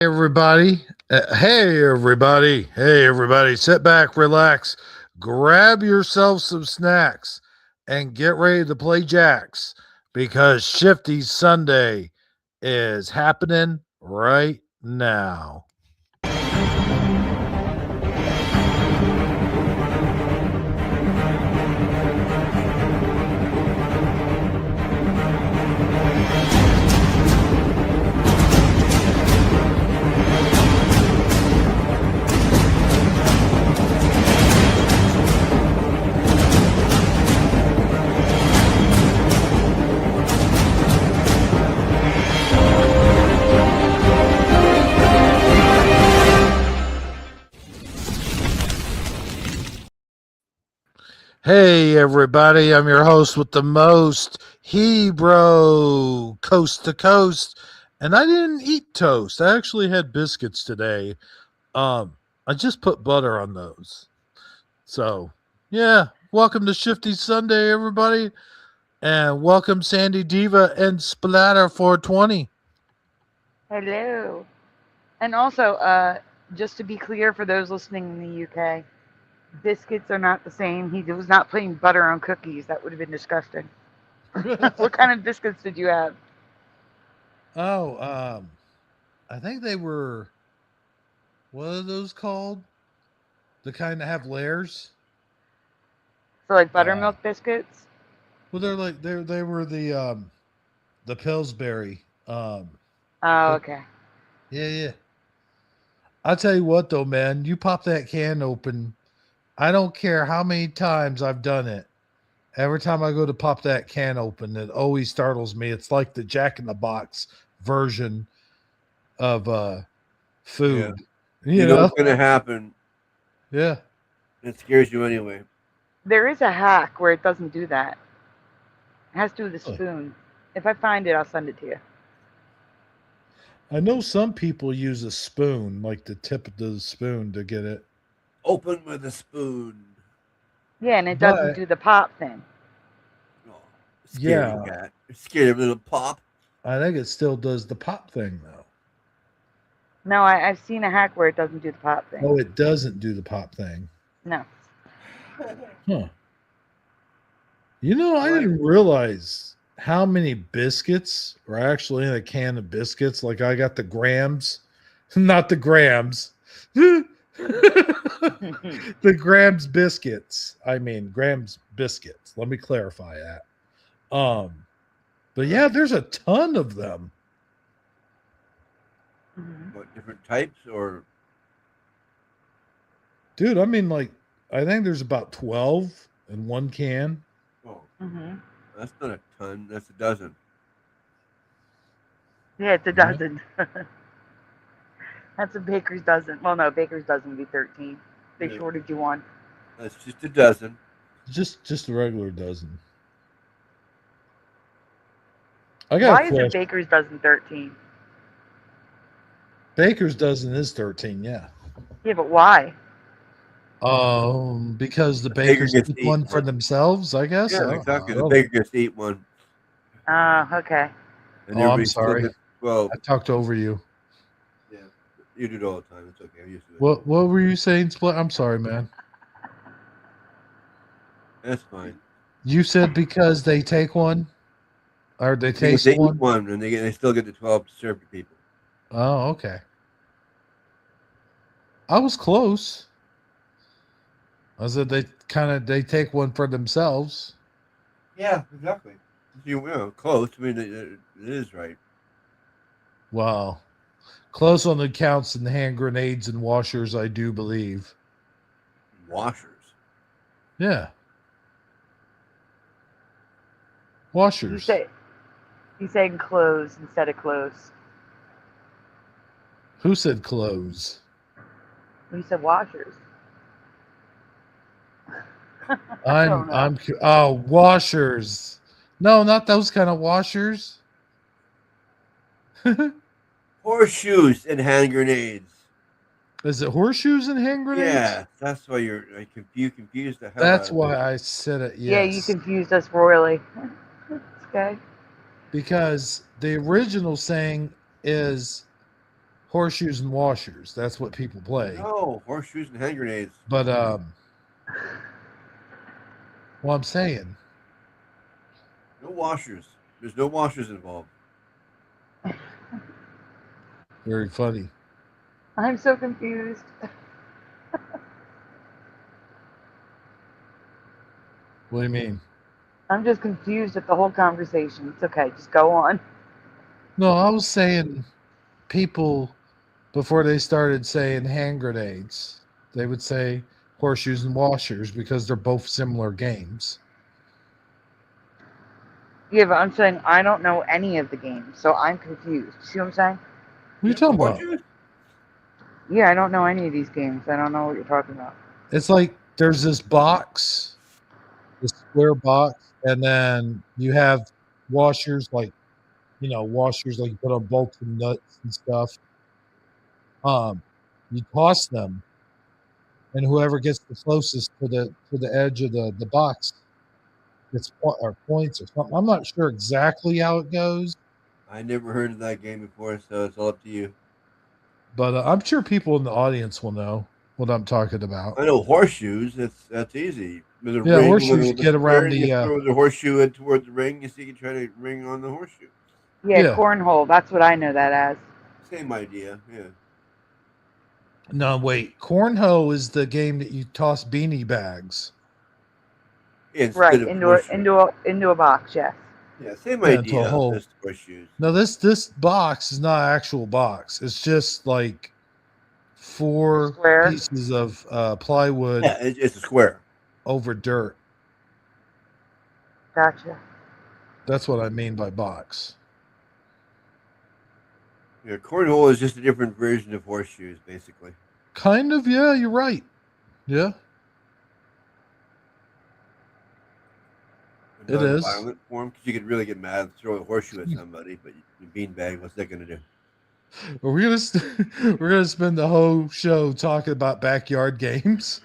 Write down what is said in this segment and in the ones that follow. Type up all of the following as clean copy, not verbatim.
Everybody. Hey, everybody. Sit back, relax, grab yourself some snacks, and get ready to play jacks because Shifty Sunday is happening right now. Hey, everybody. I'm your host with the most, Hebro, coast to coast. And I didn't eat toast. I actually had biscuits today. I just put butter on those. So, yeah, welcome to Shifty Sunday, everybody. And welcome Sandy Diva and Splatter 420. Hello. And also, just to be clear for those listening in the UK, biscuits are not the same. He was not putting butter on cookies. That would have been disgusting. What kind of biscuits did you have? Oh, I think they were, what are those called? The kind that have layers? So, like Uh, buttermilk biscuits? well, they were the Pillsbury. Oh, Cook. okay. Yeah, yeah. I'll tell you what though, man, you pop that can open. I don't care how many times I've done it. Every time I go to pop that can open, it always startles me. It's like the Jack in the Box version of Yeah. food. You You know know? what's gonna happen. Yeah. It scares you anyway. There is a hack where it doesn't do that. It has to do with a Really? spoon. If I find it, I'll send it to you. I know some people use a spoon, like the tip of the spoon to get it. Open with a spoon. Yeah, and it doesn't But do the pop thing. Oh, scaredy yeah, cat. Scared of little pop. I think it still does the pop thing though. No, I've seen a hack where it doesn't do the pop thing. Oh, it doesn't do the pop thing. No. Huh. You know, I What? didn't realize how many biscuits are actually in a can of biscuits. Like I got the grams, not the grams. The grams biscuits. I mean grams biscuits. Let me clarify that. But yeah, there's a ton of them. Mhm. What, different types or Dude, I mean like I think there's about 12 in one can. oh, Mhm. that's not a ton. That's a dozen. Yeah, it's a Yeah. dozen. That's a baker's dozen. Well, no, baker's dozen would be 13. They Yeah, shorted you one. that's just a dozen. Just a regular dozen. I got a Why is a question. baker's dozen 13? Baker's dozen is 13, yeah. Yeah, but why? Because the The baker bakers gets keep to eat one for one. themselves, I guess. Yeah, I exactly. The don't know. baker gets to eat one, Okay. and Oh, I'm everybody still sorry. gets 12. I talked over you. Yeah, you do it all the time. It's okay. I'm used to it. What were you saying, Split? I'm sorry, man. That's fine. You said because they take one or they Because taste they eat one. one, and they still get the 12 to serve to people. Oh, okay. I was close. I said they take one for themselves. Yeah, exactly. You know, close. I mean, it is right. Wow. Close on the counts and hand grenades and washers, I do believe. Washers. Yeah. You Washers. say you saying clothes instead of clothes. Who said clothes? You said washers. I don't know. Oh, washers. No, not those kind of washers. Horseshoes and hand grenades. Is it horseshoes and hand grenades? Yeah, that's why you're like, confused the hell That's out of me. why I said it, Yeah, you yes. confused us royally. It's okay. Because the original saying is horseshoes and washers. That's what people play. No, horseshoes and hand grenades. But well, I'm saying No washers. There's no washers involved. very funny. I'm so confused. What do you mean? I'm just confused at the whole conversation. It's okay. Just go on. No, I was saying people before they started saying hand grenades, they would say horseshoes and washers because they're both similar games. Yeah, but I'm saying I don't know any of the games, so I'm confused. See what I'm saying? What are you talking about? Horseshoes? Yeah, I don't know any of these games. I don't know what you're talking about. It's like there's this box, this square box, and then you have washers like washers like you put on bolts and nuts and stuff. You toss them, and whoever gets the closest to the edge of the box gets or points or something. I'm not sure exactly how it goes, I never heard of that game before, so it's all up to you. but I'm sure people in the audience will know what I'm talking about. I know horseshoes. That's easy. With a Yeah, ring, horseshoes with a get square, around you the throw the horseshoe in towards the ring. You see, you try to ring on the horseshoe. Yeah, Yeah. cornhole. That's what I know that as. Same idea. Yeah. No, wait. Cornhole is the game that you toss beanie bags. Instead Right, of into a box. Yes. Yeah, same Yeah, into a idea. hole. Just horseshoes. No, this box is not an actual box. It's just like 4 Square. pieces of plywood Yeah, it's a square. over dirt. Gotcha. That's what I mean by box. Yeah, cornhole is just a different version of horseshoes, basically. Kind of, yeah, you're right. Yeah, A it is. non-violent form, because you could really get mad and throw a horseshoe at somebody, but you beanbag, what's that going to do? We're we're gonna spend the whole show talking about backyard games.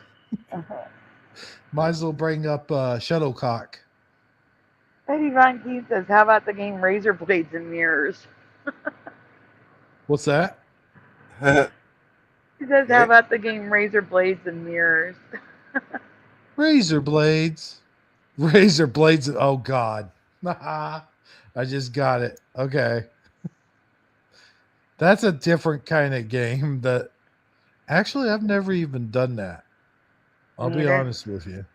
Might as well bring up shuttlecock. Eddie Von Keith says, "How about the game Razor Blades and Mirrors?" What's that? He says, Okay. "How about the game Razor Blades and Mirrors?" Razor blades. Razor blades. Oh God. I just got it. Okay. That's a different kind of game that actually I've never even done that. I'll be Neither. honest with you.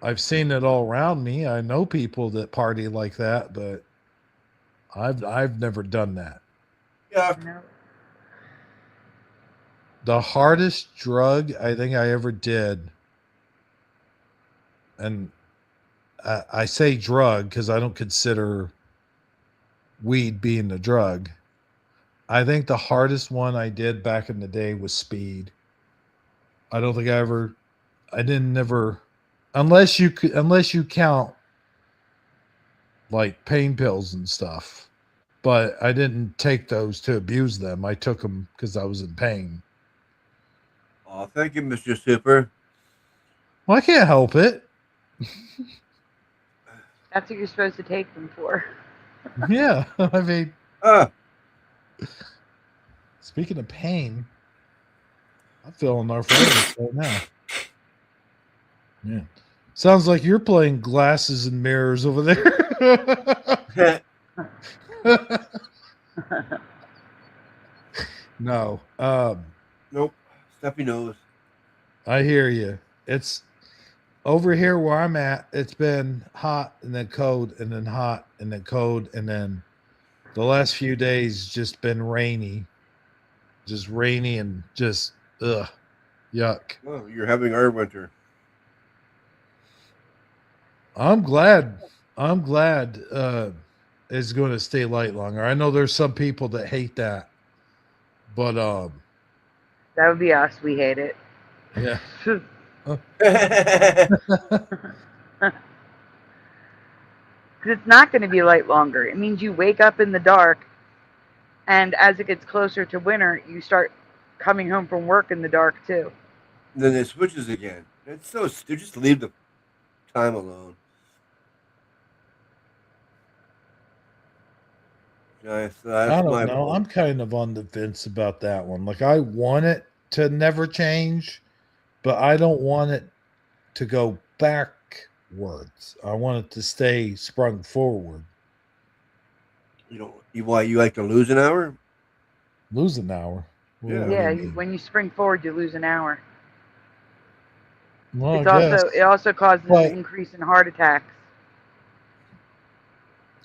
I've seen it all around me. I know people that party like that, but I've never done that. Yeah. No. The hardest drug I think I ever did, and I say drug because I don't consider weed being a drug. I think the hardest one I did back in the day was speed. I don't think I didn't never, unless you count like pain pills and stuff. But I didn't take those to abuse them. I took them because I was in pain. Oh, thank you, Mr. Super. Well, I can't help it. That's what you're supposed to take them for. Yeah, I mean, speaking of pain, I'm feeling arthritis right now. Yeah. Sounds like you're playing glasses and mirrors over there. No. Nope. Stuffy nose. I hear you. It's over here where I'm at. It's been hot and then cold and then hot and then cold. And then the last few days just been rainy. Just rainy and just, yuck. Oh, you're having our winter. I'm glad it's going to stay light longer. I know there's some people that hate that, but That would be us. We hate it. yeah. Because it's not going to be light longer. It means you wake up in the dark, and as it gets closer to winter, you start coming home from work in the dark too. Then it switches again. It's so just leave the time alone. That's I don't my know. point. I'm kind of on the fence about that one. Like, I want it to never change, but I don't want it to go backwards. I want it to stay sprung forward. You don't. Why you like to lose an hour? Lose an hour. Yeah. What do Yeah, you mean? when you spring forward, you lose an hour. Well, I It's guess. also it also causes an But increase in heart attacks.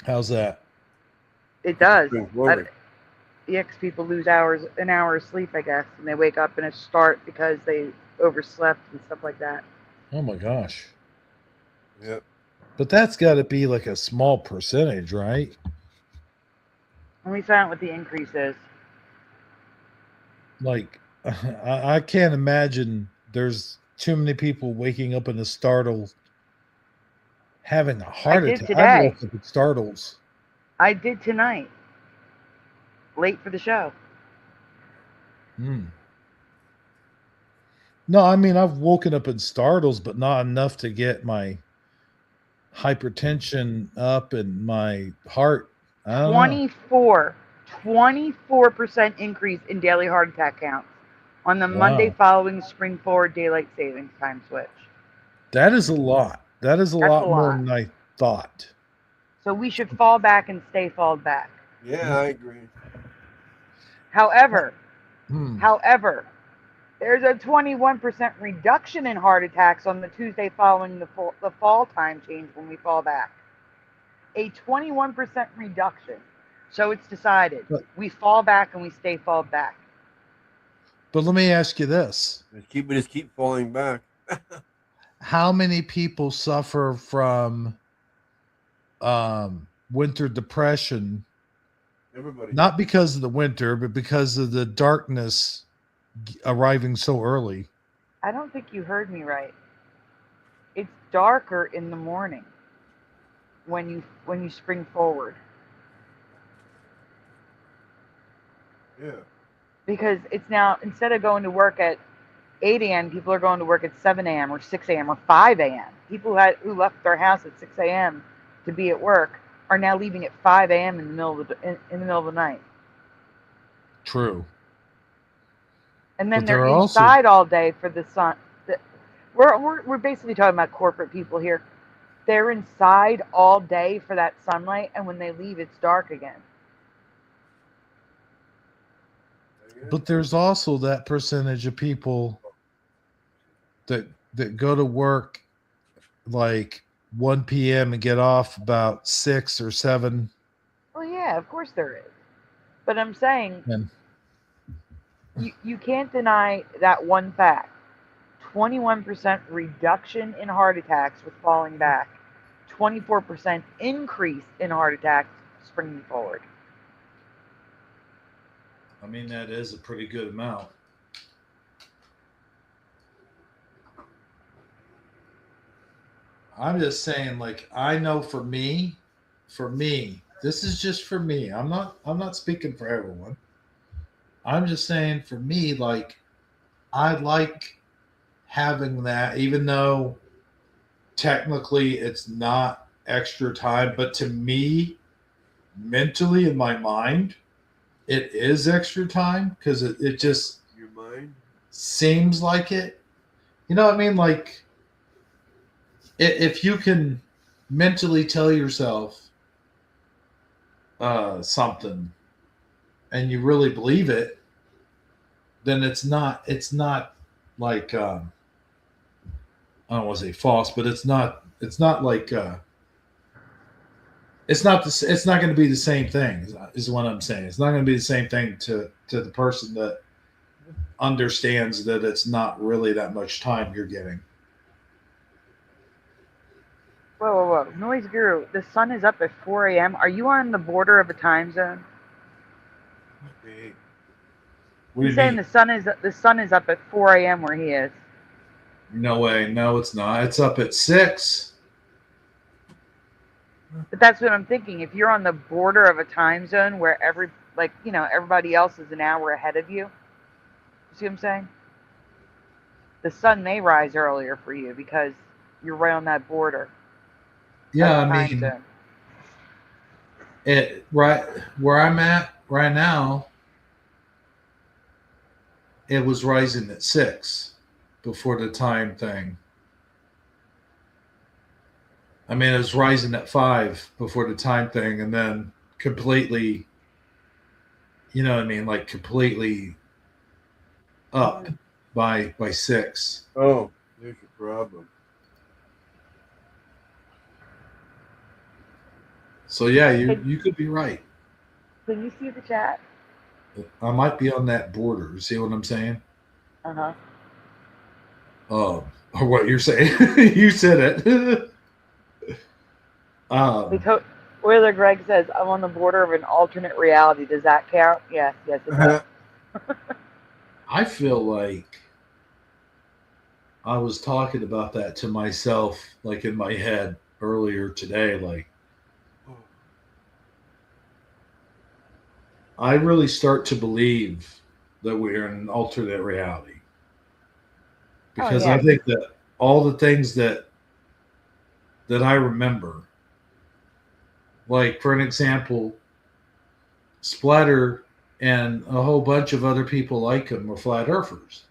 how's that? It You does. spring forward. EX people lose an hour of sleep, I guess, and they wake up in a start because they overslept and stuff like that. Oh my gosh. Yep. But that's got to be like a small percentage, right? And we found out what the increase is. Like, I can't imagine there's too many people waking up in a startle having a I heart did attack. I've today. woke up in startles. I did tonight. Late for the show. Hmm. No, I mean, I've woken up in startles, but not enough to get my hypertension up and my heart. I don't know. 24% increase in daily heart attack counts on the Monday Wow. following spring forward daylight savings time switch. That is a lot. That is a That's a lot more lot. than I thought. So we should fall back and stay falled back. Yeah, I agree. However, Hmm. there's a 21% reduction in heart attacks on the Tuesday following the fall time change when we fall back. A 21% reduction. So it's decided. But, We fall back and we stay falled back. but let me ask you this. We just keep falling back. How many people suffer from winter depression, Everybody. not because of the winter, but because of the darkness arriving so early? I don't think you heard me right. It's darker in the morning when you spring forward. Yeah. Because it's now, instead of going to work at 8 a.m., people are going to work at 7 a.m. or 6 a.m. or 5 a.m. People who left their house at 6 a.m. to be at work are now leaving at 5 a.m. in the middle of the night. True. And then But there they're are also, inside all day for the sun. We're basically talking about corporate people here. They're inside all day for that sunlight, and when they leave, it's dark again. but there's also that percentage of people that go to work like 1 p.m. and get off about 6 or 7. Well, yeah, of course there is. But I'm saying And you can't deny that one fact. 21% reduction in heart attacks with falling back. 24% increase in heart attacks springing forward. I mean, that is a pretty good amount. I'm just saying, like, I know for me, this is just for me. I'm not speaking for everyone. I'm just saying for me, like, I like having that, even though technically it's not extra time, but to me, mentally in my mind, it is extra time because it just Your mind. seems like it. You know what I mean? Like, if you can mentally tell yourself something and you really believe it, then it's not like I don't want to say false, but it's not like it's not going to be the same thing. Is what I'm saying. It's not going to be the same thing to the person that understands that it's not really that much time you're getting. Whoa. Noise Guru, the sun is up at 4 a.m. Are you on the border of a time zone? Hey, What do He's you saying mean? the sun is up at 4 a.m. where he is. No way. No, it's not. It's up at 6. But that's what I'm thinking. If you're on the border of a time zone where everybody else is an hour ahead of you, see what I'm saying? The sun may rise earlier for you because you're right on that border of Yeah, the I time mean, zone. right where I'm at right now, it was rising at 6 before the time thing. I mean, it was rising at 5 before the time thing, and then completely, you know what I mean, like completely up by 6. Oh, there's your problem. So yeah, you could be right. Can you see the chat? I might be on that border. See what I'm saying? Uh-huh. Or what you're saying? You said it. Wheeler Greg says, I'm on the border of an alternate reality. Does that count? Yes, it does. I feel like I was talking about that to myself, like in my head earlier today. Like, I really start to believe that we're in an alternate reality. Because I think that all the things that I remember, like for an example, Splatter and a whole bunch of other people like him were flat earthers.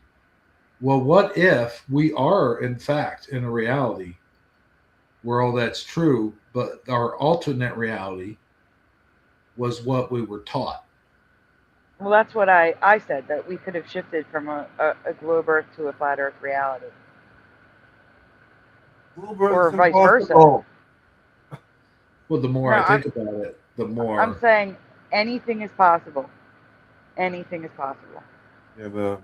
Well, what if we are, in fact, in a reality where all that's true, but our alternate reality was what we were taught? Well, that's what I said, that we could have shifted from a globe Earth to a flat Earth reality. Or vice versa. Well, the more I think about it, the more... I'm saying anything is possible. Anything is possible. Yeah, but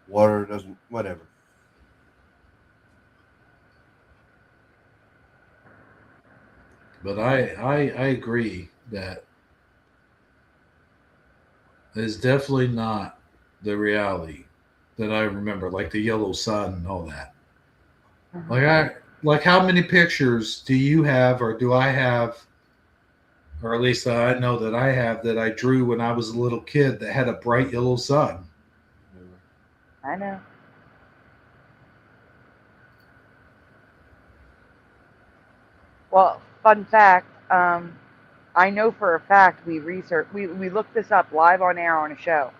water doesn't, whatever. But I agree that it's definitely not the reality that I remember, like the yellow sun and all that. Like how many pictures do you have, or do I have, or at least I know that I have, that I drew when I was a little kid that had a bright yellow sun? I know. Well, fun fact, I know for a fact we looked this up live on air on a show,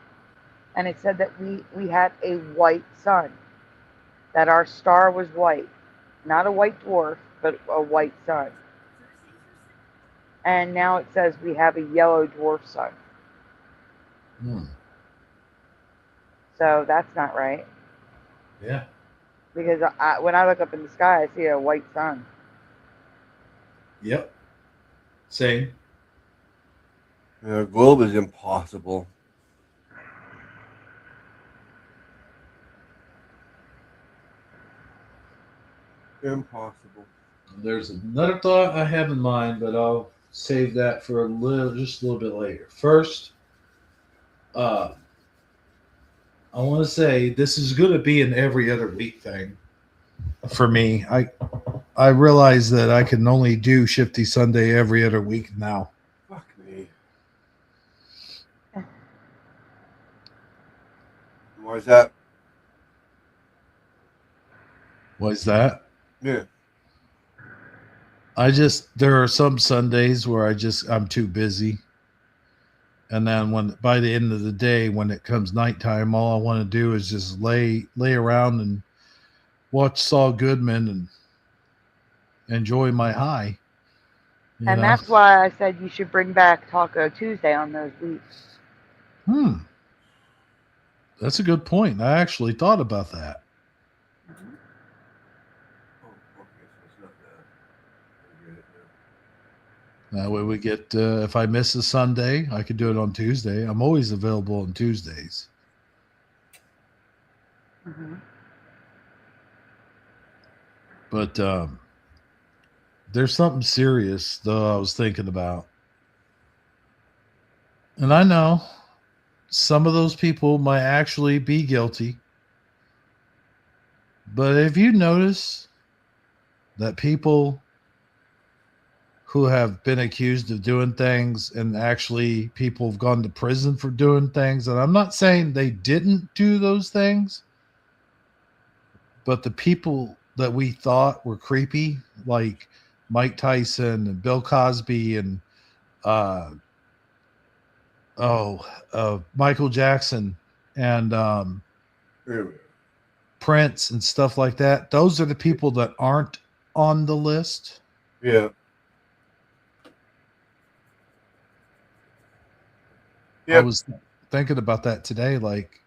and it said that we had a white sun, that our star was white, not a white dwarf, but a white sun. And now it says we have a yellow dwarf sun. So that's not right. Yeah. Because when I look up in the sky, I see a white sun. Yep. Same. The globe is impossible. Impossible. There's another thought I have in mind, but I'll save that for just a little bit later. First, I want to say this is going to be an every other week thing for me. I realize that I can only do Shifty Sunday every other week now. Fuck me. Why is that? Why is that? Yeah. There are some Sundays where I'm too busy. And then by the end of the day, when it comes nighttime, all I want to do is just lay around and watch Saul Goodman and enjoy my high. And that's why I said you should bring back Taco Tuesday on those weeks. That's a good point. I actually thought about that. That way we get, if I miss a Sunday, I could do it on Tuesday. I'm always available on Tuesdays. But there's something serious, though, I was thinking about. And I know some of those people might actually be guilty. But if you notice that people who have been accused of doing things, and actually people have gone to prison for doing things, and I'm not saying they didn't do those things, but the people that we thought were creepy, like Mike Tyson and Bill Cosby and Michael Jackson and Prince and stuff like that. Those are the people that aren't on the list. Yeah. I was thinking about that today. Like,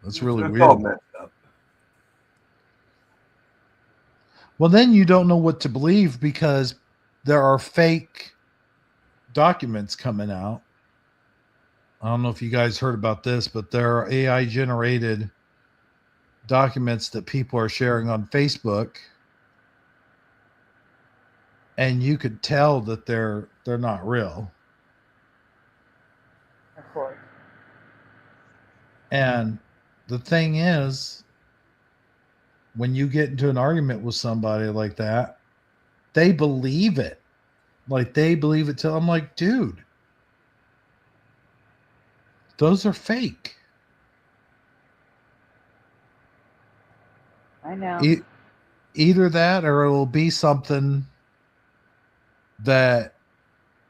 that's really weird. All messed up. Well, then you don't know what to believe because there are fake documents coming out. I don't know if you guys heard about this, but there are AI generated documents that people are sharing on Facebook, and you could tell that they're not real. Of course. And the thing is, when you get into an argument with somebody like that, they believe it. Like, they believe it till I'm like, dude, those are fake. I know. Either that or it will be something that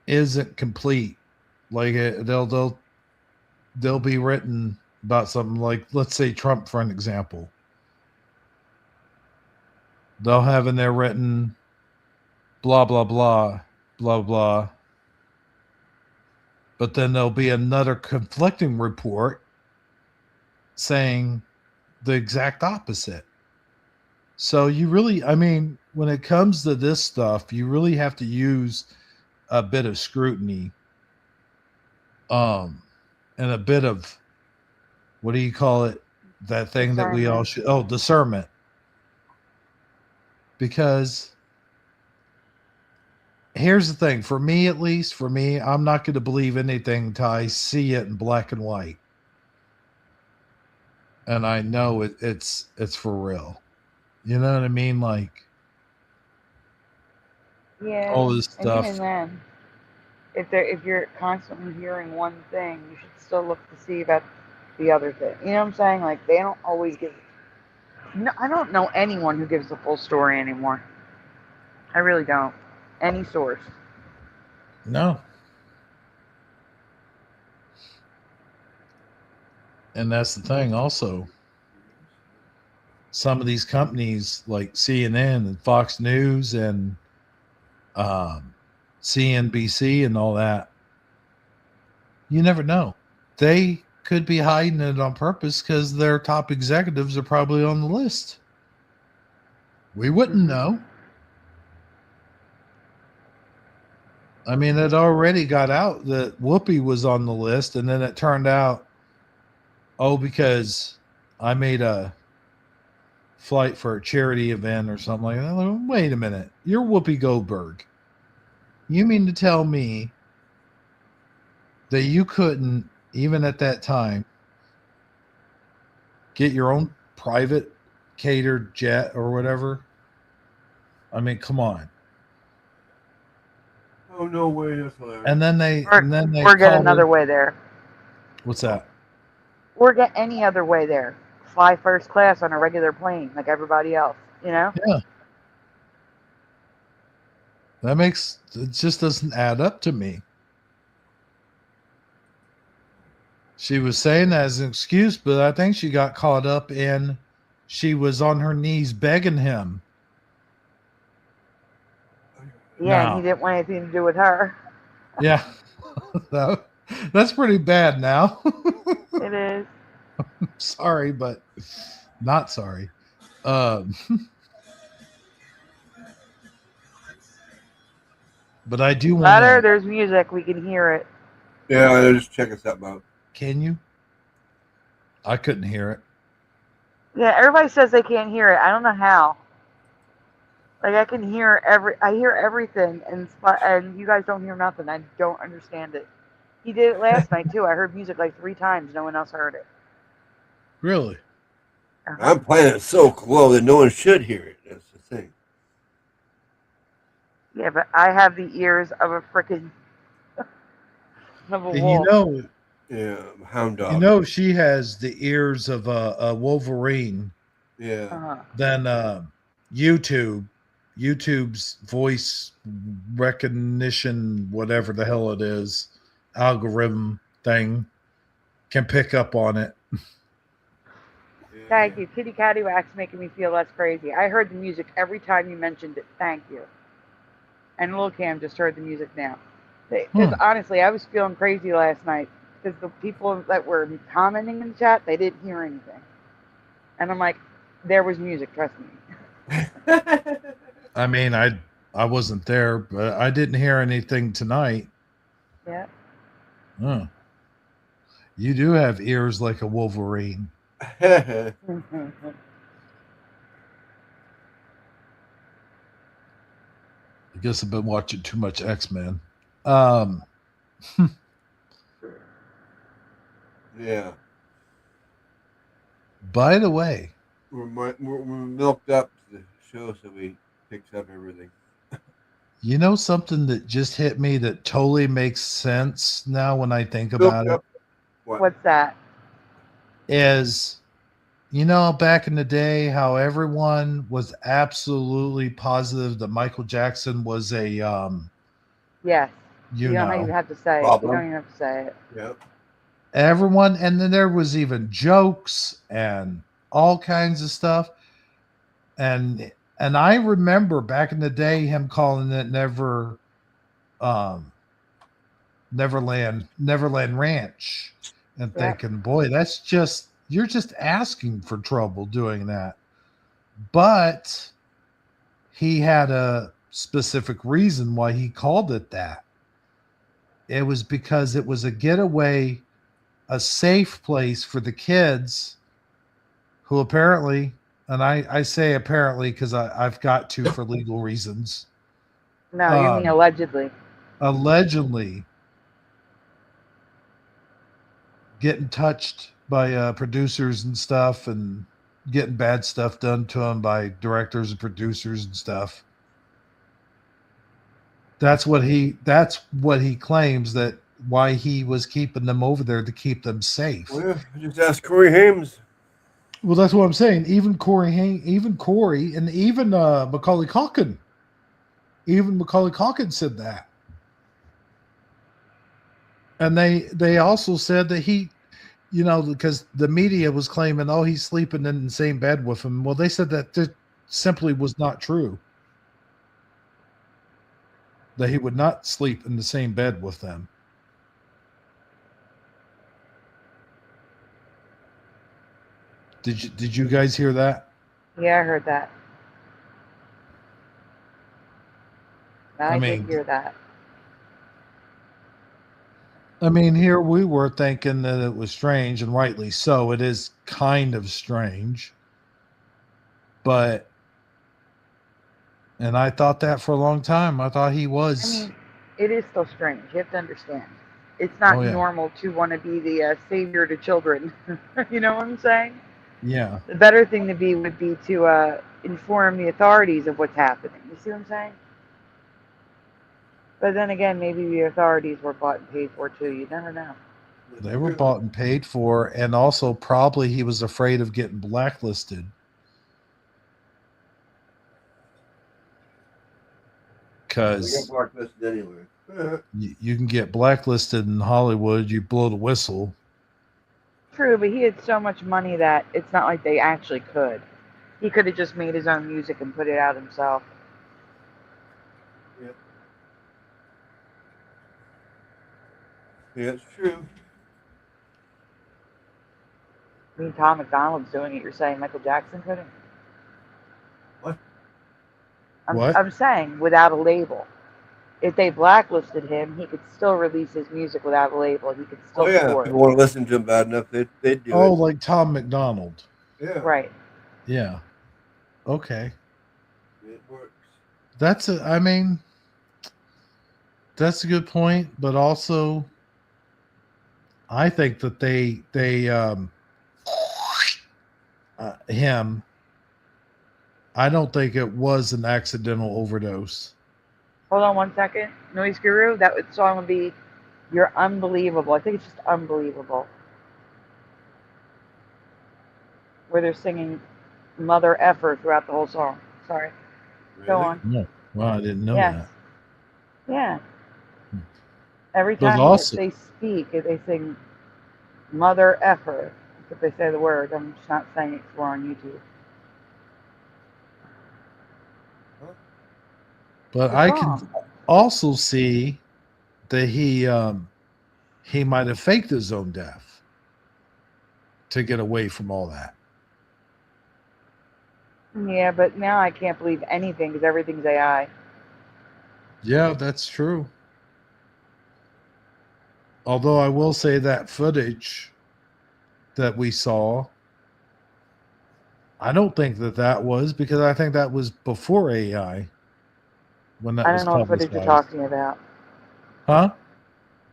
isn't complete. Like, they'll be written about something like, let's say Trump, for an example. They'll have in there written blah, blah, blah, blah, blah. But then there'll be another conflicting report saying the exact opposite. So you really, I mean, when it comes to this stuff, you really have to use a bit of scrutiny, and a bit of, what do you call it? That thing that we all should, discernment. Because here's the thing, for me, at least for me, I'm not going to believe anything until I see it in black and white. And I know it's for real. You know what I mean? Like, yeah, all this stuff. And even then, if you're constantly hearing one thing, you should still look to see about the other thing. You know what I'm saying? Like, they don't always give. No, I don't know anyone who gives the full story anymore. I really don't. Any source. No. And that's the thing also. Some of these companies like CNN and Fox News and CNBC and all that, you never know. They could be hiding it on purpose because their top executives are probably on the list. We wouldn't know. I mean, it already got out that Whoopi was on the list, and then it turned out, because I made a flight for a charity event or something like that. Like, wait a minute, you're Whoopi Goldberg. You mean to tell me that you couldn't, even at that time, get your own private catered jet or whatever? I mean, come on. Oh, no way, that's hilarious. And then they or get another way there. What's that? Or get any other way there. Fly first class on a regular plane like everybody else, you know? Yeah. It just doesn't add up to me. She was saying that as an excuse, but I think she got caught up in, she was on her knees begging him. Yeah, and he didn't want anything to do with her. Yeah. That's pretty bad now. It is. Sorry, but not sorry. But I do want Louder, there's music. We can hear it. Yeah, they're just checking something out. Can you? I couldn't hear it. Yeah, everybody says they can't hear it. I don't know how. Like, I can hear I hear everything, and you guys don't hear nothing. I don't understand it. He did it last night too. I heard music like 3 times. No one else heard it. Really? I'm playing it so low that no one should hear it. That's the thing. Yeah, but I have the ears of a freaking of a wolf. You know, yeah, hound dog. You know, she has the ears of a Wolverine. Yeah. Then YouTube YouTube's voice recognition, whatever the hell it is, algorithm thing can pick up on it. Thank you. Kitty Cattywack's making me feel less crazy. I heard the music every time you mentioned it. Thank you. And Lil Cam just heard the music now. Because honestly, I was feeling crazy last night because the people that were commenting in the chat, they didn't hear anything. And I'm like, there was music, trust me. I mean, I wasn't there, but I didn't hear anything tonight. Yeah. Huh. You do have ears like a Wolverine. I guess I've been watching too much X-Men. Yeah. By the way, We're milked up to the show, so we picks up everything. you know something that just hit me that totally makes sense now when I think about it? What's that? Is, you know, back in the day, how everyone was absolutely positive that Michael Jackson was a, Yes. you don't know, even have to say it. You don't even have to say it. Yep. everyone, and then there was even jokes and all kinds of stuff. And I remember back in the day him calling it Neverland Ranch, and thinking, boy, that's just, you're just asking for trouble doing that. But he had a specific reason why he called it that. It was because it was a getaway, a safe place for the kids who apparently, and I say apparently because I've got to for legal reasons. No, you mean allegedly. Allegedly getting touched by producers and stuff, and getting bad stuff done to him by directors and producers and stuff. That's what he claims, that why he was keeping them over there, to keep them safe. Well, yeah, just ask Corey Haim. Well, that's what I'm saying. Even Corey, and even Macaulay Culkin. Even Macaulay Culkin said that. And they also said that he, you know, because the media was claiming, oh, he's sleeping in the same bed with him. Well, they said that simply was not true. That he would not sleep in the same bed with them. Did you guys hear that? Yeah, I heard that. I mean, did hear that. I mean, here we were thinking that it was strange, and rightly so. It is kind of strange. But, and I thought that for a long time. I thought he was. I mean, it is still strange. You have to understand. It's not normal to want to be the savior to children. You know what I'm saying? Yeah. The better thing to be would be to inform the authorities of what's happening. You see what I'm saying? But then again, maybe the authorities were bought and paid for too. You never know. They were bought and paid for, and also probably he was afraid of getting blacklisted. Because blacklisted anyway. You can get blacklisted in Hollywood. You blow the whistle. True, but he had so much money that it's not like they actually could. He could have just made his own music and put it out himself. Yep. Yeah, it's true. I mean, Tom McDonald's doing it. You're saying Michael Jackson couldn't? What? I'm saying without a label. If they blacklisted him, he could still release his music without a label. He could still if people want to listen to him bad enough, they'd do it. Oh, like Tom McDonald. Yeah. Right. Yeah. Okay. It works. That's a good point, but also I think that him, I don't think it was an accidental overdose. Hold on 1 second. Noise Guru, that song would be You're Unbelievable. I think it's just Unbelievable. Where they're singing Mother Effer throughout the whole song. Sorry. Go Really? on. No. Well, I didn't know Yes. that. Yeah. Every But time also, they speak, they sing "mother effer." If they say the word, I'm just not saying it 'cause we're on YouTube. Huh? but The I can song. also see that he might have faked his own death to get away from all that. Yeah, but now I can't believe anything because everything's AI. Yeah, that's true. Although I will say that footage that we saw, I don't think that was, because I think that was before AI when that I was don't know what footage you're publicized. talking about. Huh?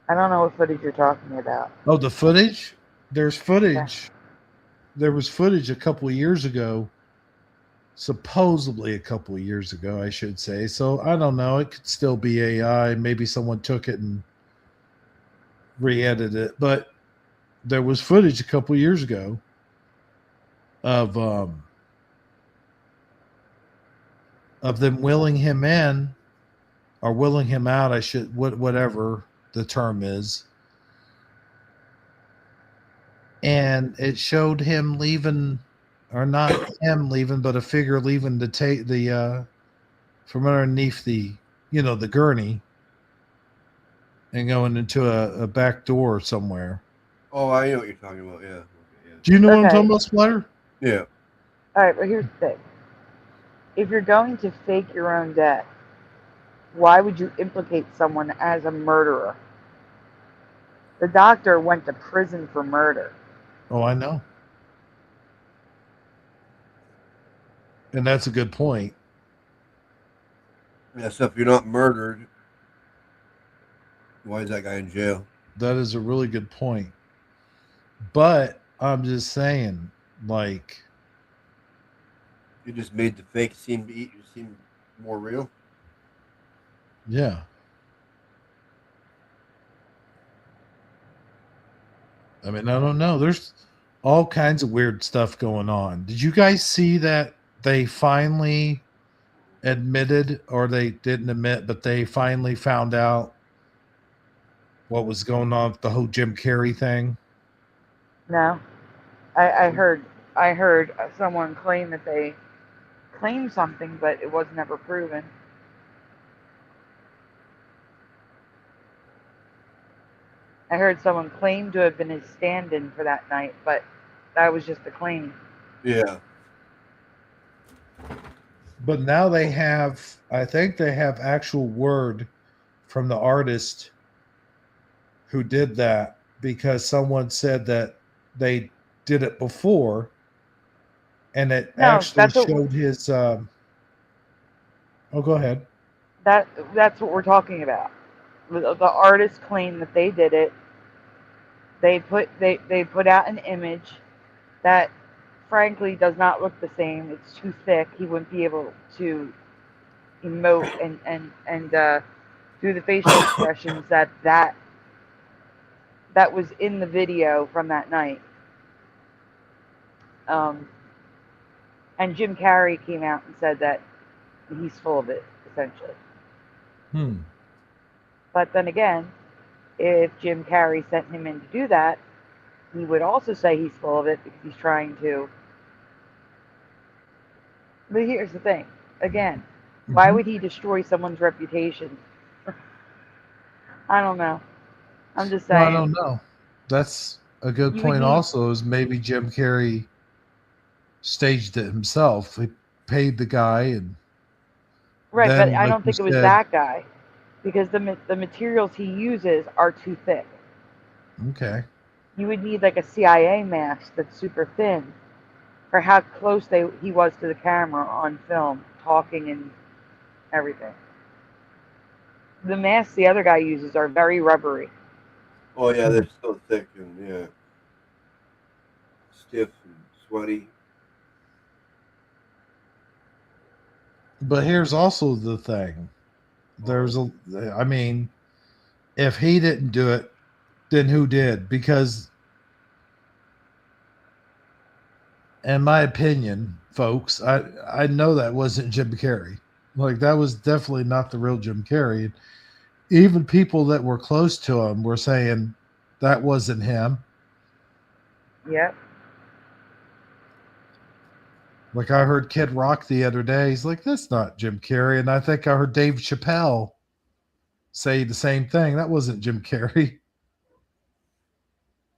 I don't know what footage you're talking about. Oh, the footage? There's Yeah. footage. There was footage a couple of years ago, supposedly a couple of years ago, I should say. So I don't know. It could still be AI. Maybe someone took it and re-edited it. But there was footage a couple of years ago of of them willing him in or willing him out. I should whatever the term is, and it showed him leaving, or not him leaving, but a figure leaving to take the from underneath the gurney and going into a back door somewhere. Oh, I know what you're talking about. Yeah. Okay, Do you know what I'm talking Okay. about, Splatter? yeah. All right, but here's the thing. If you're going to fake your own death, why would you implicate someone as a murderer? The doctor went to prison for murder. Oh, I know, and that's a good point. Yeah. So if you're not murdered, why is that guy in jail? That is a really good point. But I'm just saying, like, You just made the fake seem more real. yeah. I mean, I don't know. There's all kinds of weird stuff going on. Did you guys see that they finally admitted, or they didn't admit, but they finally found out what was going on with the whole Jim Carrey thing? No, I heard someone claim that they claimed something, but it was never proven. I heard someone claim to have been his stand-in for that night, but that was just a claim. Yeah. But now they have, I think they have actual word from the artist who did that, because someone said that they did it before and it No, actually showed his. Oh, go ahead. that's what we're talking about. The artist claimed that they did it. They put out an image that frankly does not look the same. It's too thick. He wouldn't be able to emote and do the facial expressions that was in the video from that night. Um, and Jim Carrey came out and said that he's full of it, essentially. Hmm. But then again, if Jim Carrey sent him in to do that, he would also say he's full of it because he's trying to. But here's the thing. Again, why would he destroy someone's reputation? I don't know. I'm just Well, I saying. don't know. That's a good You would point. need. Also, is maybe Jim Carrey staged it himself. He paid the guy, and Right, but then, I like don't you think it was said, that guy because the materials he uses are too thick. okay. You would need like a CIA mask that's super thin for how close he was to the camera on film, talking and everything. The masks the other guy uses are very rubbery. Oh yeah, Hmm. they're so thick and yeah, stiff and sweaty. But here's also the thing. I mean, if he didn't do it, then who did? Because, in my opinion, folks, I know that wasn't Jim Carrey. Like that was definitely not the real Jim Carrey. Even people that were close to him were saying that wasn't him. Yep. Like I heard Kid Rock the other day. He's like, that's not Jim Carrey. And I think I heard Dave Chappelle say the same thing. That wasn't Jim Carrey.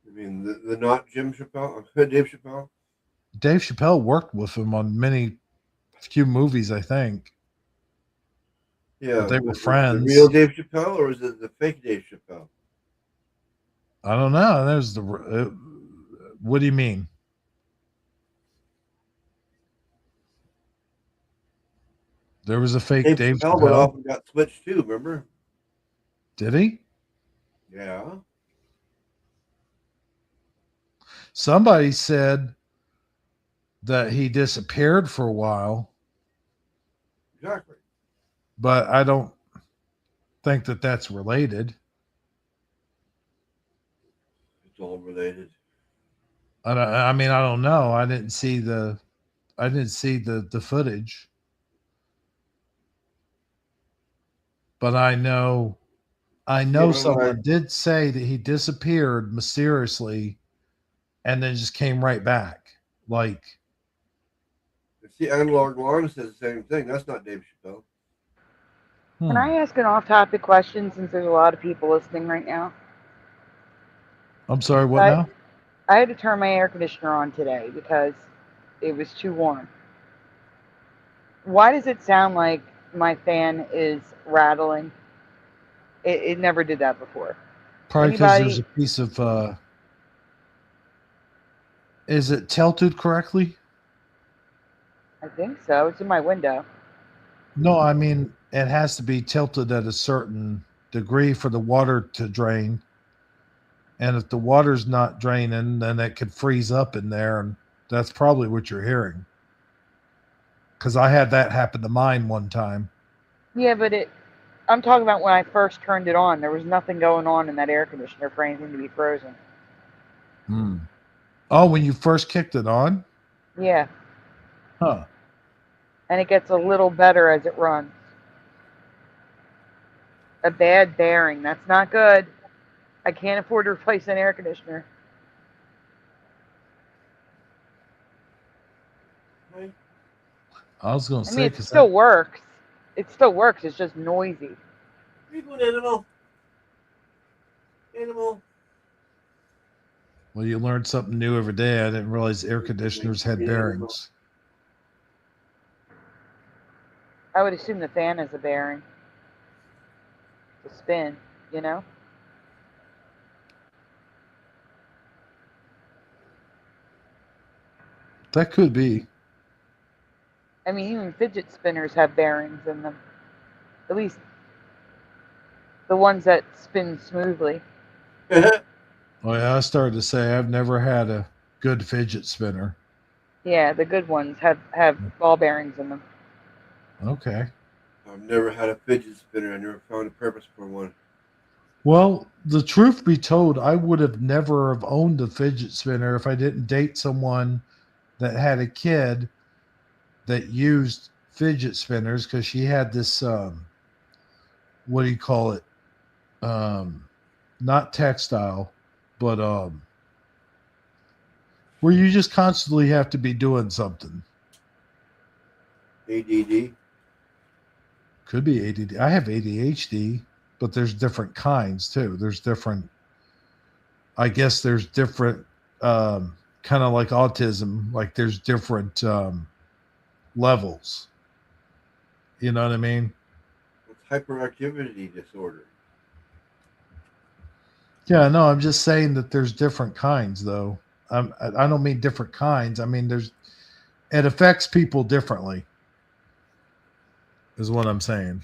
I mean, the not Jim Chappelle, Dave Chappelle. Dave Chappelle worked with him on few movies, I think. Yeah, But they were the real friends. Dave Chappelle, or is it the fake Dave Chappelle? I don't know. There's the. What do you mean? There was a fake Dave Dave Chappelle went off Chappelle. and got switched too. Remember? Did he? Yeah. Somebody said that he disappeared for a while, Exactly. but I don't think that that's related. It's all related. I mean, I don't know. I didn't see the footage, but I know See it someone online. did say that he disappeared mysteriously and then just came right back. Like, See, Analog Lawn says the same thing. That's not Dave Chappelle. Can I ask an off-topic question since there's a lot of people listening right now? I'm sorry, what I, now? I had to turn my air conditioner on today because it was too warm. Why does it sound like my fan is rattling? It never did that before. Probably because there's Anybody? a piece of is it tilted correctly? I think so. It's in my window. No, I mean it has to be tilted at a certain degree for the water to drain. And if the water's not draining, then it could freeze up in there, and that's probably what you're hearing. Because I had that happen to mine one time. Yeah, but I'm talking about when I first turned it on. There was nothing going on in that air conditioner for anything to be frozen. Oh, when you first kicked it on? Yeah. Huh. And it gets a little better as it runs. A bad bearing. That's not good. I can't afford to replace an air conditioner. Right? I was going to I mean, say, it because still works. It still works. It's just noisy. Are you going animal? Animal. well, you learned something new every day. I didn't realize air conditioners had Animal. bearings. I would assume the fan is a bearing. To spin, you know? That could be. I mean, even fidget spinners have bearings in them. At least the ones that spin smoothly. Oh, yeah, I started to say I've never had a good fidget spinner. Yeah, the good ones have ball bearings in them. Okay. I've never had a fidget spinner. I never found a purpose for one. Well, the truth be told, I would have never have owned a fidget spinner if I didn't date someone that had a kid that used fidget spinners because she had this what do you call it? Not textile, but where you just constantly have to be doing something. ADD. Could be ADD. I have ADHD, but there's different kinds too. There's different. I guess there's different. Kind of like autism. Like there's different levels. You know what I mean? It's hyperactivity disorder. Yeah, no, I'm just saying that there's different kinds, though. I don't mean different kinds. I mean it affects people differently. Is what I'm saying.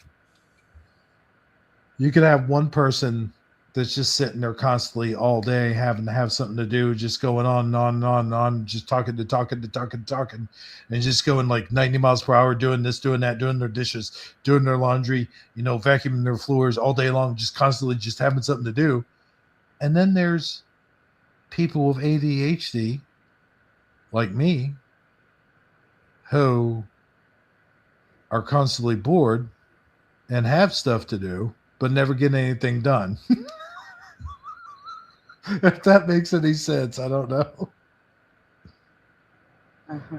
You could have one person that's just sitting there constantly all day having to have something to do, just going on and on and on and on, just talking to talking to talking to talking, and just going like 90 miles per hour, doing this, doing that, doing their dishes, doing their laundry, vacuuming their floors all day long, just constantly just having something to do. And then there's people with ADHD, like me, who are constantly bored and have stuff to do, but never get anything done. If that makes any sense, I don't know. Uh-huh.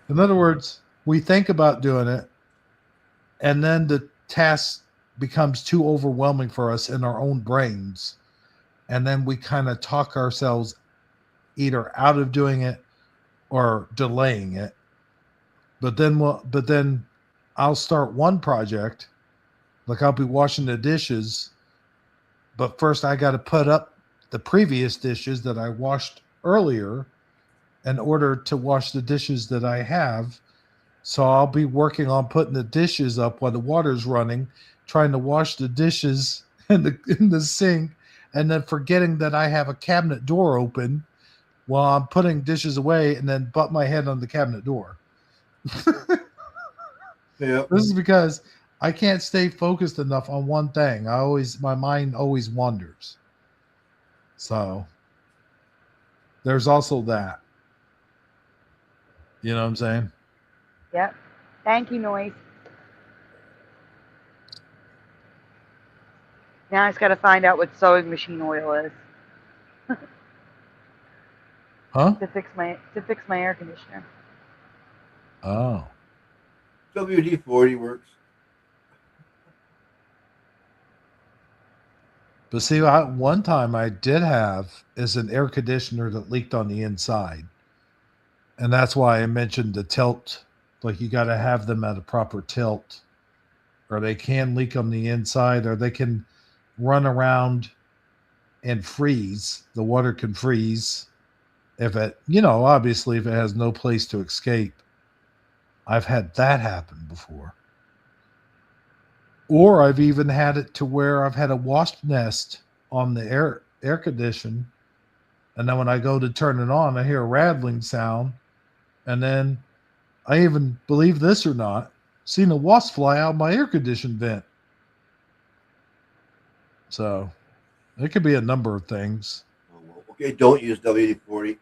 In other words, we think about doing it, and then the task becomes too overwhelming for us in our own brains. And then we kind of talk ourselves either out of doing it or delaying it. But then I'll start one project, like I'll be washing the dishes, but first I got to put up the previous dishes that I washed earlier in order to wash the dishes that I have. So I'll be working on putting the dishes up while the water's running, trying to wash the dishes in the sink, and then forgetting that I have a cabinet door open while I'm putting dishes away, and then butt my head on the cabinet door. Yeah. This is because I can't stay focused enough on one thing. My mind always wanders. So there's also that. You know what I'm saying? Yep. Thank you, Noise. Now I just got to find out what sewing machine oil is Huh? to fix my air conditioner. Oh. WD-40 works. But see, one time I did have is an air conditioner that leaked on the inside. And that's why I mentioned the tilt. Like you got to have them at a proper tilt, or they can leak on the inside, or they can run around and freeze. The water can freeze if it, obviously if it has no place to escape. I've had that happen before. Or I've even had it to where I've had a wasp nest on the air condition, and then when I go to turn it on, I hear a rattling sound, and then I even, believe this or not, seen a wasp fly out my air conditioned vent. So it could be a number of things. Oh, well, okay, don't use WD-40.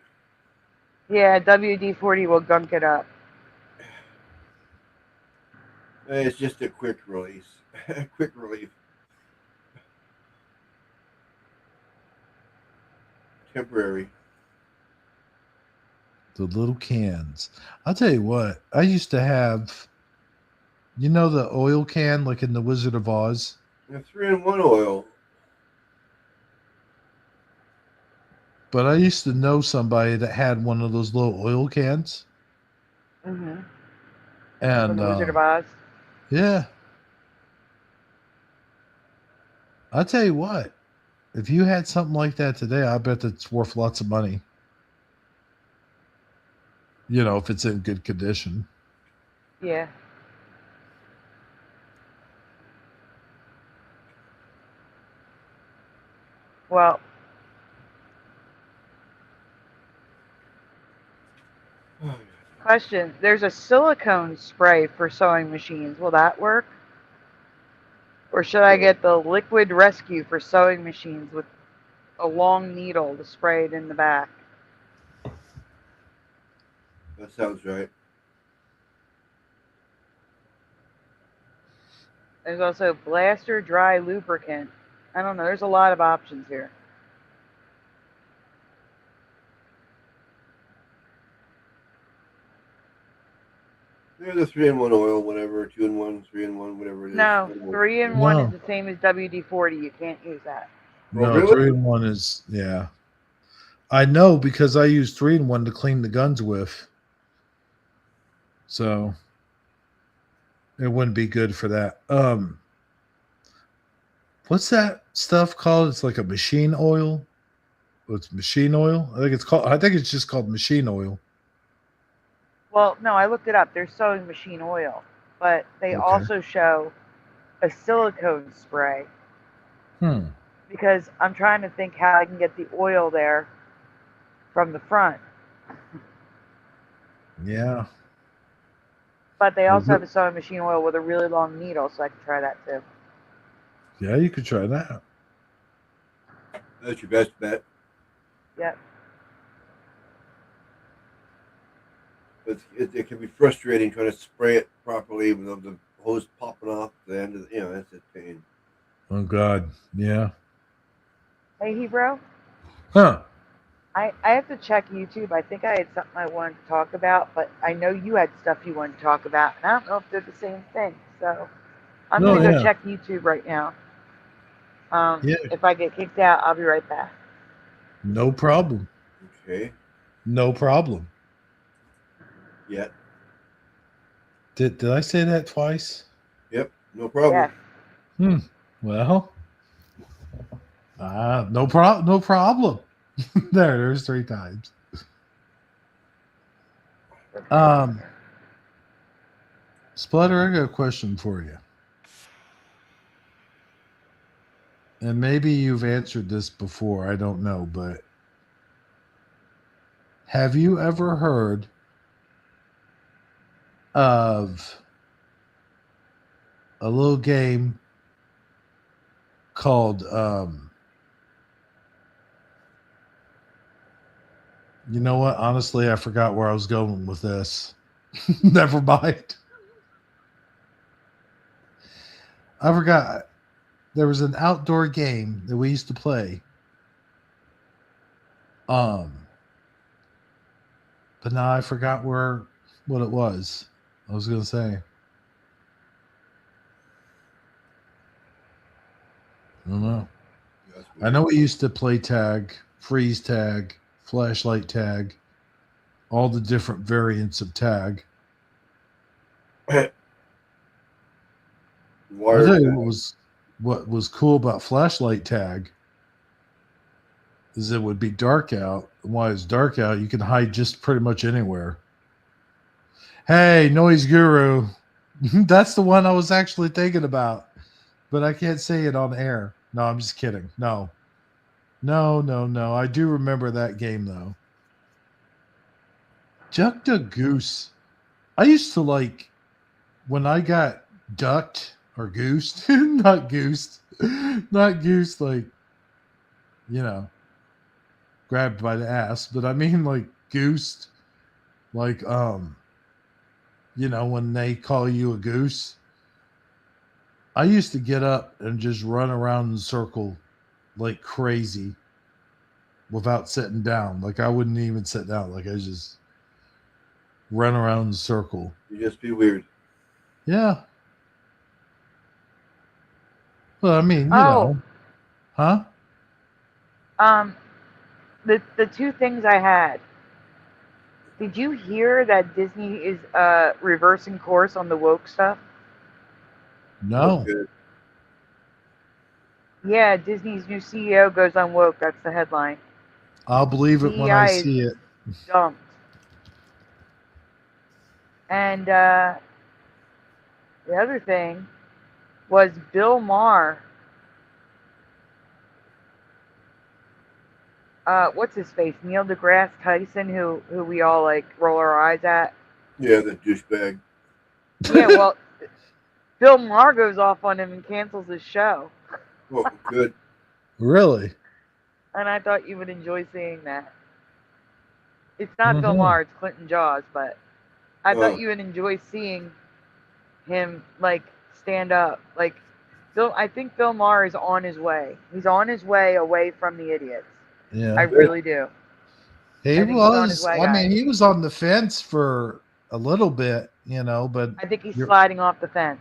Yeah, WD-40 will gunk it up. It's just a quick release. Quick relief. Temporary. The little cans. I'll tell you what, I used to have, the oil can like in the Wizard of Oz? A 3-in-1 oil. But I used to know somebody that had one of those little oil cans. Mm-hmm. And From the Wizard of Oz. yeah, I'll tell you what, if you had something like that today, I bet it's worth lots of money. If it's in good condition. Yeah. Well, question. There's a silicone spray for sewing machines. Will that work? Or should I get the liquid rescue for sewing machines with a long needle to spray it in the back? That sounds right. There's also blaster dry lubricant. I don't know. There's a lot of options here. There's a 3-in-1 oil, whatever, 2-in-1, 3-in-1, whatever it is. No, 3-in-1 No. is the same as WD-40. You can't use that. Oh, No, really? 3-in-1 is, yeah. I know because I use 3-in-1 to clean the guns with. So it wouldn't be good for that. What's that stuff called? It's like a machine oil. It's machine oil. I think it's just called machine oil. Well, no, I looked it up. There's sewing machine oil, but they Okay. also show a silicone spray. Because I'm trying to think how I can get the oil there from the front. Yeah. But they also have a sewing machine oil with a really long needle, so I can try that too. Yeah, you could try that. That's your best bet. Yep. it can be frustrating trying to spray it properly with the hose popping off the end of that's a pain. Oh God, yeah. Hey, Hebro, Huh? I have to check YouTube. I think I had something I wanted to talk about, but I know you had stuff you wanted to talk about, and I don't know if they're the same thing. So I'm No, gonna go yeah, check YouTube right now. yeah. If I get kicked out, I'll be right back. No problem. Okay. No problem. Yet. Did I say that twice? Yep. No problem. Yes. Well, no problem. No problem. There's 3 times. Splatter, I got a question for you. And maybe you've answered this before. I don't know, but have you ever heard of a little game called you know what? Honestly, I forgot where I was going with this. Never mind. I forgot. There was an outdoor game that we used to play. But now I forgot what it was. I was gonna say. I don't know. I know we used to play tag, freeze tag, flashlight tag, all the different variants of tag. I'll tell you what was cool about flashlight tag is it would be dark out. And while it's dark out, you can hide just pretty much anywhere. Hey, Noise Guru. That's the one I was actually thinking about, but I can't say it on air. No, I'm just kidding. No. I do remember that game, though. Duck the Goose. I used to like when I got ducked or goosed, not goosed, not goosed like, grabbed by the ass, but I mean like goosed, like, when they call you a goose. I used to get up and just run around in a circle like crazy without sitting down. Like I wouldn't even sit down. Like I just run around in a circle. You just be weird. Yeah. Well, I mean, huh? The 2 things I had. Did you hear that Disney is reversing course on the woke stuff? No. Okay. Yeah, Disney's new CEO goes on woke. That's the headline. I'll believe it when I DEI see it. Dumped. And the other thing was Bill Maher. What's his face? Neil deGrasse Tyson, who we all like roll our eyes at. Yeah, the douchebag. Yeah, well, Bill Maher goes off on him and cancels his show. Oh, good. Really? And I thought you would enjoy seeing that. It's not Bill Maher, it's Clinton Jaws, but I thought you would enjoy seeing him like stand up. Like I think Bill Maher is on his way. He's on his way away from the idiots. Yeah. I really do. He was. I mean, he was on the fence for a little bit, but I think he's sliding off the fence.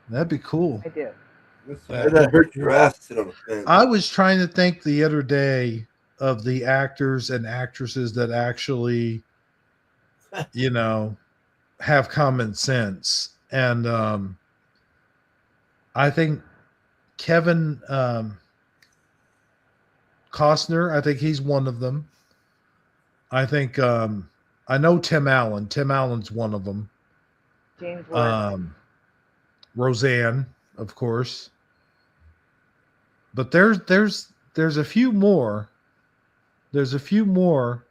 That'd be cool. I do. That hurt your ass to sit on the fence. I was trying to think the other day of the actors and actresses that actually, have common sense. And I think Kevin Costner, I think he's one of them. I think I know Tim Allen. Tim Allen's one of them. James Woods. Roseanne, of course. But there's a few more. There's a few more,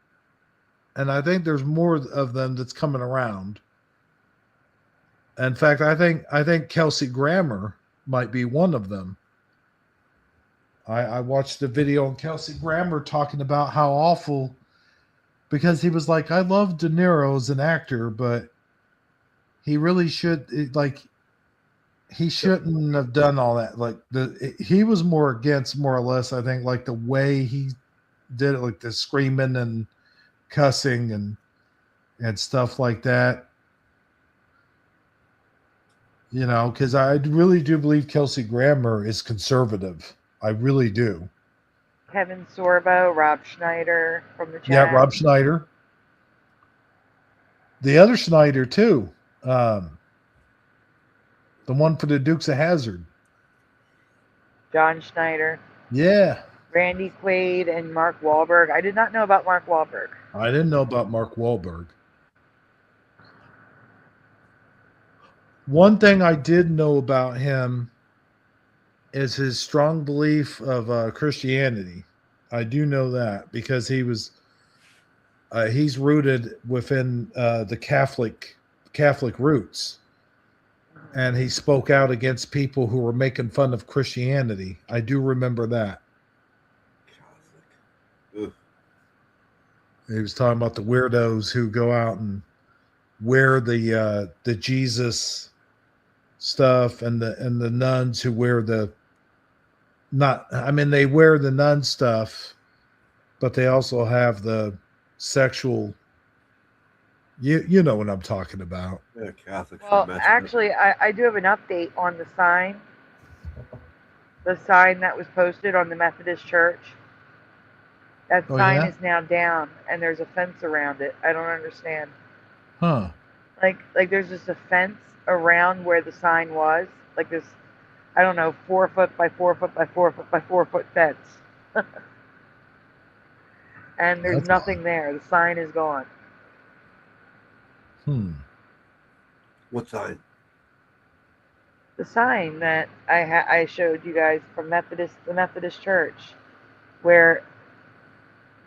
and I think there's more of them that's coming around. In fact, I think Kelsey Grammer might be one of them. I watched the video on Kelsey Grammer talking about how awful because he was like, I love De Niro as an actor, but he really he shouldn't have done all that. Like he was more against, more or less, I think, like the way he did it, like the screaming and cussing and stuff like that. You know, because I really do believe Kelsey Grammer is conservative. I really do. Kevin Sorbo, Rob Schneider from the chat. Yeah, Rob Schneider. The other Schneider too. The one for the Dukes of Hazzard. John Schneider. Yeah. Randy Quaid and Mark Wahlberg. I did not know about Mark Wahlberg. I didn't know about Mark Wahlberg. One thing I did know about him is his strong belief of Christianity. I do know that because he's rooted within the Catholic roots, and he spoke out against people who were making fun of Christianity. I do remember that. He was talking about the weirdos who go out and wear the Jesus stuff, and the nuns who wear they wear the nun stuff, but they also have the sexual. You know what I'm talking about. Yeah, Catholics. Well, actually, I do have an update on the sign. The sign that was posted on the Methodist Church. That sign is now down, and there's a fence around it. I don't understand. Huh. Like there's just a fence around where the sign was. Like this, I don't know, 4 foot by 4 foot by 4 foot by 4 foot fence. And there's nothing there. The sign is gone. What sign? The sign that I showed you guys from the Methodist Church, where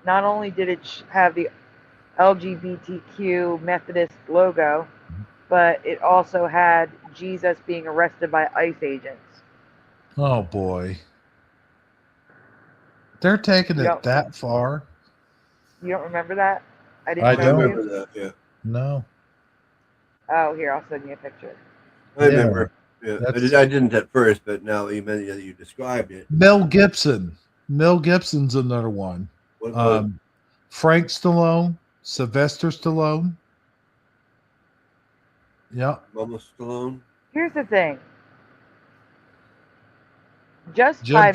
not only did it have the LGBTQ Methodist logo, but it also had Jesus being arrested by ICE agents. Oh boy. They're taking it that far. You don't remember that? I don't remember that, yeah. No. Oh, here, I'll send you a picture. I remember. Yeah. I didn't at first, but now you described it. Mel Gibson. Mel Gibson's another one. Frank Stallone, Sylvester Stallone. Yeah. Mama Stallone. Here's the thing. Just by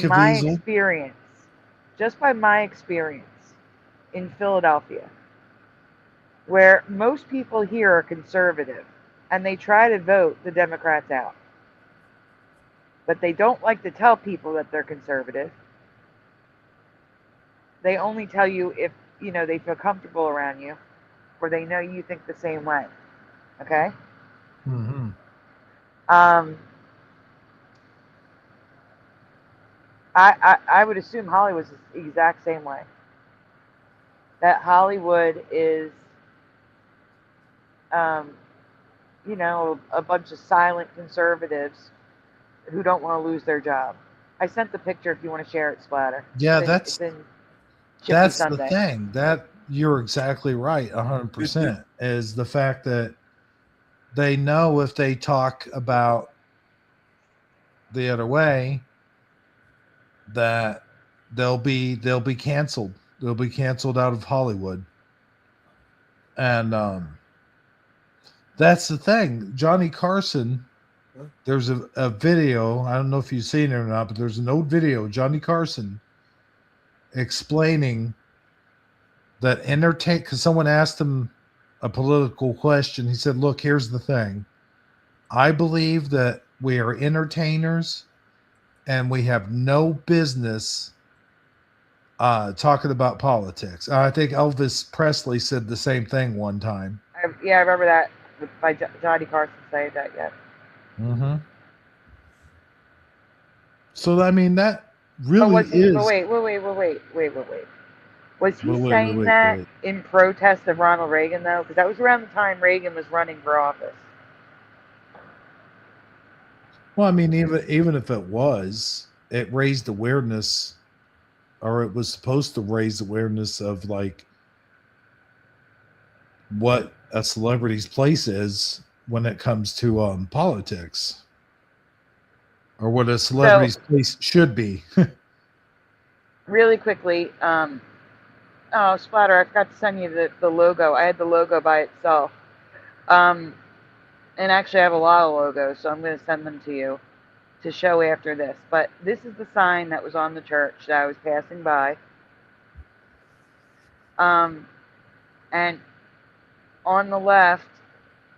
my experience in Philadelphia, where most people here are conservative and they try to vote the Democrats out, but they don't like to tell people that they're conservative. They only tell you if they feel comfortable around you, or they know you think the same way. Okay. Mm-hmm. I would assume Hollywood's the exact same way. That Hollywood is, a bunch of silent conservatives who don't want to lose their job. I sent the picture if you want to share it, Splatter. Yeah, it's in that's Sunday. the thing. That you're exactly right, 100%. Is the fact that they know if they talk about the other way, that they'll be canceled. They'll be canceled out of Hollywood. And that's the thing. Johnny Carson, there's a video, I don't know if you've seen it or not, but there's an old video of Johnny Carson explaining that because someone asked him a political question. He said, look, here's the thing. I believe that we are entertainers and we have no business talking about politics. I think Elvis Presley said the same thing one time. I remember that by Johnny Carson saying that, yeah. Mm-hmm. So, I mean, that really is... Wait. Was he saying that in protest of Ronald Reagan, though? Because that was around the time Reagan was running for office. Well, I mean, even if it was, it raised awareness, or it was supposed to raise awareness of, like, what a celebrity's place is when it comes to politics, or what a celebrity's place should be. Really quickly, oh, Splatter, I forgot to send you the logo. I had the logo by itself. And actually, I have a lot of logos, so I'm going to send them to you to show after this. But this is the sign that was on the church that I was passing by. And on the left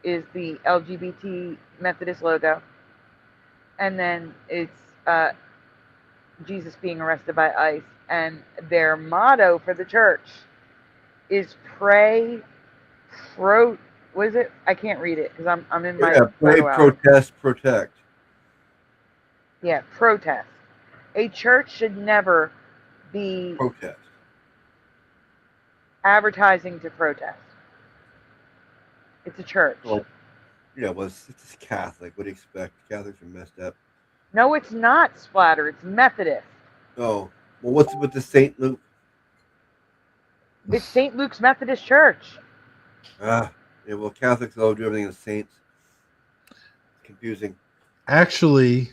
is the LGBT Methodist logo. And then it's Jesus being arrested by ICE. And their motto for the church is pray, what is it? I can't read it because I'm in my pray, photo album. protest, protect. Yeah, protest. A church should never be Protest. advertising to protest. It's a church. Well, yeah, well, it's Catholic. What do you expect? Catholics are messed up. No, it's not, Splatter. It's Methodist. Oh, well, what's with the St. Luke? It's St. Luke's Methodist Church. Yeah, well, Catholics all do everything as saints. It's confusing. Actually,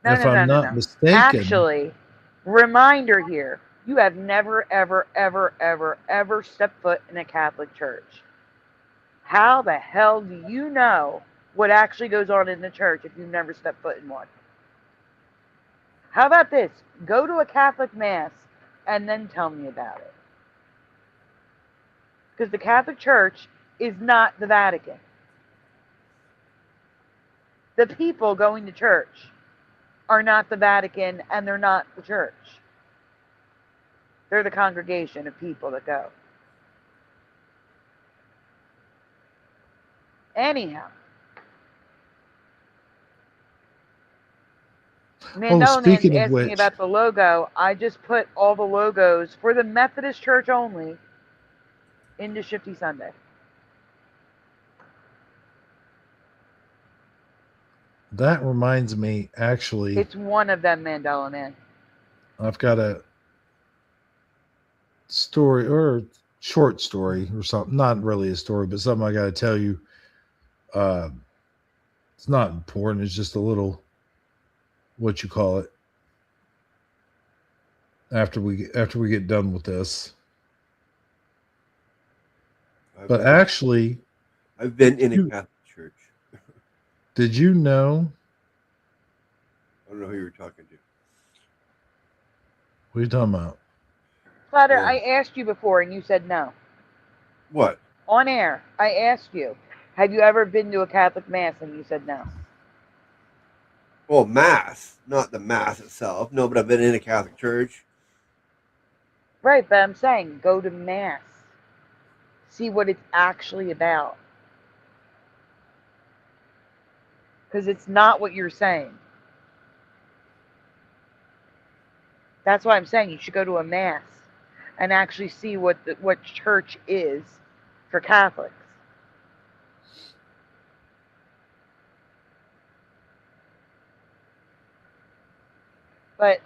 if I'm not mistaken. Actually, reminder here, you have never, ever, ever, ever, ever stepped foot in a Catholic church. How the hell do you know what actually goes on in the church if you've never stepped foot in one? How about this? Go to a Catholic Mass and then tell me about it. Because the Catholic Church is not the Vatican. The people going to church are not the Vatican, and they're not the church. They're the congregation of people that go. Anyhow. Mandela Man's asking me about the logo. I just put all the logos for the Methodist Church only into Shifty Sunday. That reminds me, actually. It's one of them, Mandela Man. I've got a story, or short story or something. Not really a story, but something I got to tell you. It's not important. It's just a little, what you call it, after we get done with this. But actually, I've been in a Catholic church. Did you know? I don't know who you were talking to. What are you talking about? Flatter, I asked you before and you said no. What? On air, I asked you, have you ever been to a Catholic Mass? And you said no. Well, Mass, not the Mass itself. No, but I've been in a Catholic church. Right, but I'm saying go to Mass. See what it's actually about. Because it's not what you're saying. That's why I'm saying you should go to a Mass and actually see what church is for Catholics. But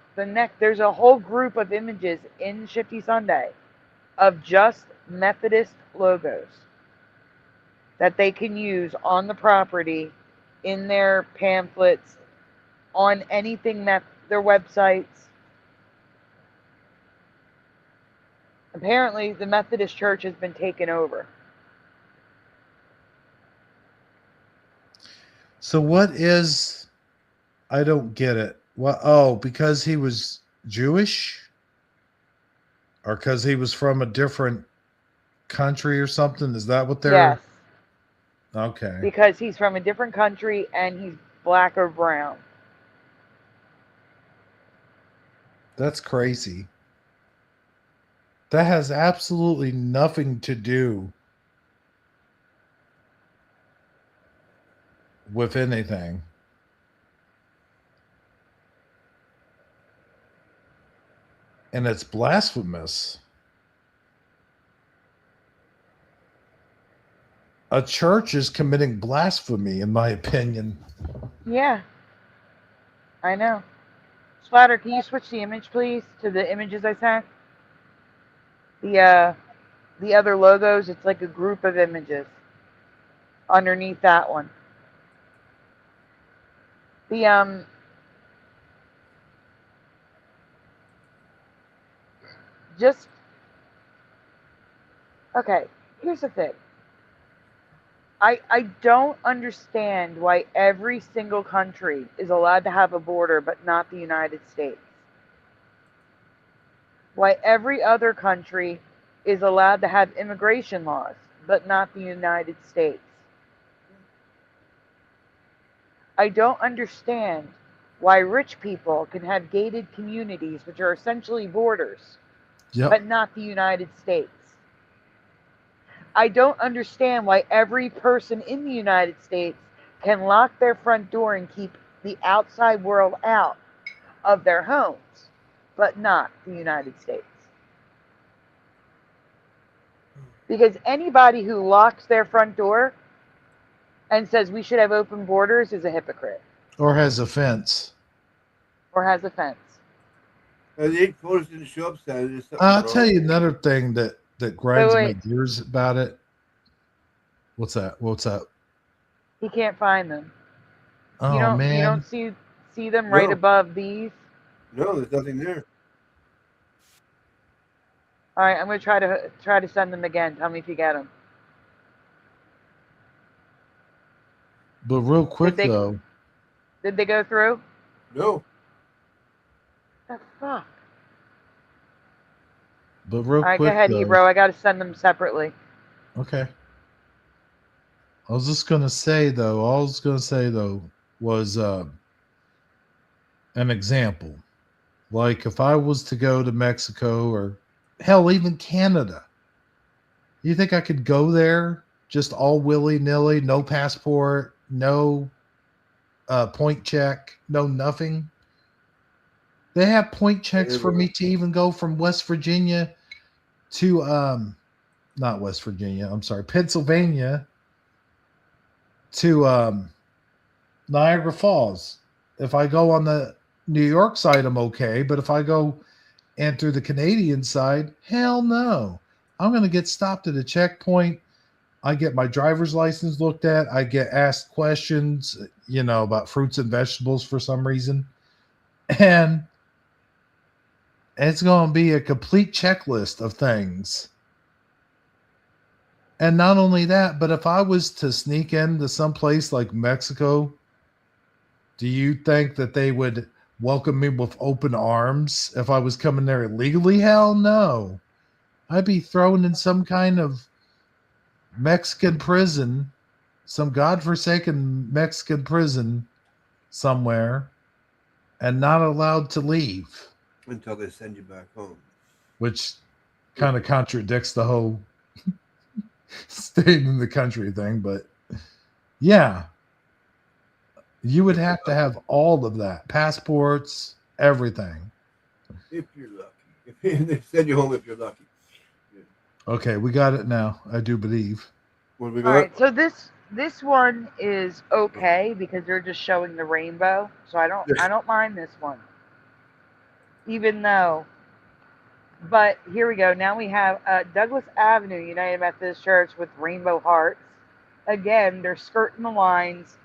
there's a whole group of images in Shifty Sunday of just Methodist logos that they can use on the property, in their pamphlets, on anything that their websites. Apparently, the Methodist Church has been taken over. So what is? I don't get it. Well, oh, because he was Jewish, or because he was from a different country or something? Is that what they're? Yes. Okay. Because he's from a different country and he's black or brown. That's crazy. That has absolutely nothing to do with anything. And it's blasphemous. A church is committing blasphemy, in my opinion. Yeah. I know. Splatter, can you switch the image, please, to the images I sent? The the other logos, it's like a group of images underneath that one. The just okay, here's the thing. I don't understand why every single country is allowed to have a border but not the United States. Why every other country is allowed to have immigration laws but not the United States. I don't understand why rich people can have gated communities, which are essentially borders, Yep. but not the United States. I don't understand why every person in the United States can lock their front door and keep the outside world out of their homes, but not the United States. Because anybody who locks their front door and says we should have open borders is a hypocrite. Or has a fence. Or has a fence. The 8 photos didn't show up Saturday. I'll tell you another thing that grinds my wait. gears about it. What's that? What's up? He can't find them. Oh, you man. don't see them right above these? No, there's nothing there. All right, I'm going to try to send them again. Tell me if you get them. But real quick, though. Did they go through? No. The fuck? But real All right, quick, go ahead, though. Hebro. I got to send them separately. Okay. I was just going to say, though, was an example. Like, if I was to go to Mexico or, hell, even Canada, you think I could go there just all willy-nilly, no passport, no point check, no nothing? They have point checks for me to even go from West Virginia to, not West Virginia, I'm sorry, Pennsylvania to Niagara Falls. If I go on the New York side, I'm okay. But if I go and through the Canadian side, hell no. I'm going to get stopped at a checkpoint. I get my driver's license looked at. I get asked questions, about fruits and vegetables for some reason. And it's going to be a complete checklist of things. And not only that, but if I was to sneak into some place like Mexico, do you think that they would welcome me with open arms if I was coming there illegally? Hell no. I'd be thrown in some kind of Mexican prison, some godforsaken Mexican prison somewhere, and not allowed to leave. Until they send you back home. Which kind of contradicts the whole staying in the country thing, but yeah. You would have to have all of that. Passports, everything. If you're lucky. If they send you home if you're lucky. Yeah. Okay, we got it now. I do believe. What we got? All right, so this one is okay because they're just showing the rainbow. So I don't mind this one. Even though, but here we go. Now we have Douglas Avenue United Methodist Church with rainbow hearts. Again, they're skirting the lines.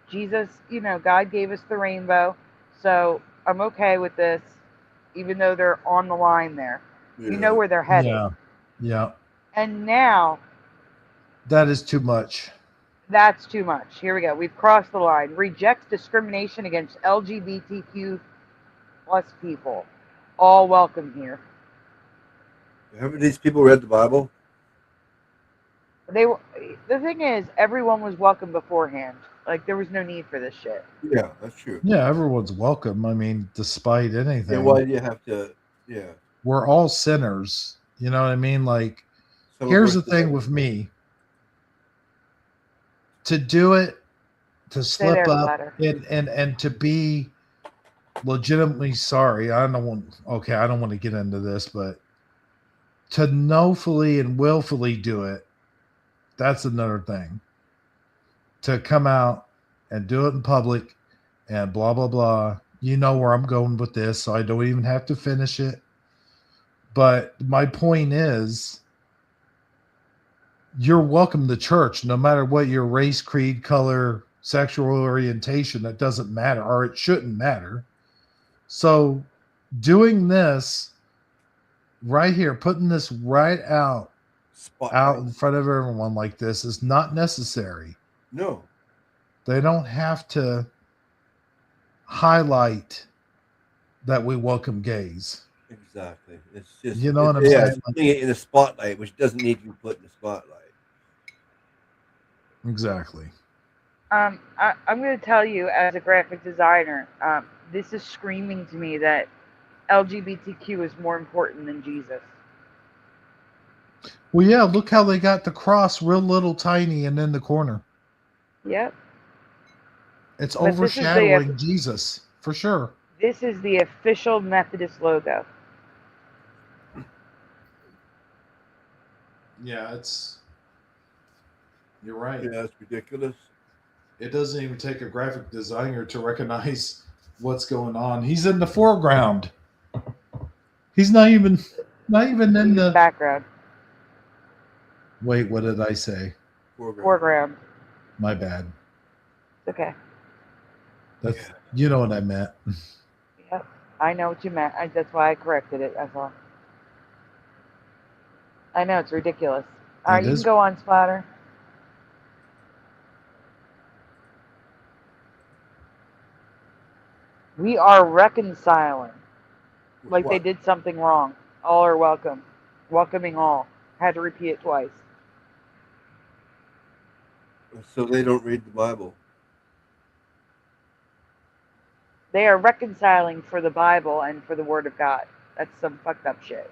Jesus, God gave us the rainbow, so I'm okay with this, even though they're on the line there. Yeah. You know where they're headed. Yeah. And now, that is too much. That's too much. Here we go. We've crossed the line. Rejects discrimination against LGBTQ plus people. All welcome here. Haven't these people read the Bible? The thing is, everyone was welcome beforehand. Like, there was no need for this shit. Yeah, that's true. Yeah, everyone's welcome. I mean, despite anything. Yeah, why do you have to? Yeah. We're all sinners. You know what I mean? Like, here's the thing with me. To do it, to slip up, and to be legitimately sorry. I don't want to get into this, but to knowfully and willfully do it, that's another thing. To come out and do it in public and blah, blah, blah. You know where I'm going with this, so I don't even have to finish it. But my point is, you're welcome to church no matter what your race, creed, color, sexual orientation. That doesn't matter, or it shouldn't matter. So doing this right here, putting this right out Spotlight. in front of everyone like this is not necessary. No. They don't have to highlight that we welcome gays. Exactly. It's just, You know what I'm yeah, saying? it's putting it in the spotlight, which doesn't need to be put in the spotlight. Exactly. I'm going to tell you, as a graphic designer, this is screaming to me that LGBTQ is more important than Jesus. Well, yeah, look how they got the cross real little tiny and in the corner. Yep. It's But this is overshadowing Jesus, for sure. This is the official Methodist logo. Yeah, you're right. Yeah, it's ridiculous. It doesn't even take a graphic designer to recognize what's going on. He's in the foreground. He's not even in the background. Wait, what did I say? Foreground. My bad. Okay. That's you know what I meant. Yep. I know what you meant. That's why I corrected it. That's all. I know it's ridiculous. All right, you can go on, Splatter. We are reconciling. Like they did something wrong. All are welcome. Welcoming all. Had to repeat it twice. So they don't read the Bible. They are reconciling for the Bible and for the Word of God. That's some fucked up shit.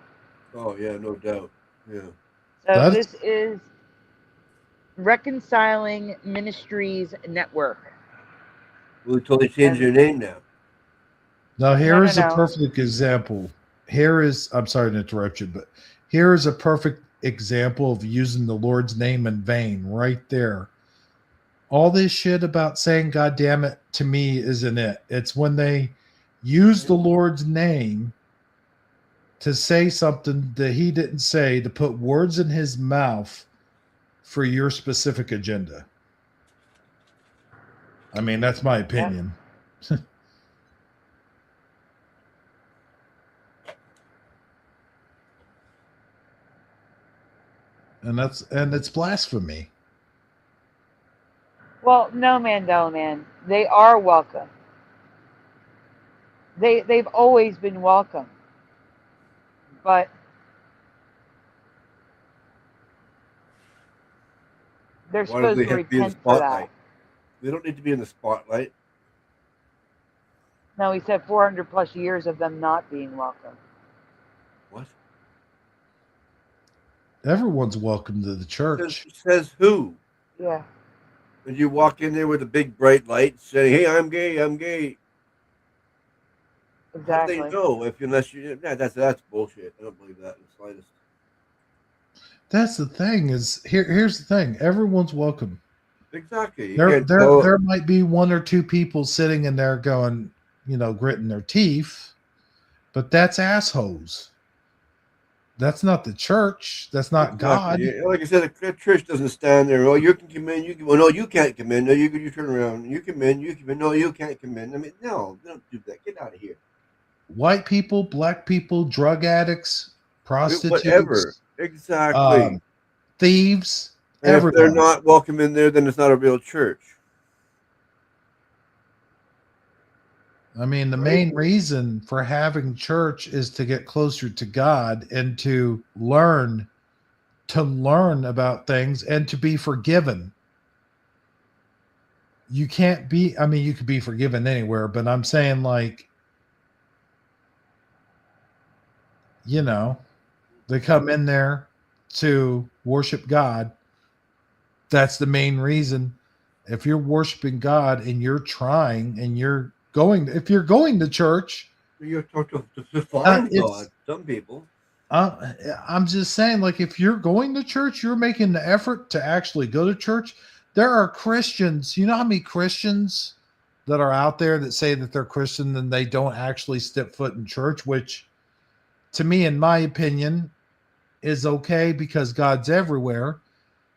Oh, yeah, no doubt. Yeah. So this is Reconciling Ministries Network. We totally changed their name now. Now, here is a perfect example. I'm sorry to interrupt you, but here is a perfect example of using the Lord's name in vain right there. All this shit about saying God damn it to me isn't it. It's when they use the Lord's name to say something that he didn't say, to put words in his mouth for your specific agenda. I mean, that's my opinion. Yeah. And it's blasphemy. Well, no, Mandela man. They are welcome. They've always been welcome. But they're supposed to repent for that. They don't need to be in the spotlight. No, he said 400 plus years of them not being welcome. What? Everyone's welcome to the church. Says who? Yeah. And you walk in there with a big bright light saying, "Hey, I'm gay, I'm gay." Exactly. How do they know unless you? Yeah, that's bullshit. I don't believe that in the slightest. That's the thing. Here's the thing. Everyone's welcome. Exactly. There might be one or two people sitting in there going, gritting their teeth, but that's assholes. That's not the church. That's not God. Yeah. Like I said, the church doesn't stand there. Oh, you can come in. No, you can't come in. No, you turn around. You come in. You come in. No, you can't come in. I mean, no, don't do that. Get out of here. White people, black people, drug addicts, prostitutes, whatever. Exactly. Thieves. And if they're not welcome in there, then it's not a real church. I mean, the main reason for having church is to get closer to God and to learn about things and to be forgiven. You can't be, you could be forgiven anywhere, but I'm saying they come in there to worship God. That's the main reason. If you're worshiping God and you're trying and if you're going to church, you're to find God. Some people. I'm just saying, if you're going to church, you're making the effort to actually go to church. There are Christians. You know how many Christians that are out there that say that they're Christian and they don't actually step foot in church, which to me, in my opinion, is okay because God's everywhere.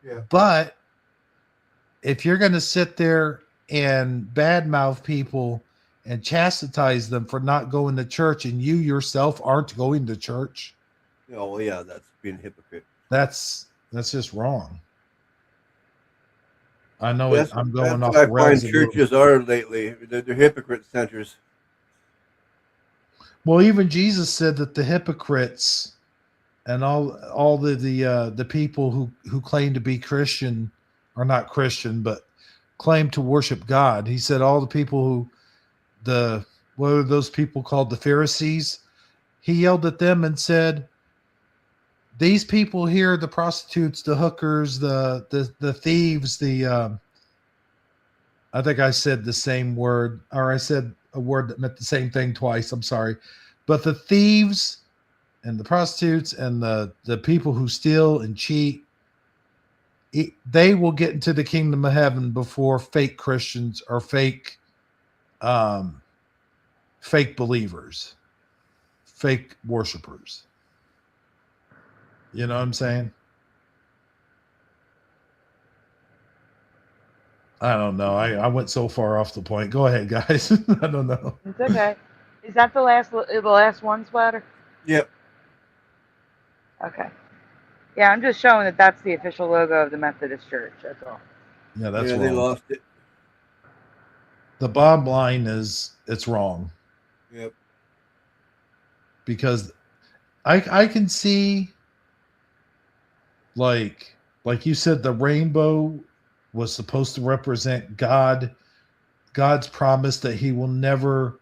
Yeah. But if you're going to sit there and badmouth people and chastise them for not going to church, and you yourself aren't going to church, Oh, yeah, that's being a hypocrite. that's just wrong. I know That's I'm going that's off what the I rails find a little. churches are lately. They're hypocrite centers. Well, even Jesus said that the hypocrites and all the people who claim to be Christian are not Christian, but claim to worship God. He said all the people what are those people called, the Pharisees? He yelled at them and said, "These people here, the prostitutes, the hookers, the thieves, I think I said the same word, or I said a word that meant the same thing twice. I'm sorry, but the thieves and the prostitutes and the people who steal and cheat, they will get into the kingdom of heaven before fake Christians or fake believers, fake worshipers." You know what I'm saying? I don't know. I went so far off the point. Go ahead, guys. I don't know. It's okay. Is that the last one, Splatter? Yep. Okay. Yeah, I'm just showing that that's the official logo of the Methodist Church. That's all. Yeah, that's Yeah, wrong. they lost it. The bottom line is it's wrong. Yep. Because I can see, like you said, the rainbow was supposed to represent God's promise that he will never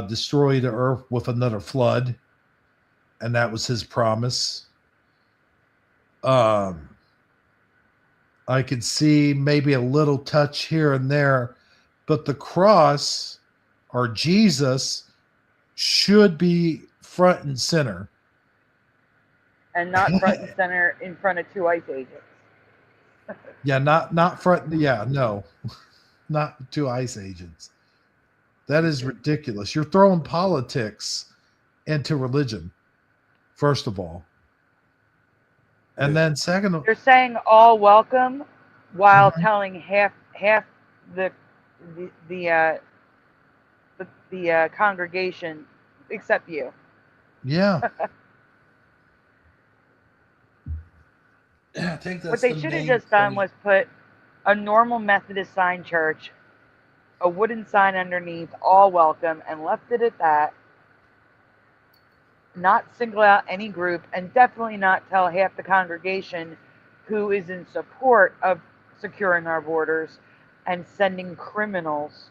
destroy the earth with another flood, and that was his promise. I could see maybe a little touch here and there, but the cross or Jesus should be front and center. And not front and center in front of two ICE agents. Yeah, not front. Yeah, no, not two ICE agents. That is ridiculous. You're throwing politics into religion, first of all. And then second, You're saying all welcome while telling half the congregation except you. Yeah. Yeah, I think that's what they should have just done was put a normal Methodist sign church, a wooden sign underneath, all welcome, and left it at that. Not single out any group, and definitely not tell half the congregation who is in support of securing our borders and sending criminals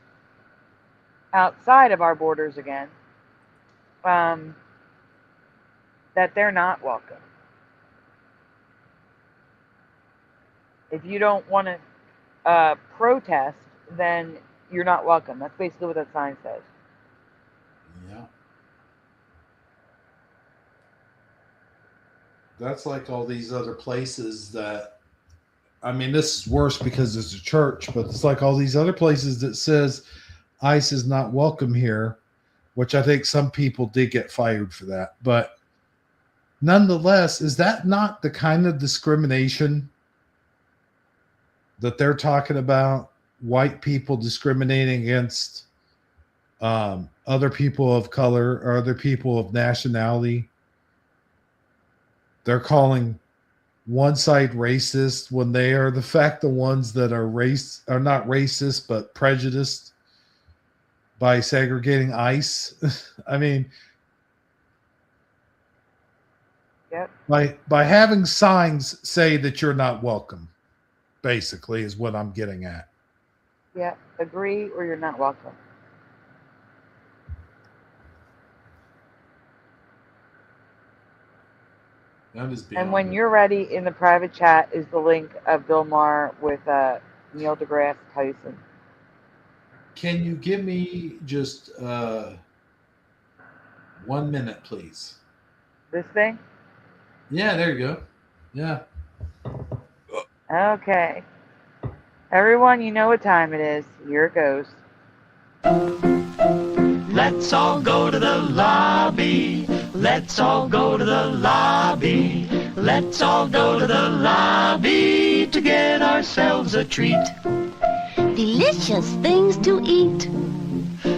outside of our borders again, that they're not welcome. If you don't want to protest, then you're not welcome. That's basically what that sign says. Yeah. That's like all these other places that, I mean, this is worse because it's a church, but it's like all these other places that says ICE is not welcome here, which I think some people did get fired for that. But nonetheless, is that not the kind of discrimination that they're talking about? White people discriminating against other people of color or other people of nationality. They're calling one side racist when they are the ones that are not racist but prejudiced by segregating ICE. I mean, yep. By having signs say that you're not welcome, basically, is what I'm getting at. Yeah, agree or you're not welcome. And when you're ready, in the private chat is the link of Bill Maher with Neil deGrasse Tyson. Can you give me just 1 minute, please? This thing? Yeah, there you go. Yeah. Okay. Everyone, you know what time it is. Here it goes. Let's all go to the lobby. Let's all go to the lobby. Let's all go to the lobby to get ourselves a treat. Delicious things to eat.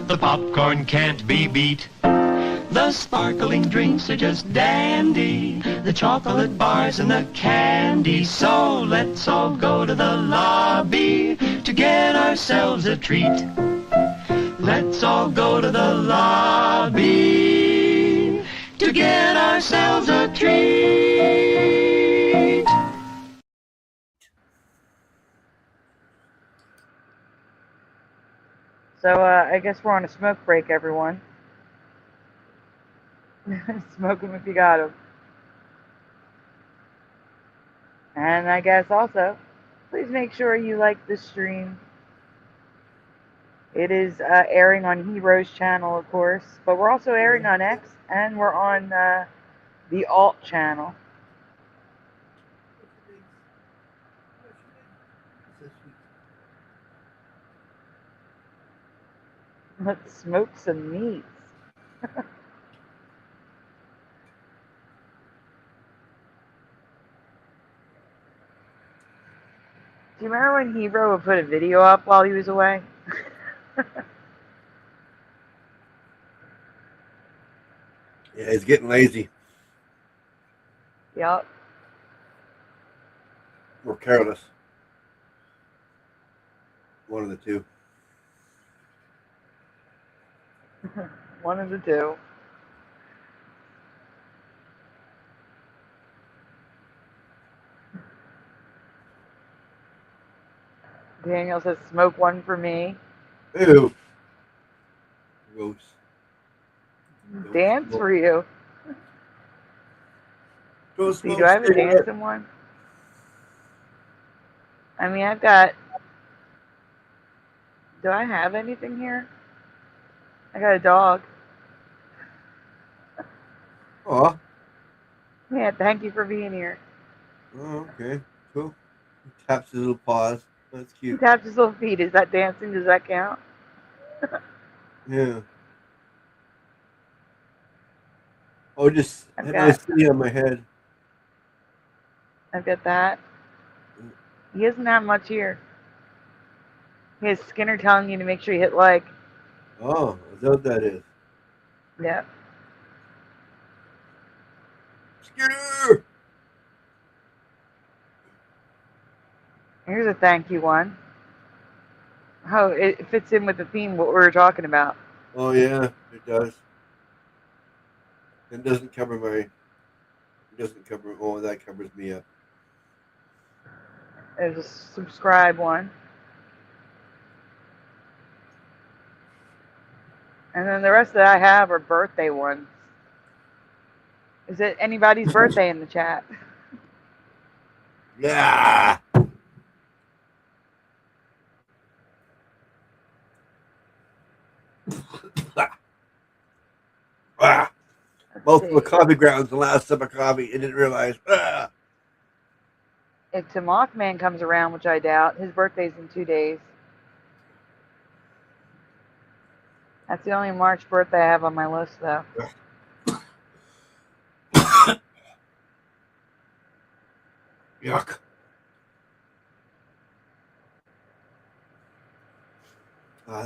The popcorn can't be beat. The sparkling drinks are just dandy. The chocolate bars and the candy. So let's all go to the lobby to get ourselves a treat. Let's all go to the lobby to get ourselves a treat. So I guess we're on a smoke break, everyone. Smoke 'em if you got 'em. And I guess also, please make sure you like this stream. It is airing on Hebro's channel, of course, but we're also airing on X, and we're on the Alt channel. Let's smoke some meats. Do you remember when Hebro would put a video up while he was away? Yeah, he's getting lazy Yup. or careless. One of the two. One of the two. Daniel says, smoke one for me. Ew. Gross. Dance for you. Go See, smoke do I have a cigarette. dancing one? I mean, I've got... Do I have anything here? I got a dog. Aw. Yeah, thank you for being here. Oh, okay. Cool. He taps his little paws. That's He cute. taps his little feet. Is that dancing? Does that count? Yeah. Oh, just I've hit got- my city on my head. I've got that. He doesn't have much here. He has Skinner telling you to make sure you hit like. Oh, is that what that is? Yeah. Skinner! Here's a thank you one. Oh, it fits in with the theme what we were talking about. Oh, yeah, it does. It doesn't cover my... It doesn't cover... Oh, that covers me up. There's a subscribe one. And then the rest that I have are birthday ones. Is it anybody's birthday in the chat? Yeah! Ah! Mouthful of coffee grounds, the last sip of coffee. I didn't realize. Ah! If Mothman comes around, which I doubt, his birthday's in 2 days. That's the only March birthday I have on my list, though. Yuck.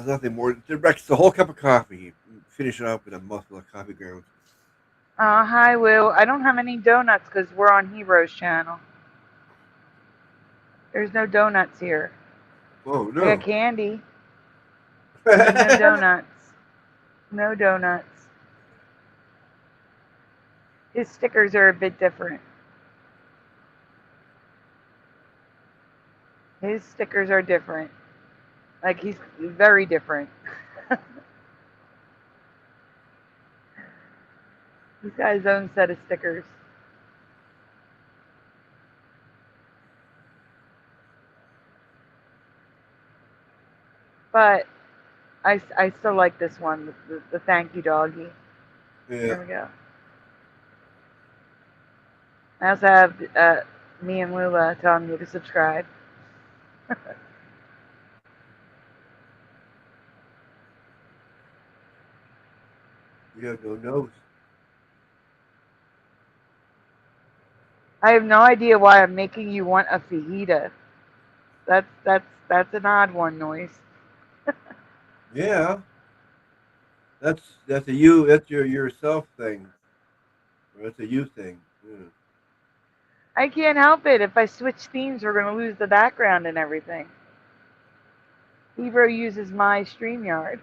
Nothing more. Rex, the whole cup of coffee. Finish it up with a mouthful of coffee grounds. Hi, Will. I don't have any donuts because we're on Hebro's channel. There's no donuts here. Oh, no. I got candy. No donuts. No donuts. His stickers are a bit different. His stickers are different. Like, he's very different. He's got his own set of stickers. But I still like this one, the thank you doggy. Yeah. There we go. I also have me and Lula telling you to subscribe. You have no nose. I have no idea why I'm making you want a fajita. That's an odd one, Noise. Yeah, that's a you. That's your yourself thing. Or that's a you thing. Yeah. I can't help it. If I switch themes, we're going to lose the background and everything. Hebro uses my StreamYard.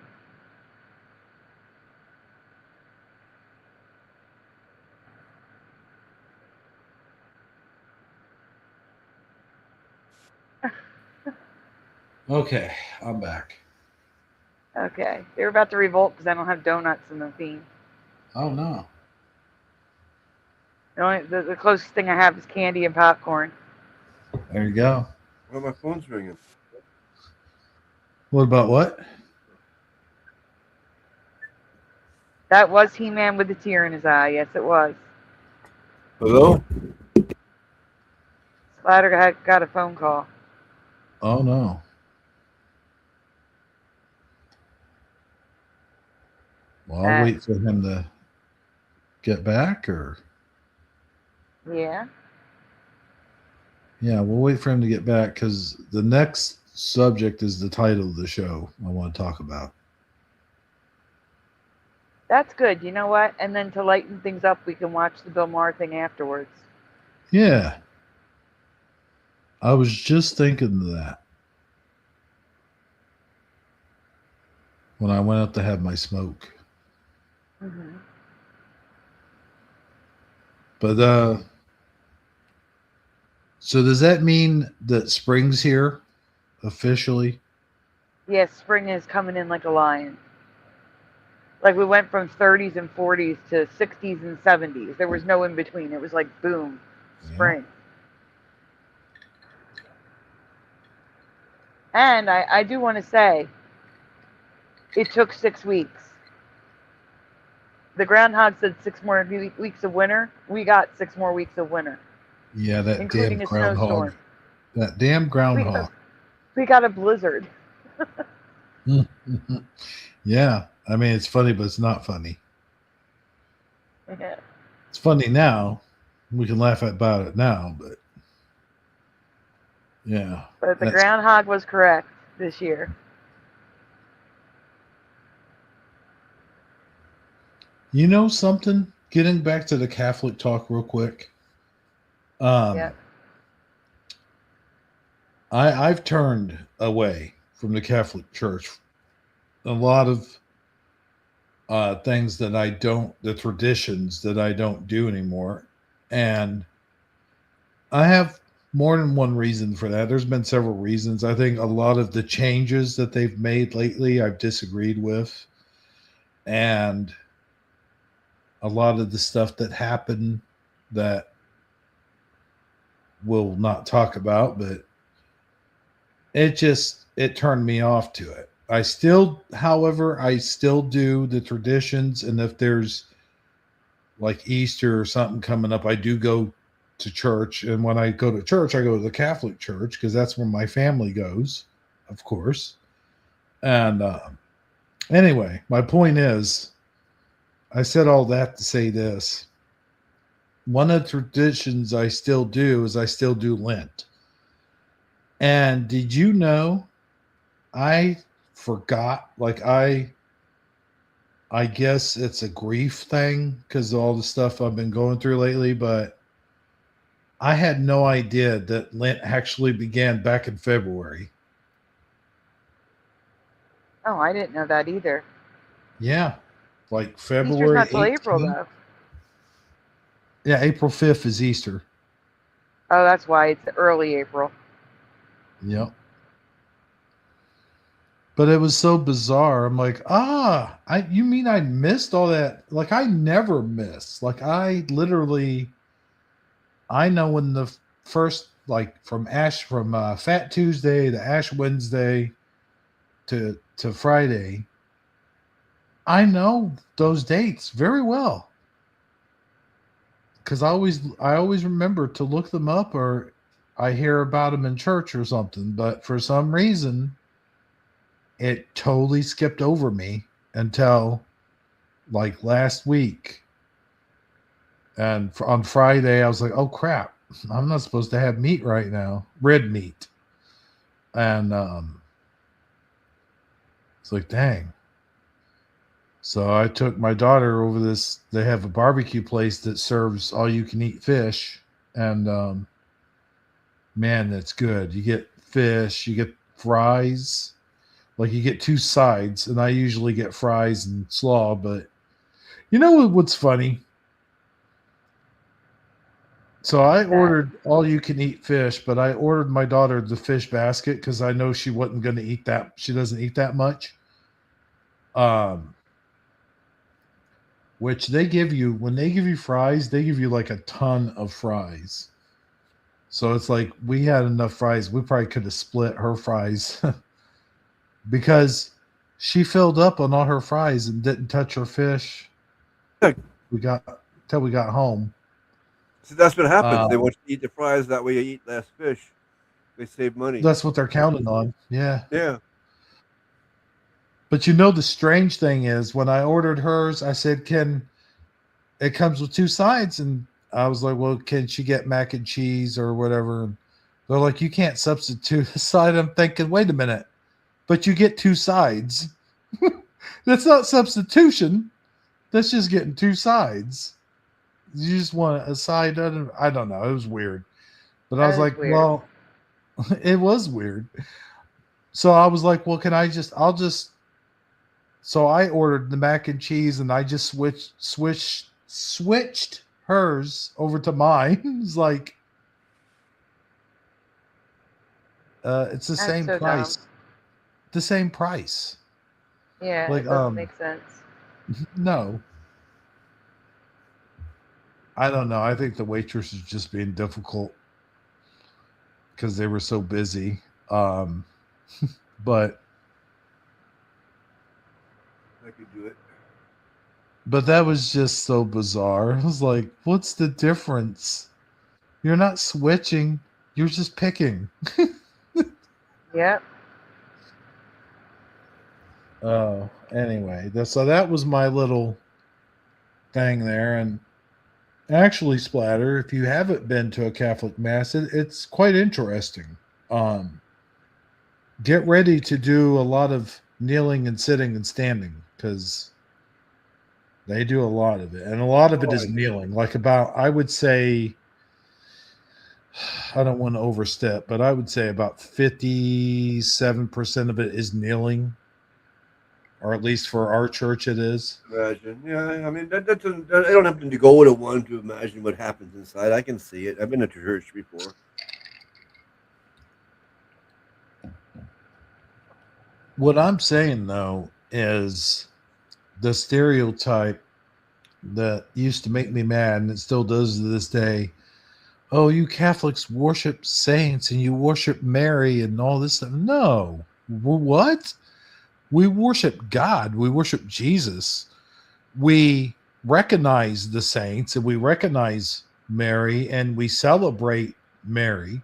Okay, I'm back. Okay, they're about to revolt because I don't have donuts in the theme. Oh no. The closest thing I have is candy and popcorn. There you go. Well, my phone's ringing. What about what? That was He-Man with a tear in his eye. Yes, it was. Hello? Splatter got a phone call. Oh no. Well, I'll wait for him to get back, or Yeah. yeah, we'll wait for him to get back because the next subject is the title of the show I want to talk about. That's good. You know what? And then to lighten things up, we can watch the Bill Maher thing afterwards. Yeah. I was just thinking of that when I went out to have my smoke. Mm-hmm. But so does that mean that spring's here officially? Yes, spring is coming in like a lion. Like we went from 30s and 40s to 60s and 70s. There was no in between. It was like boom, spring. Yeah. And I do want to say, it took 6 weeks. The groundhog said 6 more weeks of winter. We got 6 more weeks of winter. Yeah, that including damn a groundhog. snowstorm. That damn groundhog. We got a blizzard. Yeah, I mean, it's funny, but it's not funny. Yeah. It's funny now. We can laugh about it now, but yeah. But the groundhog was correct this year. You know something? Getting back to the Catholic talk real quick. Yeah. I've turned away from the Catholic Church. A lot of things that I don't, the traditions that I don't do anymore. And I have more than one reason for that. There's been several reasons. I think a lot of the changes that they've made lately, I've disagreed with. And a lot of the stuff that happened that we'll not talk about, but it turned me off to it. However, I still do the traditions. And if there's like Easter or something coming up, I do go to church. And when I go to church, I go to the Catholic Church because that's where my family goes, of course. And anyway, my point is, I said all that to say this. One of the traditions I still do is I still do Lent. And did you know I forgot, like I guess it's a grief thing because of all the stuff I've been going through lately, but I had no idea that Lent actually began back in February. Oh, I didn't know that either. Yeah. Like February. Easter's not till April, though. Yeah, April 5th is Easter. Oh, that's why it's early April. Yep. But it was so bizarre. I'm like, you mean I missed all that? Like, I never miss. Like, I know when the first, like, from Fat Tuesday to Ash Wednesday to Friday, I know those dates very well. Because I always remember to look them up, or I hear about them in church or something. But for some reason, it totally skipped over me until like last week. And on Friday, I was like, oh crap, I'm not supposed to have meat right now, red meat. And it's like, dang. So I took my daughter over this. They have a barbecue place that serves all you can eat fish. And man, that's good. You get fish, you get fries. Like you get two sides, and I usually get fries and slaw. But you know what's funny? So I ordered all you can eat fish, but I ordered my daughter the fish basket because I know she wasn't going to eat that. She doesn't eat that much. Which they give you when they give you fries, they give you like a ton of fries. So it's like we had enough fries. We probably could have split her fries because she filled up on all her fries and didn't touch her fish. We got till we got home. So that's what happens. They want you to eat the fries. That way you eat less fish. They save money. That's what they're counting on. Yeah. Yeah. But you know, the strange thing is when I ordered hers, I said, it comes with two sides. And I was like, well, can she get mac and cheese or whatever? And they're like, you can't substitute a side. I'm thinking, wait a minute, but you get two sides. That's not substitution. That's just getting two sides. You just want a side. I don't know. It was weird. But I was like, weird. well, it was weird. So I was like, well, so I ordered the mac and cheese and I just switched hers over to mine. It's like, it's the same so price. dumb. The same price. Yeah, like, it doesn't make sense. No. I don't know. I think the waitress is just being difficult because they were so busy. But I could do it. But that was just so bizarre. I was like, what's the difference? You're not switching. You're just picking. Yep. Oh, anyway. So that was my little thing there. And actually, Splatter, if you haven't been to a Catholic Mass, it's quite interesting. Get ready to do a lot of kneeling and sitting and standing because they do a lot of it. And a lot of it is kneeling. Like I would say, I don't want to overstep, but I would say about 57% of it is kneeling. Or at least for our church it is. Imagine. Yeah, I mean, I don't have to go to one to imagine what happens inside. I can see it. I've been to church before. What I'm saying, though, is the stereotype that used to make me mad, and it still does to this day. Oh, you Catholics worship saints and you worship Mary and all this stuff. No. What? We worship God. We worship Jesus. We recognize the saints and we recognize Mary and we celebrate Mary,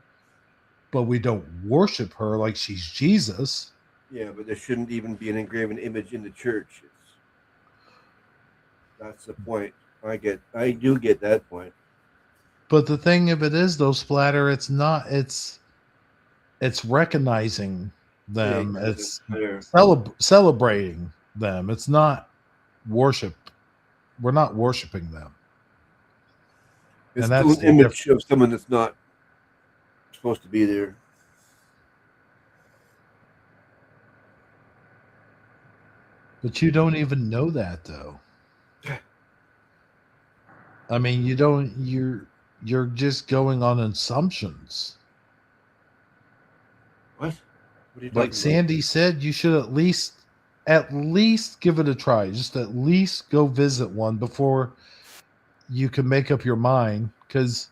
but we don't worship her like she's Jesus. Yeah, but there shouldn't even be an engraven image in the church. That's the point. I do get that point. But the thing of it is, though, Splatter, it's recognizing them. Yeah, it's celebrating them. It's not worship. We're not worshiping them. It's and that's an image of someone that's not supposed to be there. But you don't even know that, though. I mean, you don't. You're just going on assumptions. What? Like Sandy said, you should at least give it a try. Just at least go visit one before you can make up your mind, because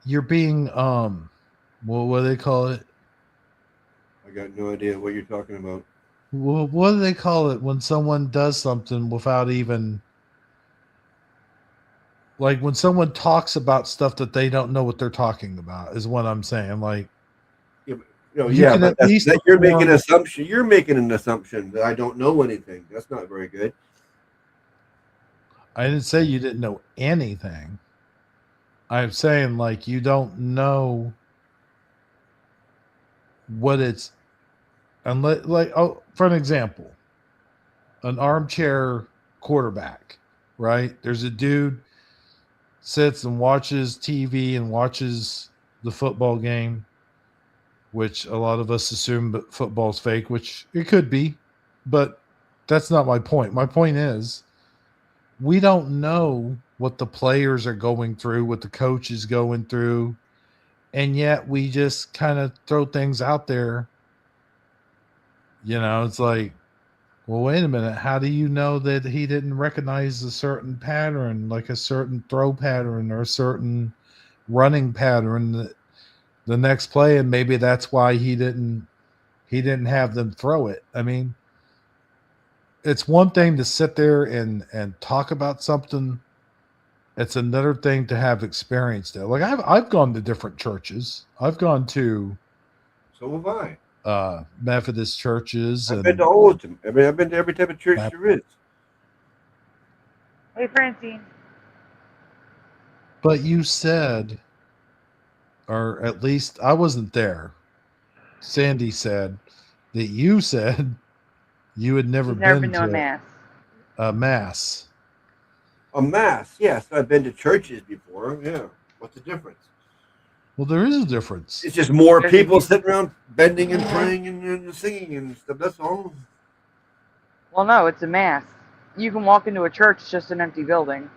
you're being what do they call it? I got no idea what you're talking about. Well, what do they call it when someone does something without even, like when someone talks about stuff that they don't know what they're talking about, is what I'm saying. Like, but you're making an assumption. You're making an assumption that I don't know anything. That's not very good. I didn't say you didn't know anything. I'm saying, like, you don't know what it's, unless, like, oh, for an example, an armchair quarterback, right? There's a dude sits and watches TV and watches the football game, which a lot of us assume that football's fake, which it could be, but that's not my point. My point is, we don't know what the players are going through, what the coach is going through, and yet we just kind of throw things out there. You know, it's like, well, wait a minute. How do you know that he didn't recognize a certain pattern, like a certain throw pattern or a certain running pattern that the next play, and maybe that's why he didn't have them throw it? I mean, it's one thing to sit there and talk about something. It's another thing to have experienced it. Like I've gone to different churches. I've gone to So have I. Methodist churches. I've been to all of them. I mean, I've been to every type of church there is. Hey, Francine. But you said, or at least I wasn't there. Sandy said that you said you had never You've never been been to a to mass. a mass. A mass, yes. I've been to churches before. Yeah. What's the difference? Well, there is a difference. It's just more There's people a- sitting around bending and praying and singing and stuff. That's all. Well, no, it's a mass. You can walk into a church, it's just an empty building.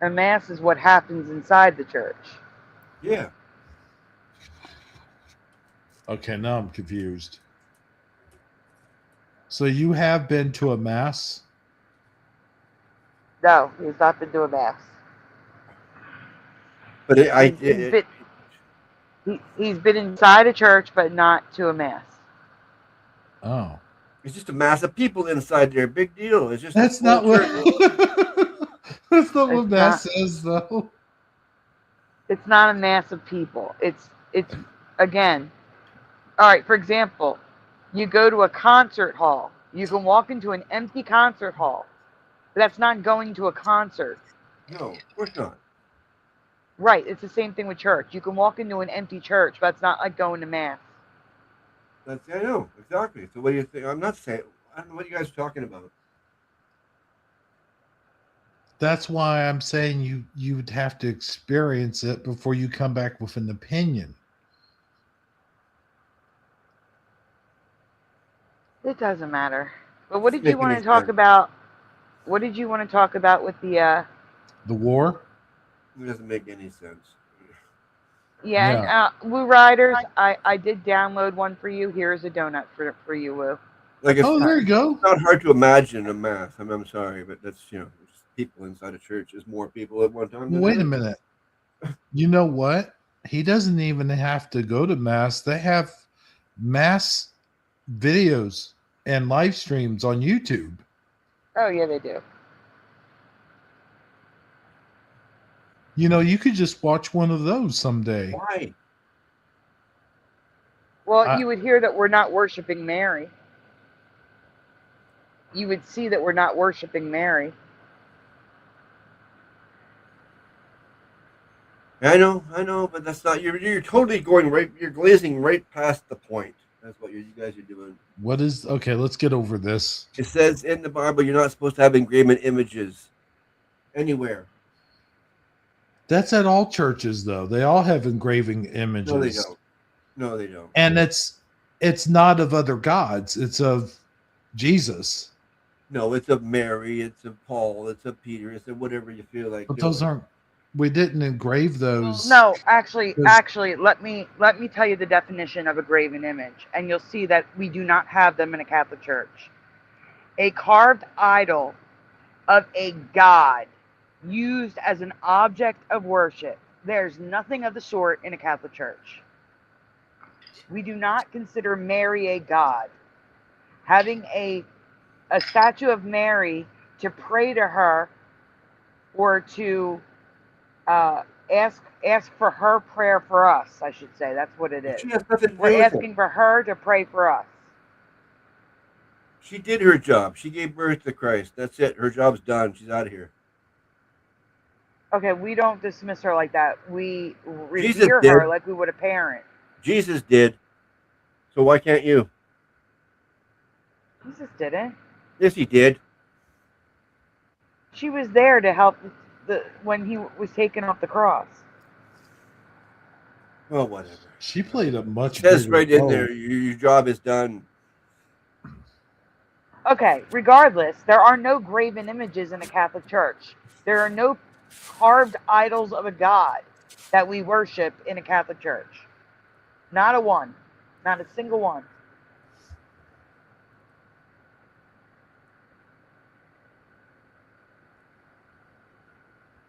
A mass is what happens inside the church. Yeah. Okay, now I'm confused. So you have been to a mass? No, he's not been to a mass. But He's been inside a church, but not to a mass. Oh. it's just a mass of people inside there. Big deal. It's just That's a not full what church. that's not what It's mass not. is, though. It's not a mass of people. It's again. All right, for example, you go to a concert hall. You can walk into an empty concert hall. But that's not going to a concert. No, of course not. Right, it's the same thing with church. You can walk into an empty church, but it's not like going to mass. I know exactly. So what do you think? I'm not saying. I don't know what you guys are talking about. That's why I'm saying you would have to experience it before you come back with an opinion. It doesn't matter. But what Doesn't did you make want any to talk sense. about? What did you want to talk about with the The war? It doesn't make any sense. yeah, and Woo Riders, I did download one for you. Here's a donut for you, Woo. Like it's Oh, there you go. not hard to imagine a mass. I'm sorry, but that's just people inside a church. There's more people at one time. Than Wait a others. minute. You know what? He doesn't even have to go to mass. They have mass videos and live streams on YouTube. Oh yeah, they do. You know, you could just watch one of those someday. Why? Well, you would hear that we're not worshiping Mary. You would see that we're not worshiping Mary. I know, but that's not. You're totally going right. You're glazing right past the point. That's what you guys are doing. What is okay? Let's get over this. It says in the Bible you're not supposed to have engraven images anywhere. That's at all churches, though. They all have engraving images. No, they don't. No, they don't. And it's not of other gods. It's of Jesus. No, it's of Mary. It's of Paul. It's of Peter. It's of whatever you feel like. But those aren't. We didn't engrave those. No, actually, let me tell you the definition of a graven image, and you'll see that we do not have them in a Catholic church. A carved idol of a god used as an object of worship. There's nothing of the sort in a Catholic church. We do not consider Mary a god. Having a statue of Mary to pray to her or to ask for her prayer for us, I should say. That's what it is. She has nothing to We're do with asking for her to pray for us. She did her job. She gave birth to Christ. That's it. Her job's done. She's out of here. Okay, we don't dismiss her like that. We Jesus revere did. her like we would a parent. Jesus did. So why can't you? Jesus didn't. Yes, he did. She was there to help when he was taken off the cross. Well, whatever. She played a It much says bigger right in role. there, your job is done. Okay, regardless, there are no graven images in a Catholic church. There are no carved idols of a god that we worship in a Catholic church. Not a one. Not a single one.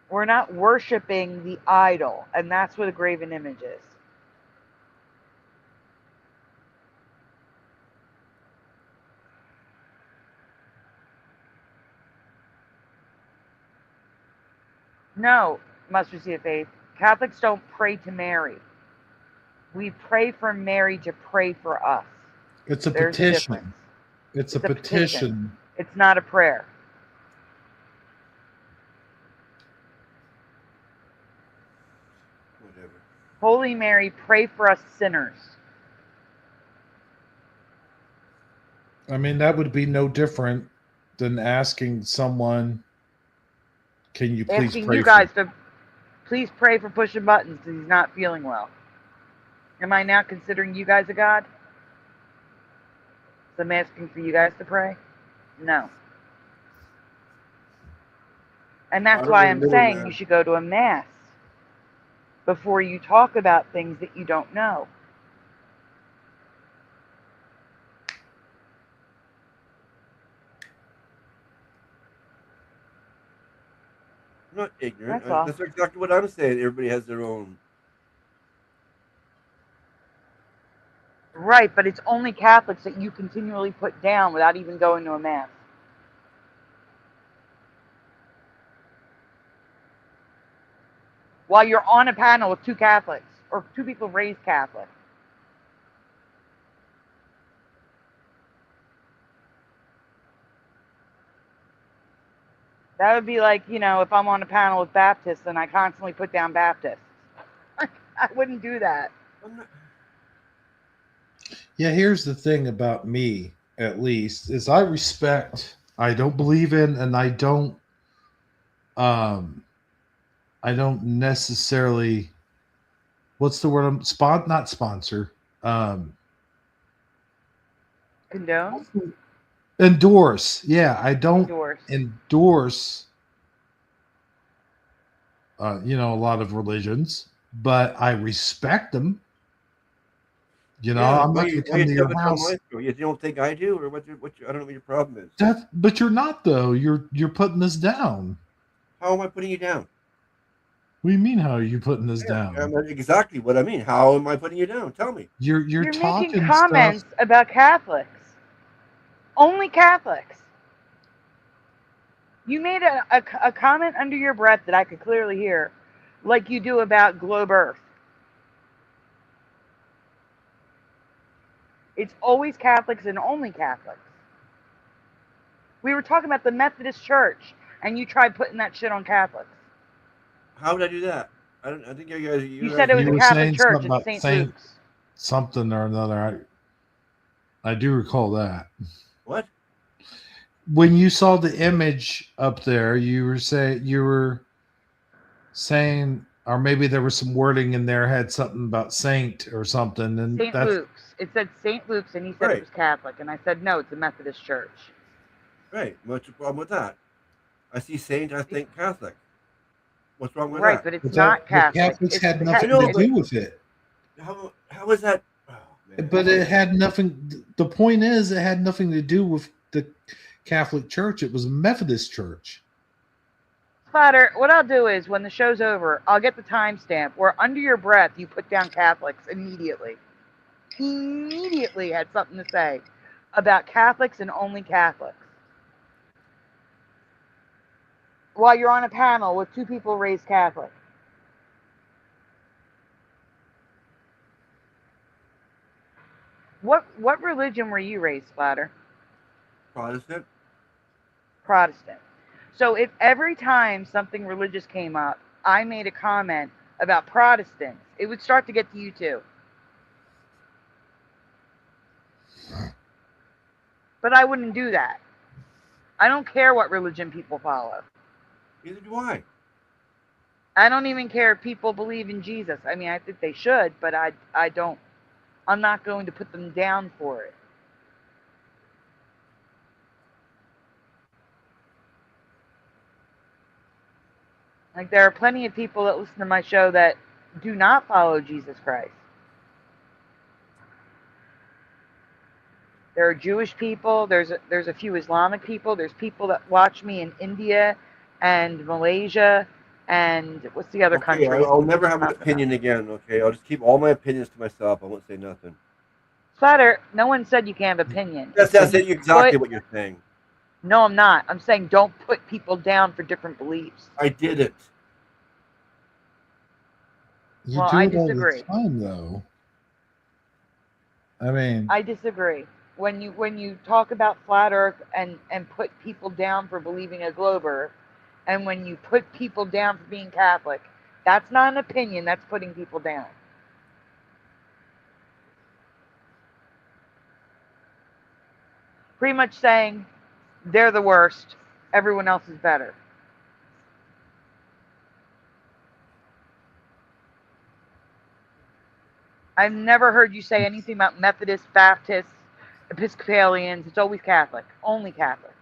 We're not worshiping the idol, and that's what a graven image is. No, mustard seed of faith. Catholics don't pray to Mary. We pray for Mary to pray for us. It's a There's a difference. petition. It's a petition. It's not a prayer. Whatever. Holy Mary, pray for us sinners. I mean, that would be no different than asking someone, can you please Asking pray you for guys to please pray for pushing buttons because he's not feeling well. Am I now considering you guys a god? So I'm asking for you guys to pray? No. And that's why I'm saying you should go to a mass before you talk about things that you don't know. I'm not ignorant. That's all. That's exactly what I'm saying. Everybody has their own. Right, but it's only Catholics that you continually put down without even going to a mass. While you're on a panel with two Catholics, or two people raised Catholic. That would be like, you know, if I'm on a panel with Baptists and I constantly put down Baptists. I wouldn't do that. Yeah, here's the thing about me, at least, is I don't believe in, and I don't necessarily, what's the word? Not sponsor. Condone? Endorse. Yeah, I don't Endorse. a lot of religions, but I respect them. I'm not going to come to your house. You don't think I do, or what? I don't know what your problem is. But you're not, though. You're putting this down. How am I putting you down? What do you mean? How are you putting this down? Exactly what I mean. How am I putting you down? Tell me. You're talking making comments stuff about Catholics. Only Catholics. You made a comment under your breath that I could clearly hear, like you do about Globe Earth. It's always Catholics and only Catholics. We were talking about the Methodist Church, and you tried putting that shit on Catholics. How did I do that? I think you guys. You said it was a Catholic church at St. Luke's. Something or another. I do recall that. What? When you saw the image up there, you were saying, or maybe there was some wording in there had something about saint or something, and St. Luke's. It said St. Luke's, and he said it was Catholic, and I said no, it's a Methodist church. Right. What's the problem with that? I see saint, I think Catholic. What's wrong with that? Right, but it's not Catholic. Catholics had nothing to do with it. How is that? Oh, man. But it had nothing. The point is, it had nothing to do with the Catholic Church. It was a Methodist church. Splatter, what I'll do is when the show's over, I'll get the timestamp where under your breath you put down Catholics immediately. Immediately had something to say about Catholics and only Catholics. While you're on a panel with two people raised Catholic. What religion were you raised, Splatter? Protestant. Protestant. So if every time something religious came up, I made a comment about Protestants, it would start to get to you too. But I wouldn't do that. I don't care what religion people follow. Neither do I. I don't even care if people believe in Jesus. I mean, I think they should, but I don't. I'm not going to put them down for it. Like, there are plenty of people that listen to my show that do not follow Jesus Christ. There are Jewish people. There's a few Islamic people. There's people that watch me in India and Malaysia and what's the other Okay, country? I'll never have an opinion again. Okay, I'll just keep all my opinions to myself. I won't say nothing. Flatter, no one said you can't have opinions. That's exactly what you're saying. No, I'm not. I'm saying don't put people down for different beliefs. I did it. You Well, do I it all disagree. the time, though. I mean, I disagree. When you talk about flat Earth and put people down for believing a globe Earth, and when you put people down for being Catholic, that's not an opinion. That's putting people down. Pretty much saying they're the worst. Everyone else is better. I've never heard you say anything about Methodists, Baptists, Episcopalians. It's always Catholic. Only Catholic.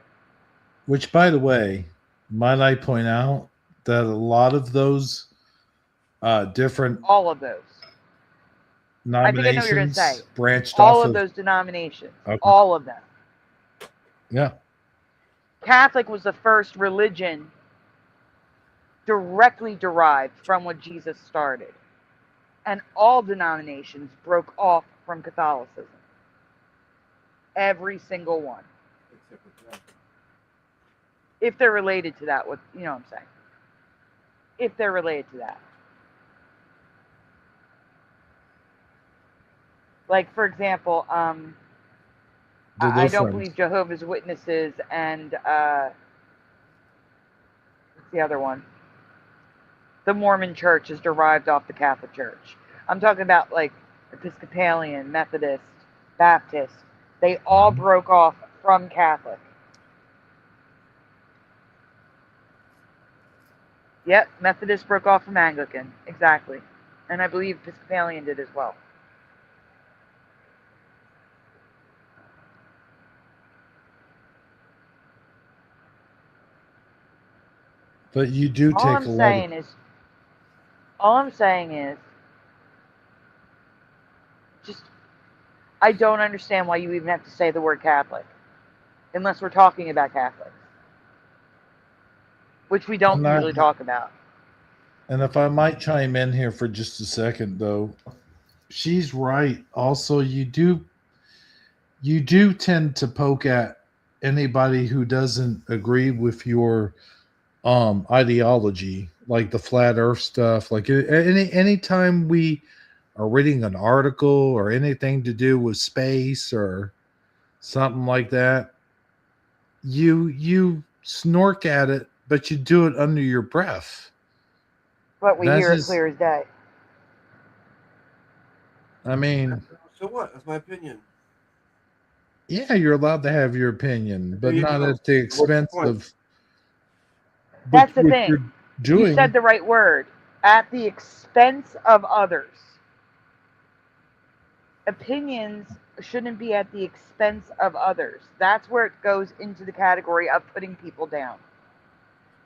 which, by the way, might I point out that a lot of those different All of those. I think I know what you're going to say. nominations branched All off of those denominations. Okay. All of them. Yeah. Catholic was the first religion directly derived from what Jesus started. And all denominations broke off from Catholicism. Every single one. If they're related to that, you know what I'm saying? If they're related to that. Like, for example, I don't believe Jehovah's Witnesses and what's the other one? The Mormon Church is derived off the Catholic Church. I'm talking about like Episcopalian, Methodist, Baptist. They all broke off from Catholic. Yep, Methodist broke off from Anglican. Exactly. And I believe Episcopalian did as well. But you do All take I'm a lot saying of... is, all I'm saying is, just, I don't understand why you even have to say the word Catholic, unless we're talking about Catholics, which we don't usually talk about. And if I might chime in here for just a second, though, she's right. Also, you do tend to poke at anybody who doesn't agree with your ideology, like the flat earth stuff. Like anytime we are reading an article or anything to do with space or something like that, you snork at it, but you do it under your breath. But we hear it clear as day. I mean, so what? That's my opinion. Yeah, you're allowed to have your opinion, but not go. at the expense of. That's the thing. You said the right word. At the expense of others. Opinions shouldn't be at the expense of others. That's where it goes into the category of putting people down.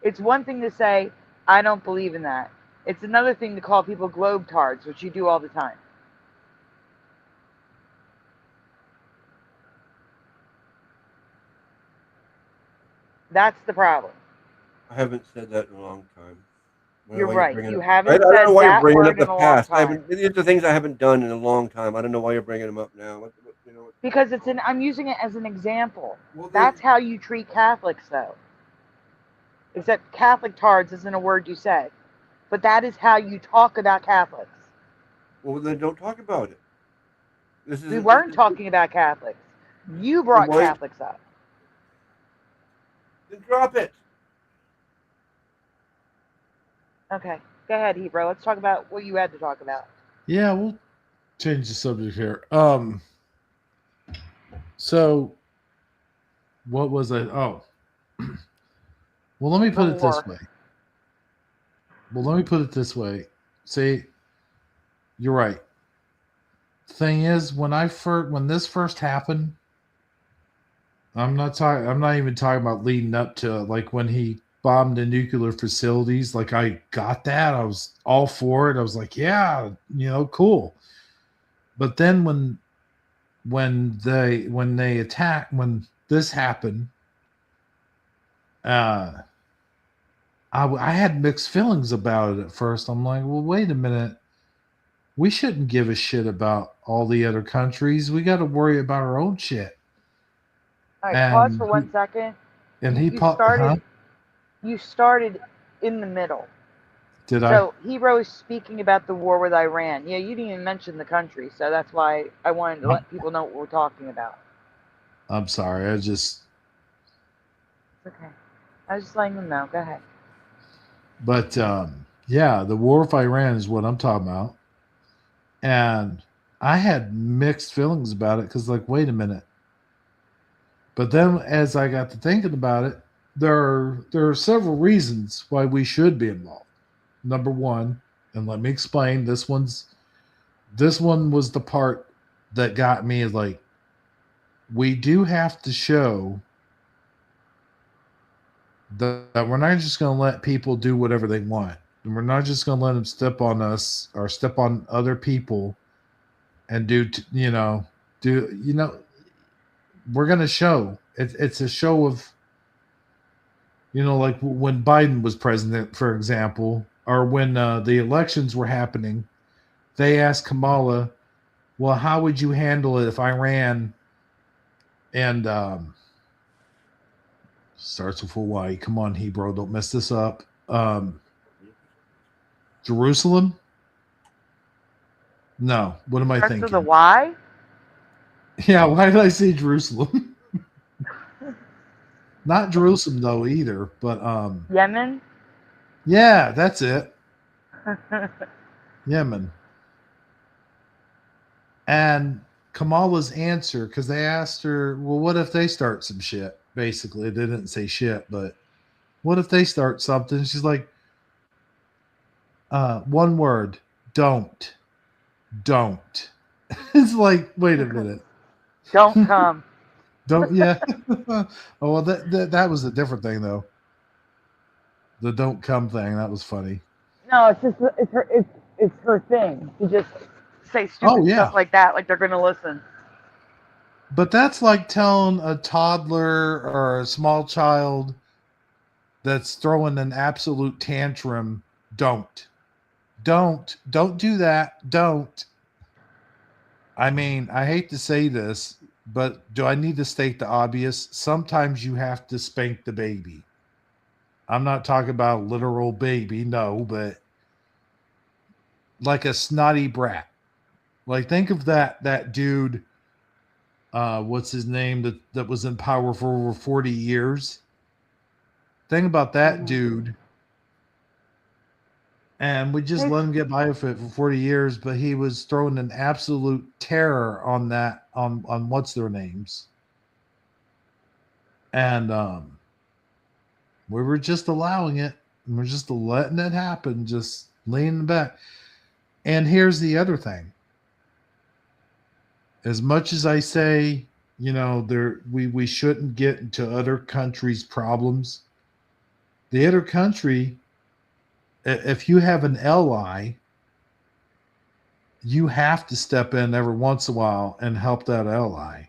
It's one thing to say, I don't believe in that. It's another thing to call people globetards, which you do all the time. That's the problem. I haven't said that in a long time. You're right. You haven't said that word in a long time. These are the things I haven't done in a long time. I don't know why you're bringing them up now. Because I'm using it as an example. Well, that's how you treat Catholics, though. Except Catholic tards isn't a word you said. But that is how you talk about Catholics. Well, then don't talk about it. We weren't talking about Catholics. You brought Catholics up. Then drop it. Okay, go ahead, Hebro. Let's talk about what you had to talk about. Yeah, we'll change the subject here. So what was I? Oh, well, let me The put it this war. way. See, you're right. Thing is, when this first happened, I'm not even talking about leading up to it, like when he bombed the nuclear facilities. Like I got that, I was all for it. I was like, yeah, cool. But then when this happened, uh, I had mixed feelings about it at first. I'm like, well, wait a minute. We shouldn't give a shit about all the other countries. We got to worry about our own shit. All right, pause And for 1 second. he popped, huh? You started in the middle. Did I? So Hebro is speaking about the war with Iran. Yeah, you didn't even mention the country, so that's why I wanted to let people know what we're talking about. I'm sorry. It's okay. I was just letting them know. Go ahead. But yeah, the war with Iran is what I'm talking about. And I had mixed feelings about it because, like, wait a minute. But then as I got to thinking about it, there are several reasons why we should be involved. Number one, and let me explain, this one was the part that got me, is like, we do have to show that we're not just going to let people do whatever they want. And we're not just going to let them step on us or step on other people and we're going to show. It's a show of, like when Biden was president, for example, or when the elections were happening, they asked Kamala, well, how would you handle it if I ran and starts with Hawaii? Come on, Hebro, don't mess this up. Jerusalem? No. What am I Starts with a thinking? Y? Yeah, why did I say Jerusalem? Not Jerusalem though either, but Yemen? yeah, that's it. Yemen. And Kamala's answer, because they asked her, well, what if they start some shit? Basically, they didn't say shit, but what if they start something? She's like, one word, don't. It's like, wait a minute. Don't come. Don't, yeah. Oh, well, that was a different thing, though. The don't come thing, that was funny. No, it's her thing to just say Oh, stupid yeah. stuff like that, like they're gonna listen. But that's like telling a toddler or a small child that's throwing an absolute tantrum, don't do that. Don't. I mean, I hate to say this, but do I need to state the obvious? Sometimes you have to spank the baby. I'm not talking about a literal baby, no, but like a snotty brat. Like, think of that dude, what's his name, that was in power for over 40 years. Think about that dude. And we just let him get by with it for 40 years, but he was throwing an absolute terror on what's their names. And we were just allowing it. We're just letting it happen, just leaning back. And here's the other thing. As much as I say, we shouldn't get into other countries' problems, the other country, if you have an ally, you have to step in every once in a while and help that ally.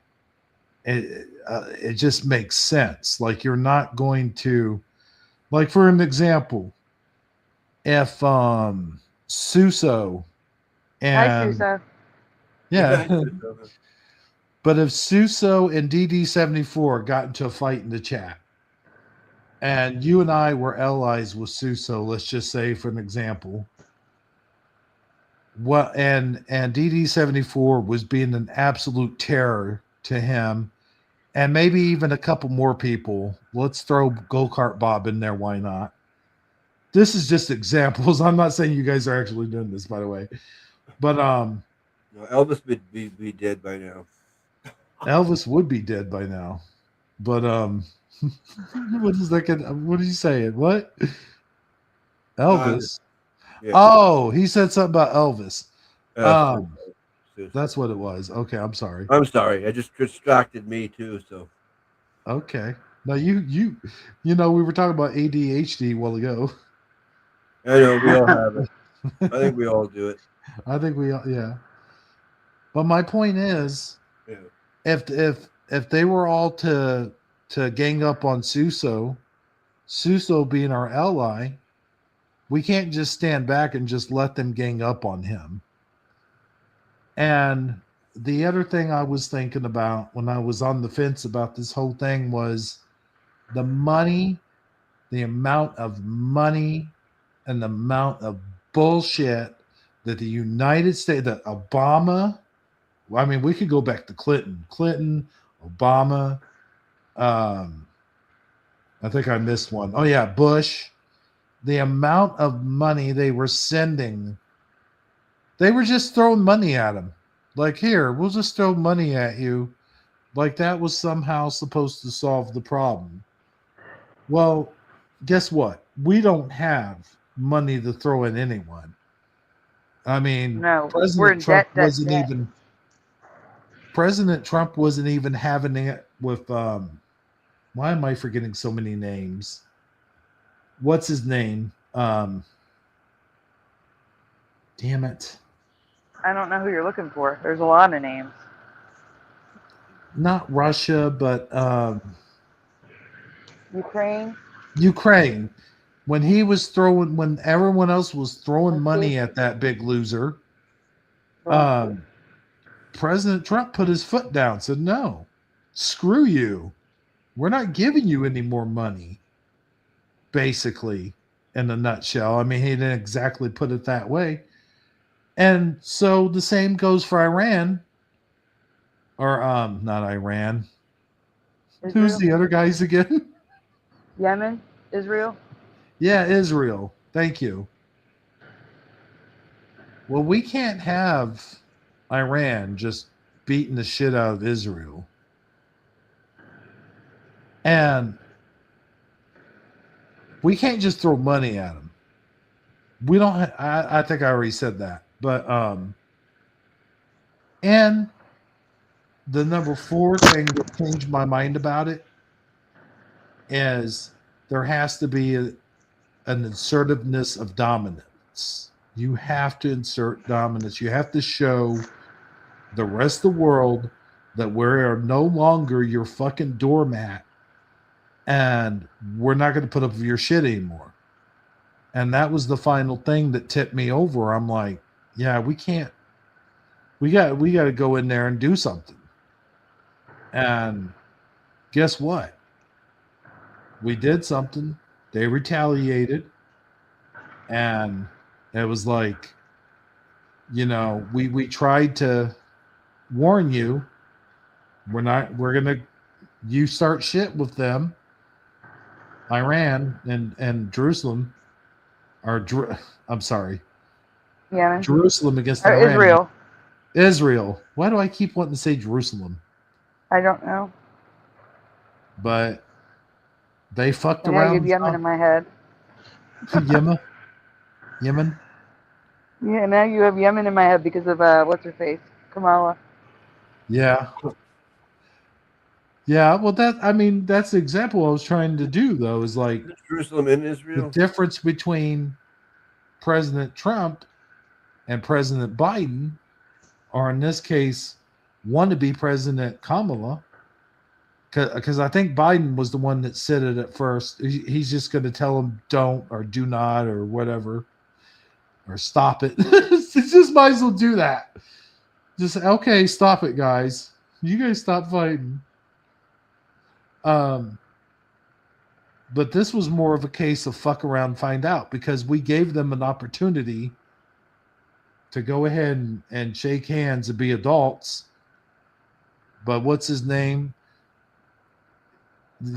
It just makes sense. Like, you're not going to, like, for an example, if Suso and Hi, Suso. yeah, but if Suso and DD74 got into a fight in the chat, and you and I were allies with Suso, let's just say for an example, and DD74 was being an absolute terror to him, and maybe even a couple more people. Let's throw Go-Kart Bob in there. Why not? this is just examples. I'm not saying you guys are actually doing this, by the way. But No, Elvis would be dead by now. Elvis would be dead by now. But what is that? What did you say? What? Elvis. Yeah. Oh, he said something about Elvis. Uh, That's what it was. Okay, I'm sorry. I'm sorry. I just distracted me too. So Okay. Now you know we were talking about ADHD a while ago. I know we all have it. I think we all do it. I think we yeah. But my point is, Yeah. if they were all to gang up on Suso being our ally, we can't just stand back and just let them gang up on him. And the other thing I was thinking about when I was on the fence about this whole thing was the money, the amount of money and the amount of bullshit that the United States, that Obama, I mean, we could go back to Clinton, Obama. I think I missed one. Oh yeah, Bush. The amount of money they were sending, they were just throwing money at him. Like, here, we'll just throw money at you. Like that was somehow supposed to solve the problem. Well, guess what? We don't have money to throw at anyone. I mean, No, we're President in Trump debt. President Trump wasn't even having it with why am I forgetting so many names? What's his name? Damn it. I don't know who you're looking for. There's a lot of names. Not Russia, but Ukraine. When everyone else was throwing money at that big loser, President Trump put his foot down, said, no, screw you. We're not giving you any more money, basically, in a nutshell. I mean, he didn't exactly put it that way. And so the same goes for Iran. Or not Iran. Israel? Who's the other guys again? Yemen? Israel? Yeah, Israel. Thank you. Well, we can't have Iran just beating the shit out of Israel. And we can't just throw money at them. We don't I think I already said that. But and the number 4 thing that changed my mind about it is there has to be an assertiveness of dominance. You have to insert dominance. You have to show the rest of the world that we are no longer your fucking doormat and we're not going to put up with your shit anymore. And that was the final thing that tipped me over. I'm like, yeah, we can't. We got to go in there and do something. And guess what? We did something. They retaliated. And it was like, we tried to warn you. You start shit with them. Iran and Jerusalem I'm sorry. Yeah. Jerusalem against Iran. Israel. Israel. Why do I keep wanting to say Jerusalem? I don't know. But they fucked I around. you have Yemen in my head. Yemen? Yeah, now you have Yemen in my head because of what's her face? Kamala. Yeah. Yeah, well that's the example I was trying to do though, is like Jerusalem and Israel. The difference between President Trump and President Biden, or in this case, wannabe President Kamala, because I think Biden was the one that said it at first. He's just going to tell them don't or do not or whatever, or stop it. Just might as well do that. Just, okay, stop it, guys. You guys stop fighting. But this was more of a case of fuck around, find out, because we gave them an opportunity to go ahead and shake hands and be adults. But what's his name?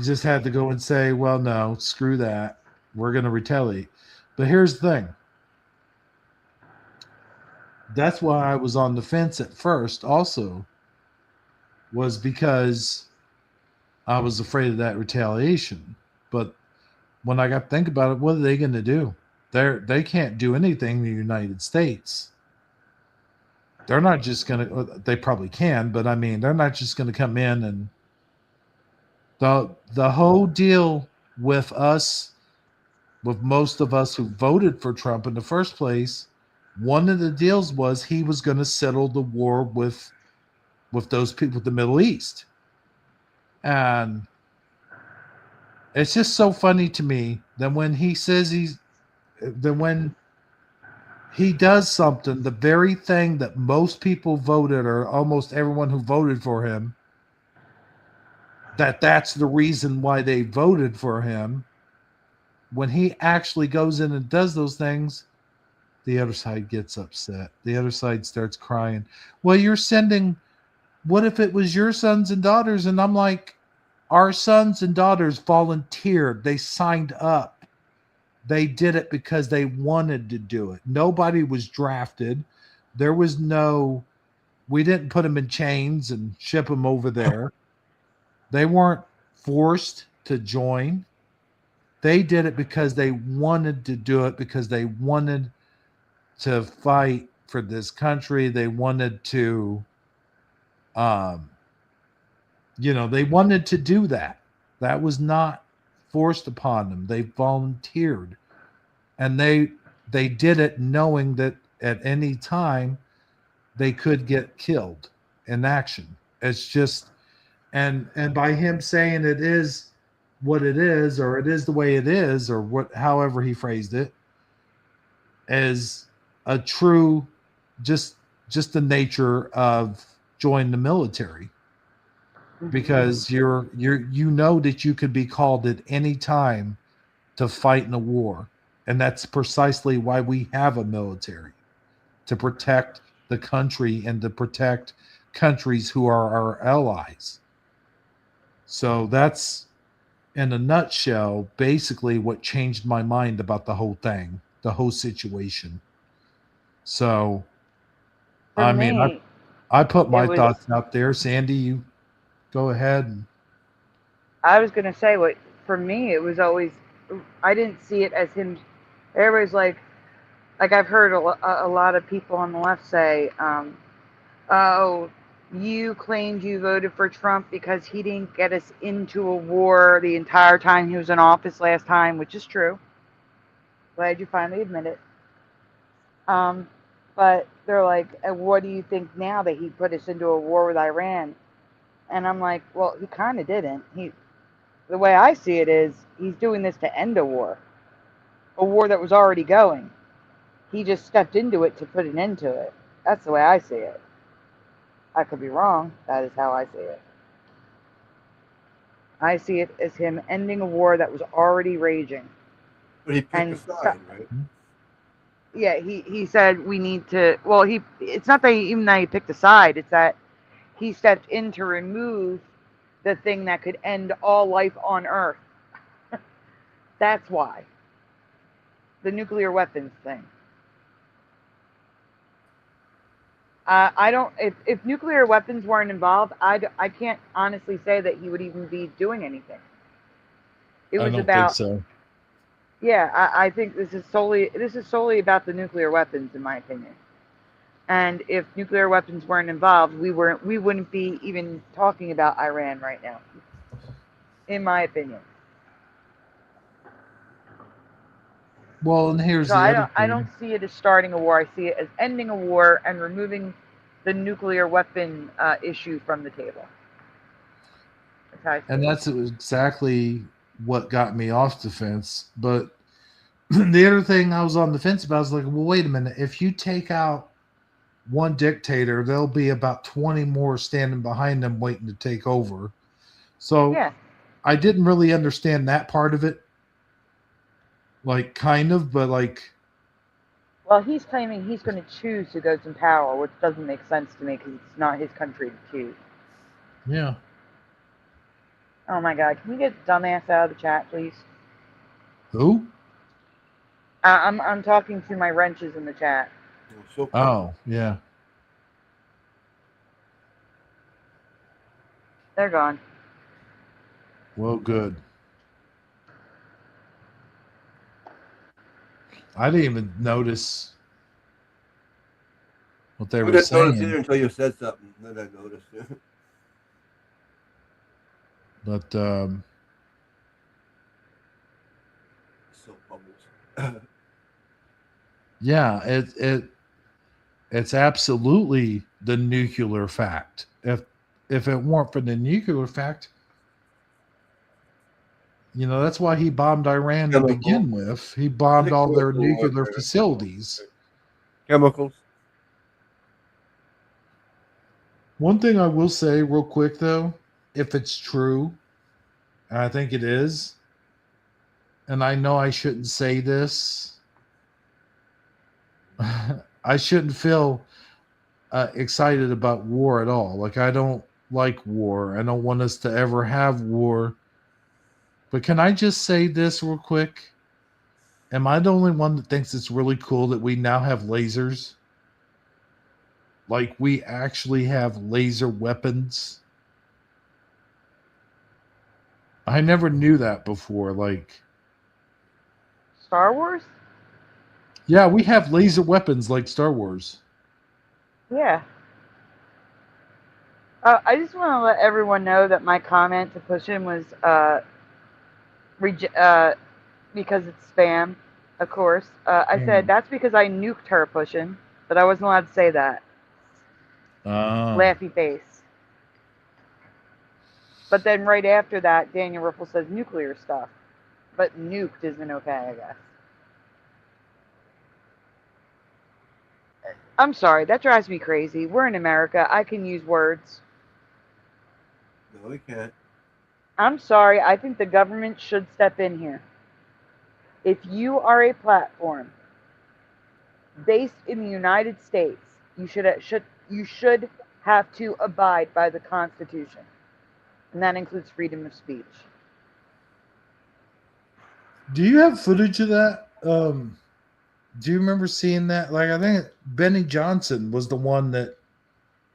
Just had to go and say, well, no, screw that. We're going to retaliate. But here's the thing. That's why I was on the fence at first also, was because I was afraid of that retaliation. But when I got to think about it, what are they going to do? They can't do anything in the United States. They're not just going to, they probably can, but I mean, they're not just going to come in and the whole deal with us, with most of us who voted for Trump in the first place, one of the deals was he was going to settle the war with those people in the Middle East. And it's just so funny to me that when he says when he does something, the very thing that most people voted, or almost everyone who voted for him, that's the reason why they voted for him. When he actually goes in and does those things, the other side gets upset. The other side starts crying. Well, you're sending, what if it was your sons and daughters? And I'm like, our sons and daughters volunteered. They signed up. They did it because they wanted to do it. Nobody was drafted. There was no, we didn't put them in chains and ship them over there. They weren't forced to join. They did it because they wanted to do it, because they wanted to fight for this country. They wanted to, they wanted to do that. That was not forced upon them. They volunteered, and they did it knowing that at any time they could get killed in action. It's just, and by him saying it is what it is, or it is the way it is, or what, however he phrased it, as a true, just the nature of join the military, because you know that you could be called at any time to fight in a war, and that's precisely why we have a military, to protect the country and to protect countries who are our allies. So that's, in a nutshell, basically what changed my mind about the whole thing, the whole situation. So, For I mean, me, I put it my was. thoughts out there. Sandy, you go ahead. And I was gonna say what for me it was always. I didn't see it as him. Everybody's like I've heard a lot of people on the left say, "Oh, you claimed you voted for Trump because he didn't get us into a war the entire time he was in office last time," which is true. Glad you finally admit it. Um, but they're like, "What do you think now that he put us into a war with Iran?" And I'm like, "Well, he kind of didn't. The way I see it is, he's doing this to end a war that was already going. He just stepped into it to put an end to it. That's the way I see it. I could be wrong. That is how I see it. I see it as him ending a war that was already raging. But he picked a And side, right? yeah, he said we need to. Well, it's not that even that he picked a side. It's that he stepped in to remove the thing that could end all life on Earth. That's why. The nuclear weapons thing. I don't. If nuclear weapons weren't involved, I can't honestly say that he would even be doing anything. It I was don't think about. so. Yeah, I think this is solely about the nuclear weapons, in my opinion. And if nuclear weapons weren't involved, we wouldn't be even talking about Iran right now, in my opinion. Well, and here's So the other I don't thing. see it as starting a war. I see it as ending a war and removing the nuclear weapon issue from the table. That's how I see And it. that's exactly what got me off the fence. But the other thing I was on the fence about is like, well, wait a minute. If you take out one dictator, there'll be about 20 more standing behind them waiting to take over. So Yeah. I didn't really understand that part of it. Like, kind of, but like, Well, he's claiming he's going to choose who goes in power, which doesn't make sense to me because it's not his country to choose. yeah. Oh my God, can we get dumbass out of the chat, please? Who? I'm talking to my wrenches in the chat. So cool. Oh, yeah. They're gone. Well, good. I didn't even notice what they I were didn't notice either saying. until you said something. Then I noticed. But So bubbles. yeah, it's absolutely the nuclear fact. If it weren't for the nuclear fact, that's why he bombed Iran to begin with. He bombed all their nuclear facilities. Chemicals. One thing I will say real quick though, if it's true, and I think it is, and I know I shouldn't say this, I shouldn't feel excited about war at all. Like, I don't like war. I don't want us to ever have war. But can I just say this real quick? Am I the only one that thinks it's really cool that we now have lasers? Like, we actually have laser weapons. I never knew that before. Like, Star Wars? yeah, we have laser weapons like Star Wars. Yeah. I just want to let everyone know that my comment to push him was because it's spam, of course. I said that's because I nuked her pushing, but I wasn't allowed to say that. Laughy face. But then right after that, Daniel Riffle says nuclear stuff. But nuked isn't okay, I guess. I'm sorry, that drives me crazy. We're in America. I can use words. No, we can't. I'm sorry. I think the government should step in here. If you are a platform based in the United States, you should have to abide by the Constitution, and that includes freedom of speech. Do you have footage of that? Do you remember seeing that? Like, I think Benny Johnson was the one that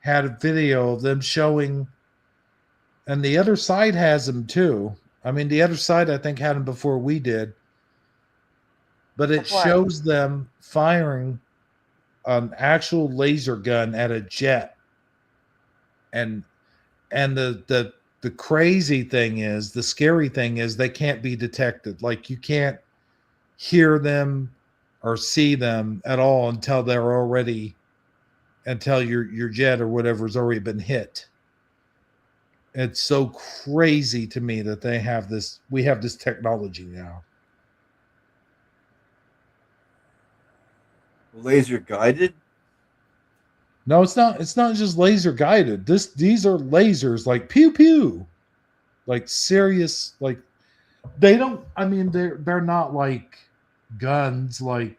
had a video of them showing, and the other side has them too. I mean, the other side, I think, had them before we did. But it shows them firing an actual laser gun at a jet. And the crazy thing is, the scary thing is, they can't be detected. Like, you can't hear them or see them at all until your jet or whatever's already been hit. It's so crazy to me that we have this technology now. Laser guided? No, it's not just laser guided. These are lasers, like pew pew. Like serious, like they're not like guns, like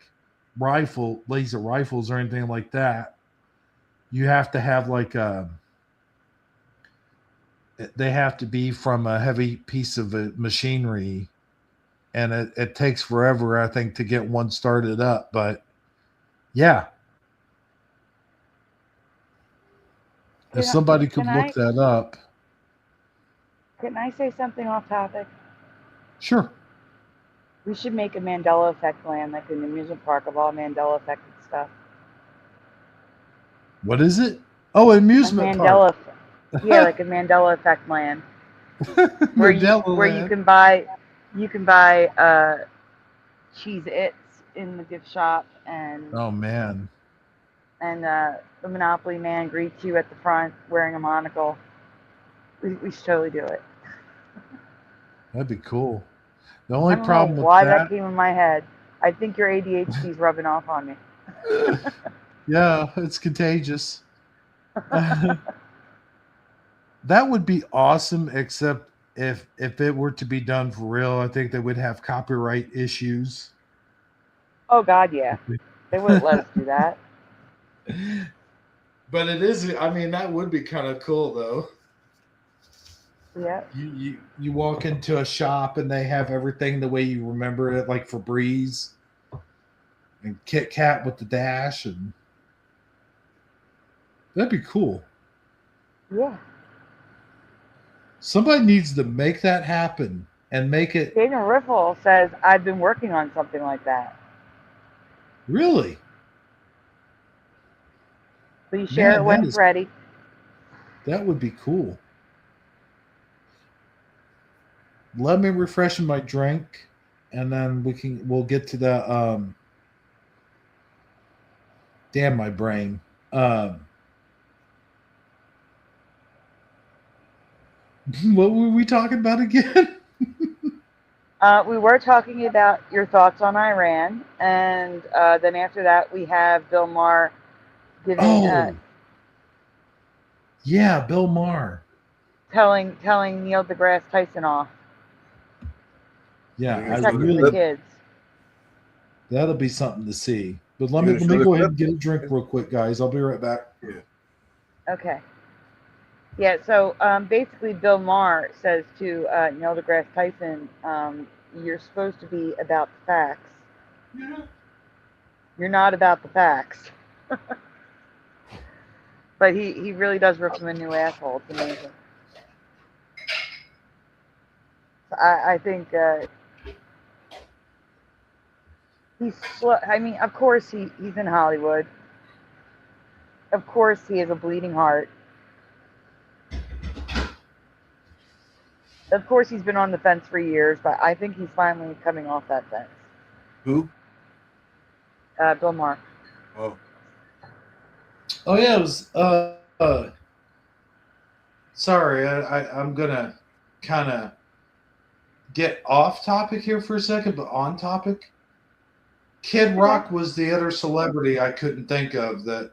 laser rifles or anything like that. You have to have they have to be from a heavy piece of machinery, and it takes forever, I think, to get one started up. But yeah, if somebody could look that up. Can I say something off topic? Sure. We should make a Mandela effect land, like an amusement park of all Mandela affected stuff. What is it? Oh, amusement park. Yeah, like a Mandela effect land. where you can buy Cheez-Its in the gift shop, and oh man, and the Monopoly man greets you at the front wearing a monocle. We should totally do it. That'd be cool. The only I don't problem know with why that came in my head. I think your ADHD is rubbing off on me. Yeah, it's contagious. That would be awesome, except if it were to be done for real, I think they would have copyright issues. Oh God, yeah. They wouldn't let us do that. But it is, I mean, that would be kind of cool though. Yeah. You walk into a shop and they have everything the way you remember it, like Febreze. and Kit Kat with the dash, and that'd be cool. Yeah. Somebody needs to make that happen and make it Daniel Riffle says, I've been working on something like that. really. Please share Man, it when it's ready. That would be cool. Let me refresh my drink, and then we'll get to the damn my brain. What were we talking about again? We were talking about your thoughts on Iran, and then after that we have Bill Maher giving, yeah, Bill Maher telling Neil deGrasse Tyson off. Yeah, I Protecting really the kids. That'll be something to see. But let me go ahead and get a drink real quick, guys. I'll be right back. Yeah. Okay. Yeah, so basically Bill Maher says to Neil deGrasse Tyson, you're supposed to be about the facts. Yeah. You're not about the facts. But he really does rip him a new asshole. It's amazing. So I think he's slow. I mean, of course he's in Hollywood. Of course he has a bleeding heart. Of course he's been on the fence for years, but I think he's finally coming off that fence. Who? Bill Maher. Oh. Oh yeah, it was. Sorry, I'm gonna kind of get off topic here for a second, but on topic. Kid Rock was the other celebrity I couldn't think of that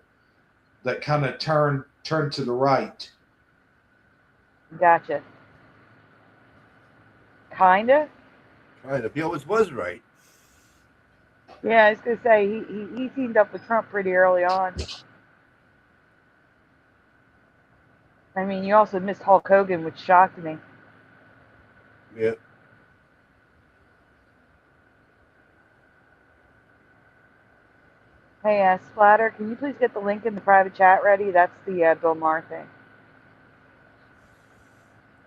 kind of turned to the right. Gotcha. Kinda. Kind of. He always was right. Yeah, I was gonna say he teamed up with Trump pretty early on. I mean, you also missed Hulk Hogan, which shocked me. Yeah. Hey, Splatter, can you please get the link in the private chat ready? That's the Bill Maher thing.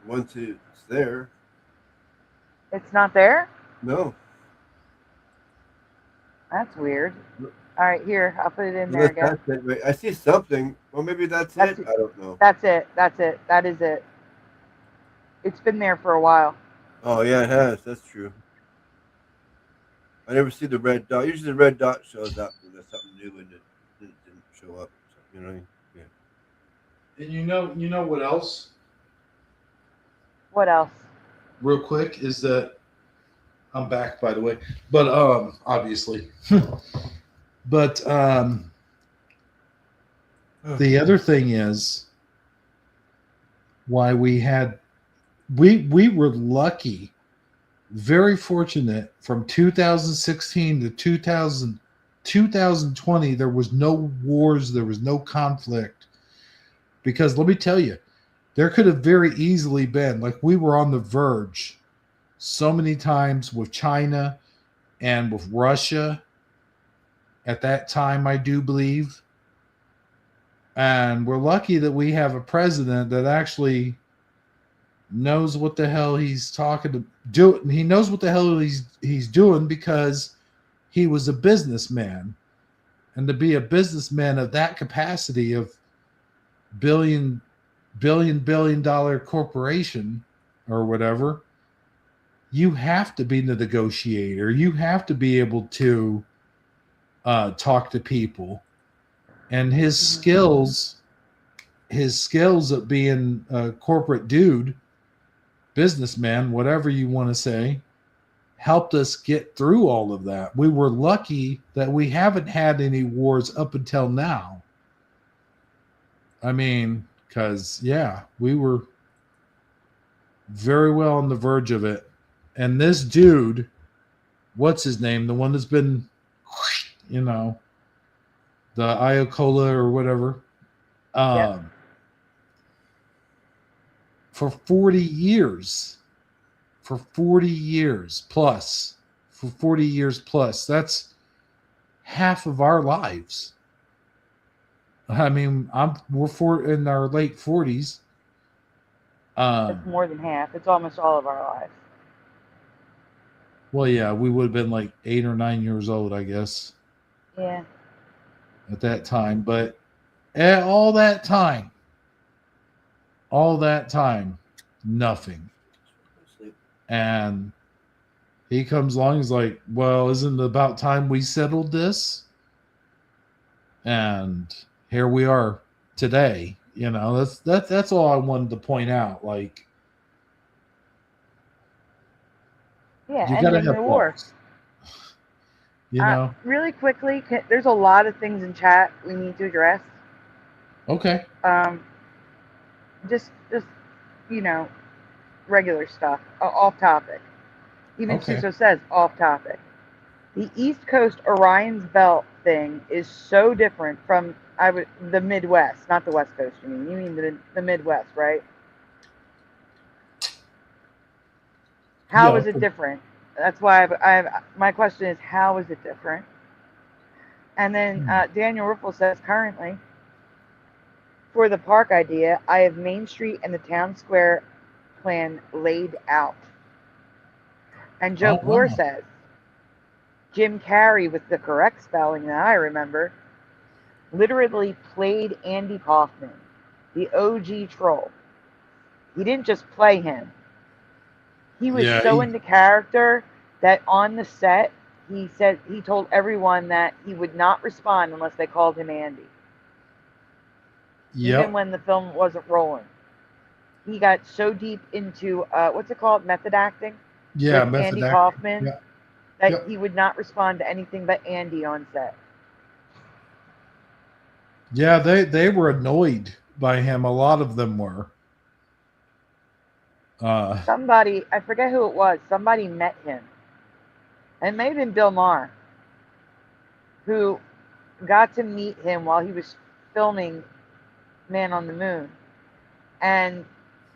Once it's there. It's not there? No. That's weird. All right, here, I'll put it in there again. That's it, right? I see something. Well, maybe that's it. I don't know. That's it. That is it. It's been there for a while. Oh, yeah, it has. That's true. I never see the red dot. Usually the red dot shows up when there's something new and it didn't show up. So, you know what I mean? Yeah. And you know what else? What else? Real quick is that I'm back, by the way. But obviously. But the other thing is why we were lucky, very fortunate from 2016 to 2020. There was no wars, there was no conflict. Because let me tell you, there could have very easily been, like we were on the verge so many times with China and with Russia at that time, I do believe. And we're lucky that we have a president that actually knows what the hell he's talking to do. He knows what the hell he's doing because he was a businessman. And to be a businessman of that capacity of billion dollar corporation or whatever, you have to be the negotiator. You have to be able to talk to people. And his skills of being a corporate dude, businessman, whatever you want to say, helped us get through all of that. We were lucky that we haven't had any wars up until now. I mean, because, yeah, we were very well on the verge of it. And this dude, what's his name? The one that's been, the Ayatollah or whatever. Yep. For 40 years plus, that's half of our lives. I mean, we're in our late 40s. It's more than half. It's almost all of our lives. Well, yeah, we would have been like 8 or 9 years old, I guess. Yeah. At that time. But all that time, nothing. And he comes along, he's like, well, isn't it about time we settled this? And here we are today. You know, that's all I wanted to point out. Like, Yeah, you ending gotta have the war. balls. You know? Really quickly, there's a lot of things in chat we need to address. Okay. Just you know, regular stuff, off topic. Even Okay. Suso says off topic. The East Coast Orion's Belt thing is so different from the Midwest, not the West Coast. You mean the Midwest, right? How is it different? That's why my question is, how is it different? And then Daniel Riffle says, currently, for the park idea, I have Main Street and the Town Square plan laid out. And Joe Bloor says, Jim Carrey, with the correct spelling that I remember, literally played Andy Kaufman, the OG troll. He didn't just play him. He was into character that on the set, he told everyone that he would not respond unless they called him Andy. Yep. Even when the film wasn't rolling. He got so deep into, what's it called? Method acting? Yeah, with method Andy acting. Kaufman. Yeah. That he would not respond to anything but Andy on set. Yeah, they were annoyed by him. A lot of them were. Somebody, I forget who it was, somebody met him. And it may have been Bill Maher, who got to meet him while he was filming Man on the Moon. And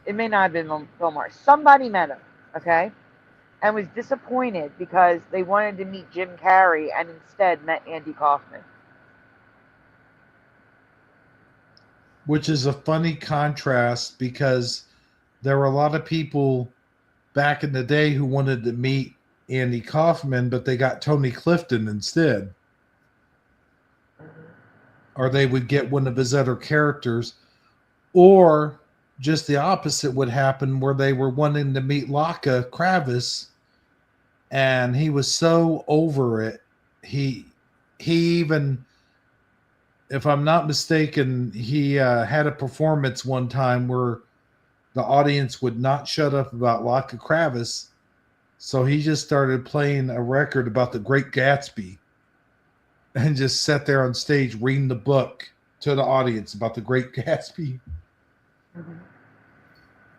it may not have been Bill Maher. Somebody met him, okay? And was disappointed because they wanted to meet Jim Carrey and instead met Andy Kaufman. Which is a funny contrast because there were a lot of people back in the day who wanted to meet Andy Kaufman, but they got Tony Clifton instead. Or they would get one of his other characters. Or just the opposite would happen where they were wanting to meet Laka Kravis, and he was so over it. He even, if I'm not mistaken, he had a performance one time where the audience would not shut up about Laka Kravis, so he just started playing a record about the Great Gatsby and just sat there on stage reading the book to the audience about the Great Gatsby. Mm-hmm.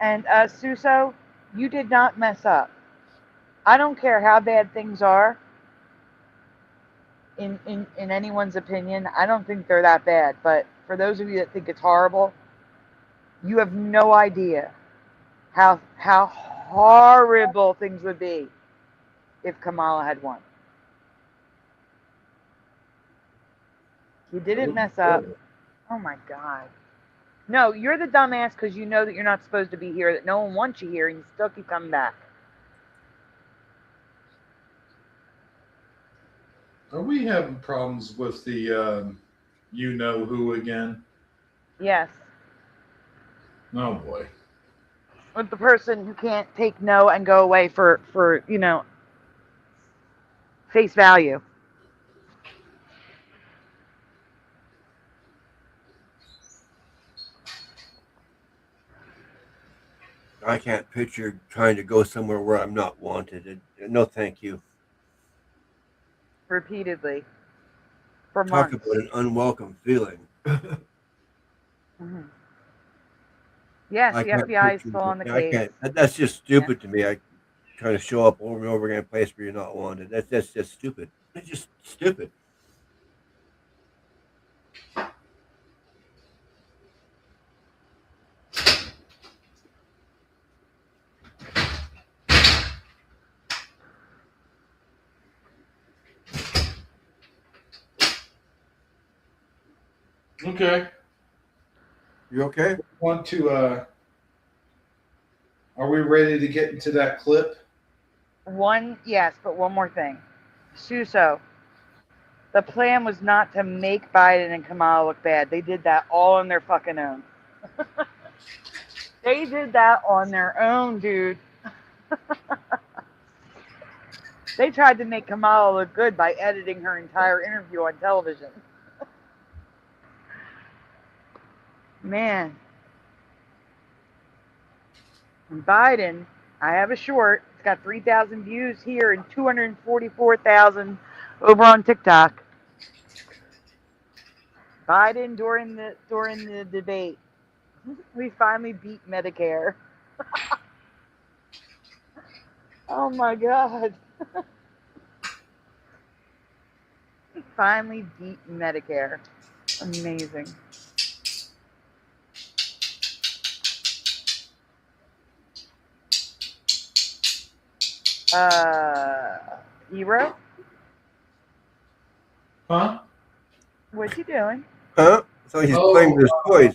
And Suso, you did not mess up. I don't care how bad things are. In anyone's opinion, I don't think they're that bad. But for those of you that think it's horrible, you have no idea how horrible things would be if Kamala had won. You didn't mess up. Oh my God. No, you're the dumbass because you know that you're not supposed to be here, that no one wants you here, and you still keep coming back. Are we having problems with the you know who again? Yes. Oh boy. With the person who can't take no and go away for face value. I can't picture trying to go somewhere where I'm not wanted. No, thank you. Repeatedly. For Talk months. about an unwelcome feeling. Mm-hmm. Yes, the FBI is still on the case. That's just stupid to me. I trying to show up over and over again in a place where you're not wanted. That's just stupid. It's just stupid. Okay. You okay? Want to? Are we ready to get into that clip? Yes, but one more thing. Suso, the plan was not to make Biden and Kamala look bad. They did that all on their fucking own. They did that on their own, dude. They tried to make Kamala look good by editing her entire interview on television. Man. And Biden, I have a short. It's got 3,000 views here and 244,000 over on TikTok. Biden during the debate. We finally beat Medicare. Oh my God. We finally beat Medicare. Amazing. Hebro? Huh? What you doing? Huh? So he's playing with his toys.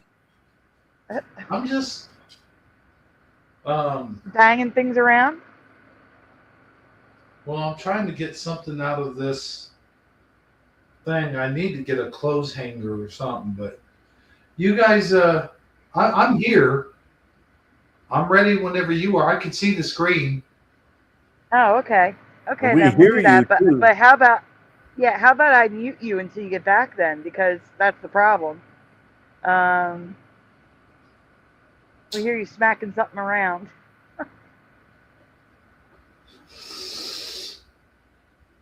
I'm just Banging things around? well, I'm trying to get something out of this thing. I need to get a clothes hanger or something, but you guys I'm here. I'm ready whenever you are. I can see the screen. Oh, okay. Okay, We then we'll hear do that. you, too. But how about I mute you until you get back then, because that's the problem. We hear you smacking something around.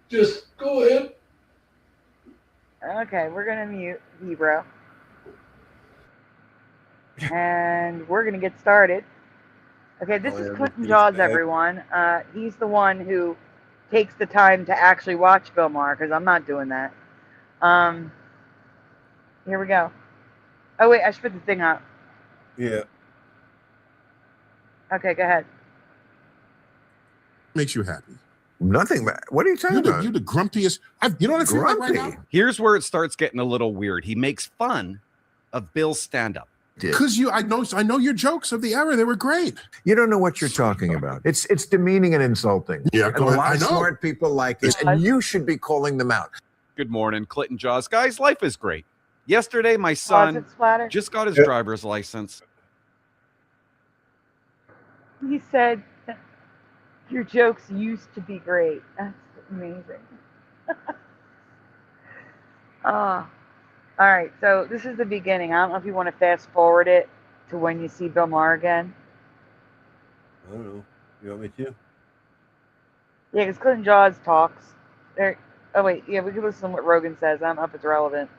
Just go ahead. Okay, we're gonna mute Hebro. And we're gonna get started. Okay, this is Clinton Jaws, everyone. He's the one who takes the time to actually watch Bill Maher, because I'm not doing that. Here we go. Oh wait, I should put the thing up. Yeah. Okay, go ahead. Makes you happy? Nothing. What are you talking about? You're the grumpiest. You know what I feel like right now? Here's where it starts getting a little weird. He makes fun of Bill's stand-up. Because I know your jokes of the era. They were great. You don't know what you're talking about. It's demeaning and insulting. Yeah, and go a ahead. lot I of know. smart people like it, and you should be calling them out. Good morning, Clinton Jaws. Guys, life is great. Yesterday, my son just got his driver's license. He said, your jokes used to be great. That's amazing. All right, so this is the beginning. I don't know if you want to fast forward it to when you see Bill Maher again. I don't know. You want me to? Yeah, because Clinton Jaws talks. Oh, wait, yeah, we can listen to what Rogan says. I don't know if it's relevant.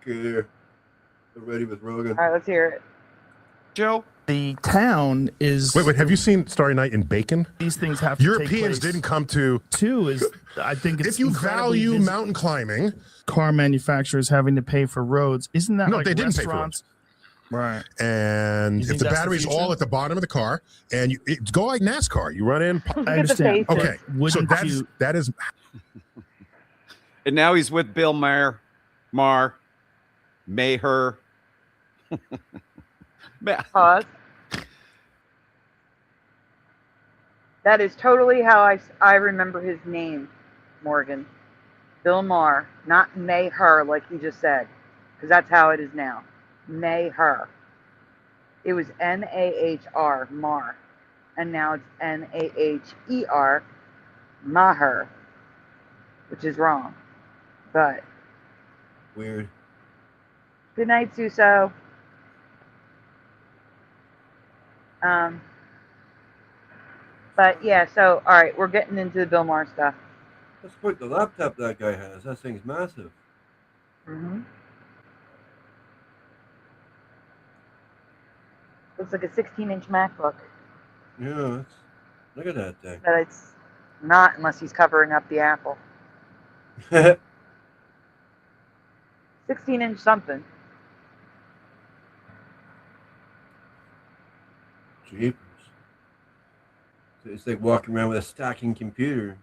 Okay, there. We're ready with Rogan. All right, let's hear it. Joe? The town is... Wait, have you seen Starry Night in Bacon? These things have to Europeans take place. didn't come to... Two is, I think it's if you value mountain climbing... Car manufacturers having to pay for roads. Isn't that like they didn't pay for roads? Right. And if the battery's all at the bottom of the car, and go like NASCAR, you run in... I understand. Okay, so that is... And now he's with Bill Maher. Maher. Pause. That is totally how I remember his name, Morgan. Bill Maher, not Maher, like you just said, because that's how it is now. Maher. It was N-A-H-R, Maher, and now it's N-A-H-E-R, Maher, which is wrong, but weird. Good night, Suso. But yeah, so all right, we're getting into the Bill Maher stuff. Let's put the laptop that guy has. That thing's massive. Mm-hmm. Looks like a 16-inch MacBook. Yeah, look at that thing. But it's not unless he's covering up the Apple. 16-inch something. Jeepers. It's like walking around with a stacking computer.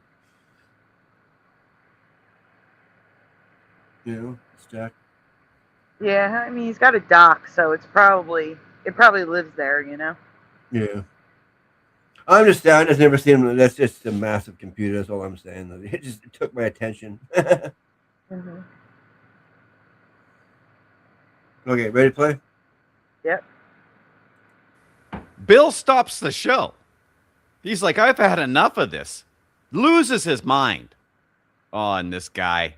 You know, stack. Yeah, I mean he's got a dock, so it probably lives there, you know. Yeah. I understand. I've just never seen him. That's just a massive computer. That's all I'm saying. It took my attention. Mm-hmm. Okay, ready to play? Yep. Bill stops the show. He's like, I've had enough of this. Loses his mind on this guy.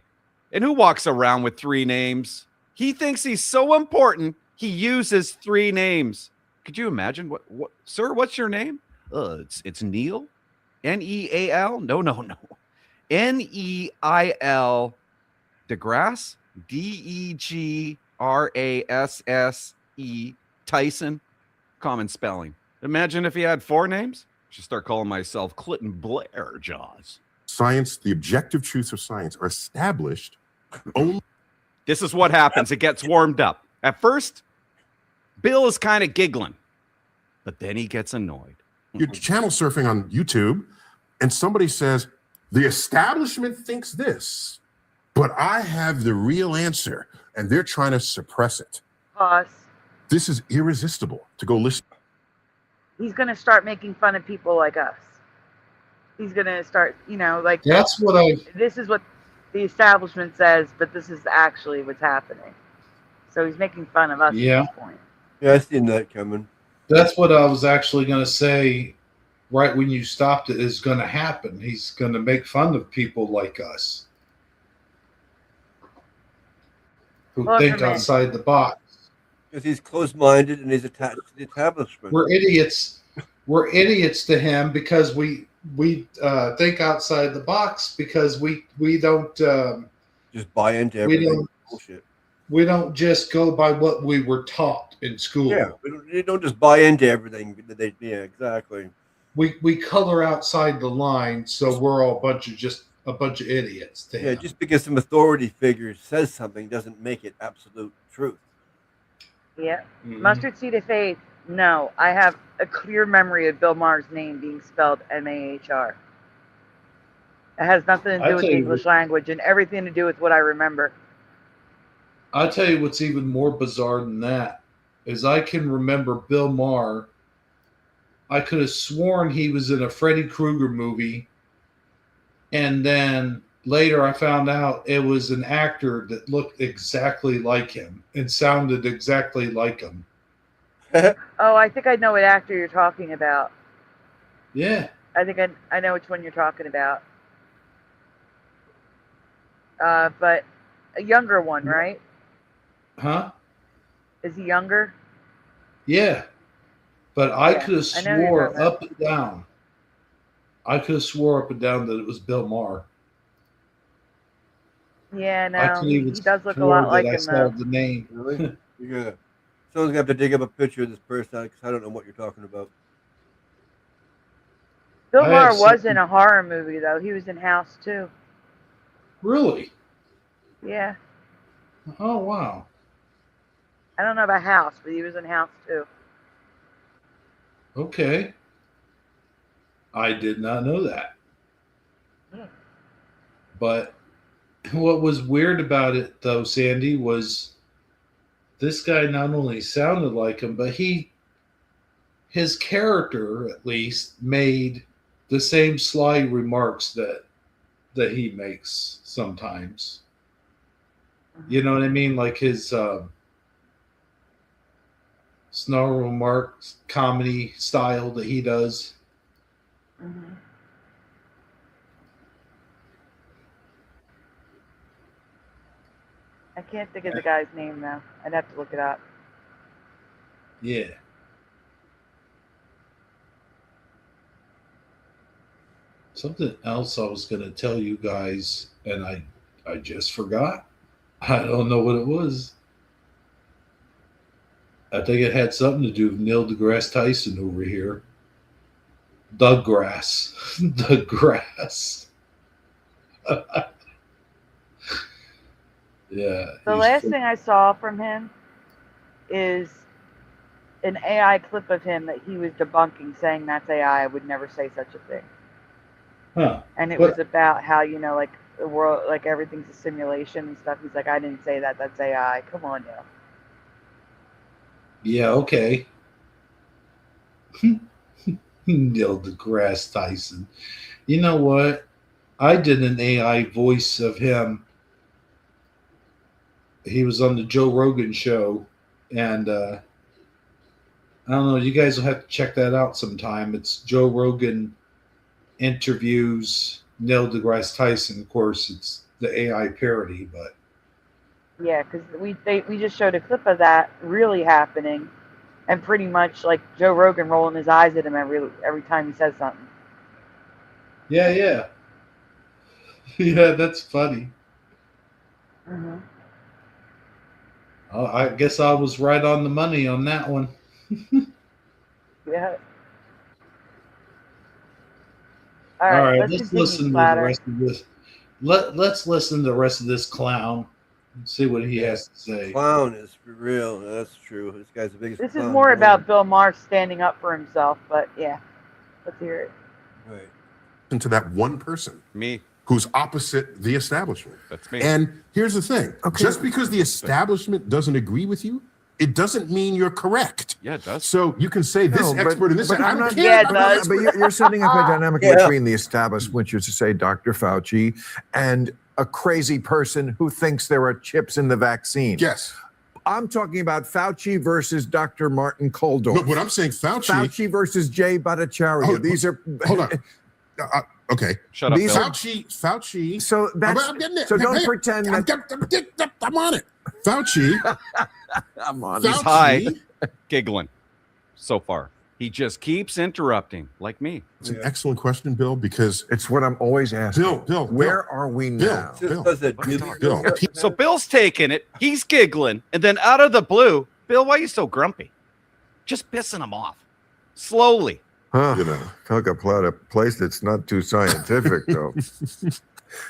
And who walks around with 3 names? He thinks he's so important, he uses 3 names. Could you imagine? What sir, what's your name? It's Neil. Neal? No. Neil DeGrasse? Degrasse Tyson. Common spelling. Imagine if he had 4 names. I should start calling myself Clinton Blair, Jaws. Science, the objective truths of science are established only. This is what happens. It gets warmed up. At first, Bill is kind of giggling, but then he gets annoyed. You're channel surfing on YouTube, and somebody says, the establishment thinks this, but I have the real answer, and they're trying to suppress it. Pause. This is irresistible to go listen. He's going to start making fun of people like us. He's going to start, you know, like... That's what This is what the establishment says, but this is actually what's happening. So he's making fun of us at this point. Yeah, I seen that coming. That's what I was actually going to say right when you stopped it is going to happen. He's going to make fun of people like us who think outside the box. Because he's closed-minded and he's attached to the establishment. We're idiots. We're idiots to him because we think outside the box because we don't just buy into everything. Bullshit. We don't just go by what we were taught in school. Yeah, we don't just buy into everything. Yeah, exactly. We color outside the line, so we're all a bunch of idiots. To him. Just because some authority figure says something doesn't make it absolute truth. Yeah. Mustard seed of faith. No, I have a clear memory of Bill Maher's name being spelled M-A-H-R. It has nothing to do with the English language and everything to do with what I remember. I'll tell you what's even more bizarre than that is I can remember Bill Maher. I could have sworn he was in a Freddy Krueger movie, and then later I found out it was an actor that looked exactly like him and sounded exactly like him. Oh, I think I know what actor you're talking about. Yeah. I think I know which one you're talking about. But a younger one, right? Huh? Is he younger? Yeah. But I could have swore up and down. I could have swore up and down that it was Bill Maher. Yeah, no, he does look a lot like him, though. The name. Really? Yeah. Someone's gonna have to dig up a picture of this person because I don't know what you're talking about. Bill Maher was in a horror movie, though. He was in House, too. Really? Yeah. Oh, wow. I don't know about House, but he was in House, too. Okay. I did not know that. Yeah. But what was weird about it, though, Sandy, was this guy not only sounded like him, but his character, at least, made the same sly remarks that he makes sometimes. You know what I mean? Like his snarl remarks, comedy style that he does. Mm-hmm. I can't think of the guy's name now. I'd have to look it up. Yeah. Something else I was going to tell you guys, and I just forgot. I don't know what it was. I think it had something to do with Neil deGrasse Tyson over here. The grass. The grass. Yeah. The last thing I saw from him is an AI clip of him that he was debunking, saying that's AI. I would never say such a thing. Huh. And it was about how, you know, like the world, like everything's a simulation and stuff. He's like, I didn't say that. That's AI. Come on now. Yeah, okay. Neil deGrasse Tyson. You know what? I did an AI voice of him. He was on the Joe Rogan show, and I don't know. You guys will have to check that out sometime. It's Joe Rogan interviews Neil deGrasse Tyson. Of course, it's the AI parody, but Yeah, because we just showed a clip of that really happening, and pretty much like Joe Rogan rolling his eyes at him every time he says something. yeah, yeah. That's funny. Mm-hmm. I guess I was right on the money on that one. Yeah. All right, let's continue, listen to Splatter. the rest of this. Let's listen to the rest of this clown and see what he has to say. Clown is for real. That's true. This guy's the biggest. This is clown more in the about world. Bill Maher standing up for himself, but yeah, let's hear it. Right. Into that one person Me. who's opposite the establishment. That's me. And here's the thing. Okay. Just because the establishment doesn't agree with you, it doesn't mean you're correct. Yeah, it does. So you can say this No, but- expert and this but expert. I'm I don't not- care. Yeah, it I'm not an does. But expert. you're setting up a dynamic Yeah. between the establishment, which is to say Dr. Fauci, and a crazy person who thinks there are chips in the vaccine. Yes. I'm talking about Fauci versus Dr. Martin Koldorf. No, but I'm saying Fauci. Fauci versus Jay Bhattacharya. Oh, These are Hold on. Okay. Shut up, These Bill. are- Fauci. so that's I'm getting it. so don't Hey, pretend that I'm on it. Fauci. I'm on. He's Fauci. high. Giggling so far. He just keeps interrupting, like me. It's an excellent question, Bill, because It's what I'm always asking. Bill, Where are we now? Just Bill, does it. Bill. So Bill's taking it. He's giggling. And then out of the blue, Bill, why are you so grumpy? Just pissing him off. Slowly. Huh. You know. Talk about a place that's not too scientific, though.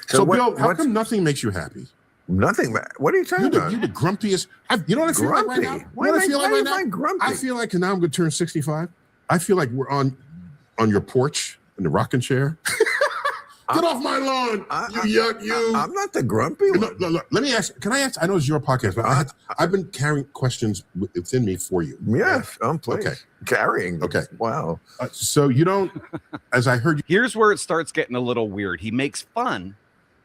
So, what- Bill, how what's- come nothing makes you happy? Nothing. What are you talking about? You're the grumpiest. You know what I feel like right now? Grumpy. You Why know what I am feel I- like why right am I now? grumpy? I feel like now I'm going to turn 65. I feel like we're on your porch in the rocking chair. Get off my lawn, you. I'm not the grumpy one. Look, let me ask. Can I ask? I know it's your podcast, but I've been carrying questions within me for you. Yes, I'm pleased. Okay. Carrying. them. Okay. Wow. So you don't, as I heard, Here's where it starts getting a little weird. He makes fun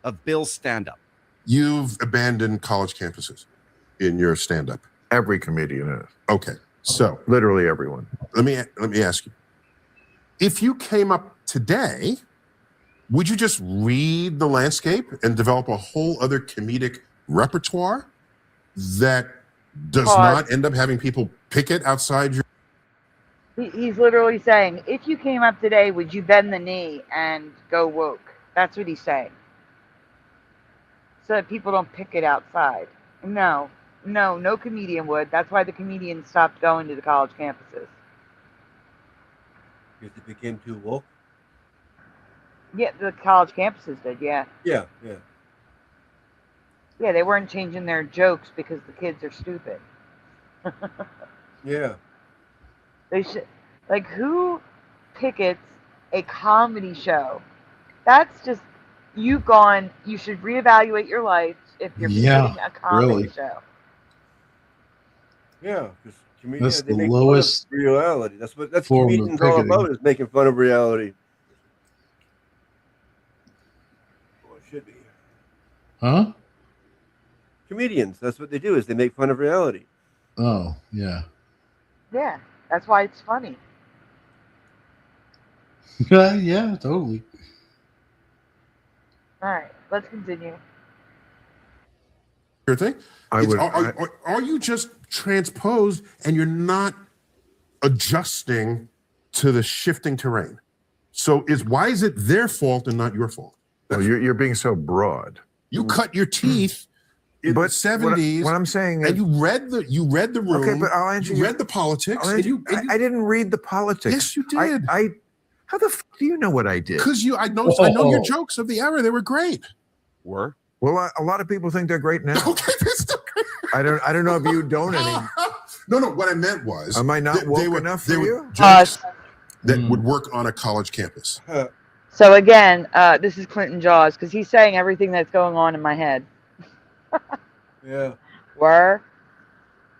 of Bill's stand-up. you've abandoned college campuses in your stand-up. Every comedian is. Okay. So Literally everyone. let me ask you: if you came up today, would you just read the landscape and develop a whole other comedic repertoire that does not end up having people picket outside your? He's literally saying, if you came up today, would you bend the knee and go woke? That's what he's saying. So that people don't pick it outside. No comedian would. That's why the comedians stopped going to the college campuses. Because it became too woke. Yeah, the college campuses did, yeah. Yeah. Yeah, they weren't changing their jokes because the kids are stupid. Yeah. They should, like, who pickets a comedy show? That's just, you should reevaluate your life if you're picketing a comedy really. show. Yeah. Because That's they the make lowest fun of reality. That's what form of comedians all picketing. about, is making fun of reality. Well, it should be. Huh? Comedians, that's what they do, is they make fun of reality. Oh, yeah. Yeah, that's why it's funny. Yeah, totally. All right, let's continue. Your thing? I would. Are you just transposed and you're not adjusting to the shifting terrain? So why is it their fault and not your fault? Well, you're being so broad. You cut your teeth in the 70s. What I'm saying is, and you read the room. Okay, but I'll answer you read the politics. And you, I didn't read the politics. Yes, you did. How the fuck do you know what I did? Because I know your jokes of the era. They were great. Were? Well, a lot of people think they're great now. Okay, they're still great. I don't know if you don't any. No. What I meant was, Am I not woke enough for you? Jokes that would work on a college campus. So again, this is Clinton Jaws because he's saying everything that's going on in my head. Yeah.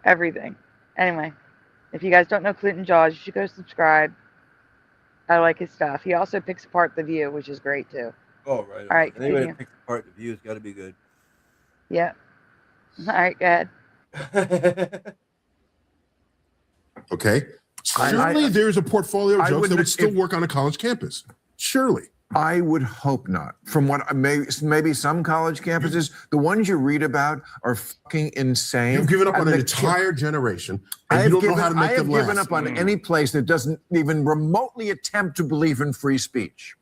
Everything. Anyway, if you guys don't know Clinton Jaws, you should go subscribe. I like his stuff. He also picks apart The View, which is great too. Oh, right. All right, Anybody continue. that picks apart The View has got to be good. Yeah. All right, go ahead. Okay. Surely there's a portfolio of jokes that would still work on a college campus. Surely. I would hope not. From what maybe some college campuses, the ones you read about are fucking insane. You've given up And on an the entire generation, and I you have don't know how to make them given last. up on any place that doesn't even remotely attempt to believe in free speech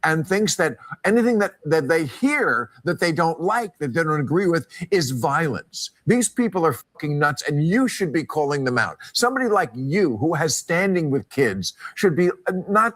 and thinks that anything that they hear that they don't like, that they don't agree with, is violence. These people are fucking nuts, and you should be calling them out. Somebody like you, who has standing with kids, should be not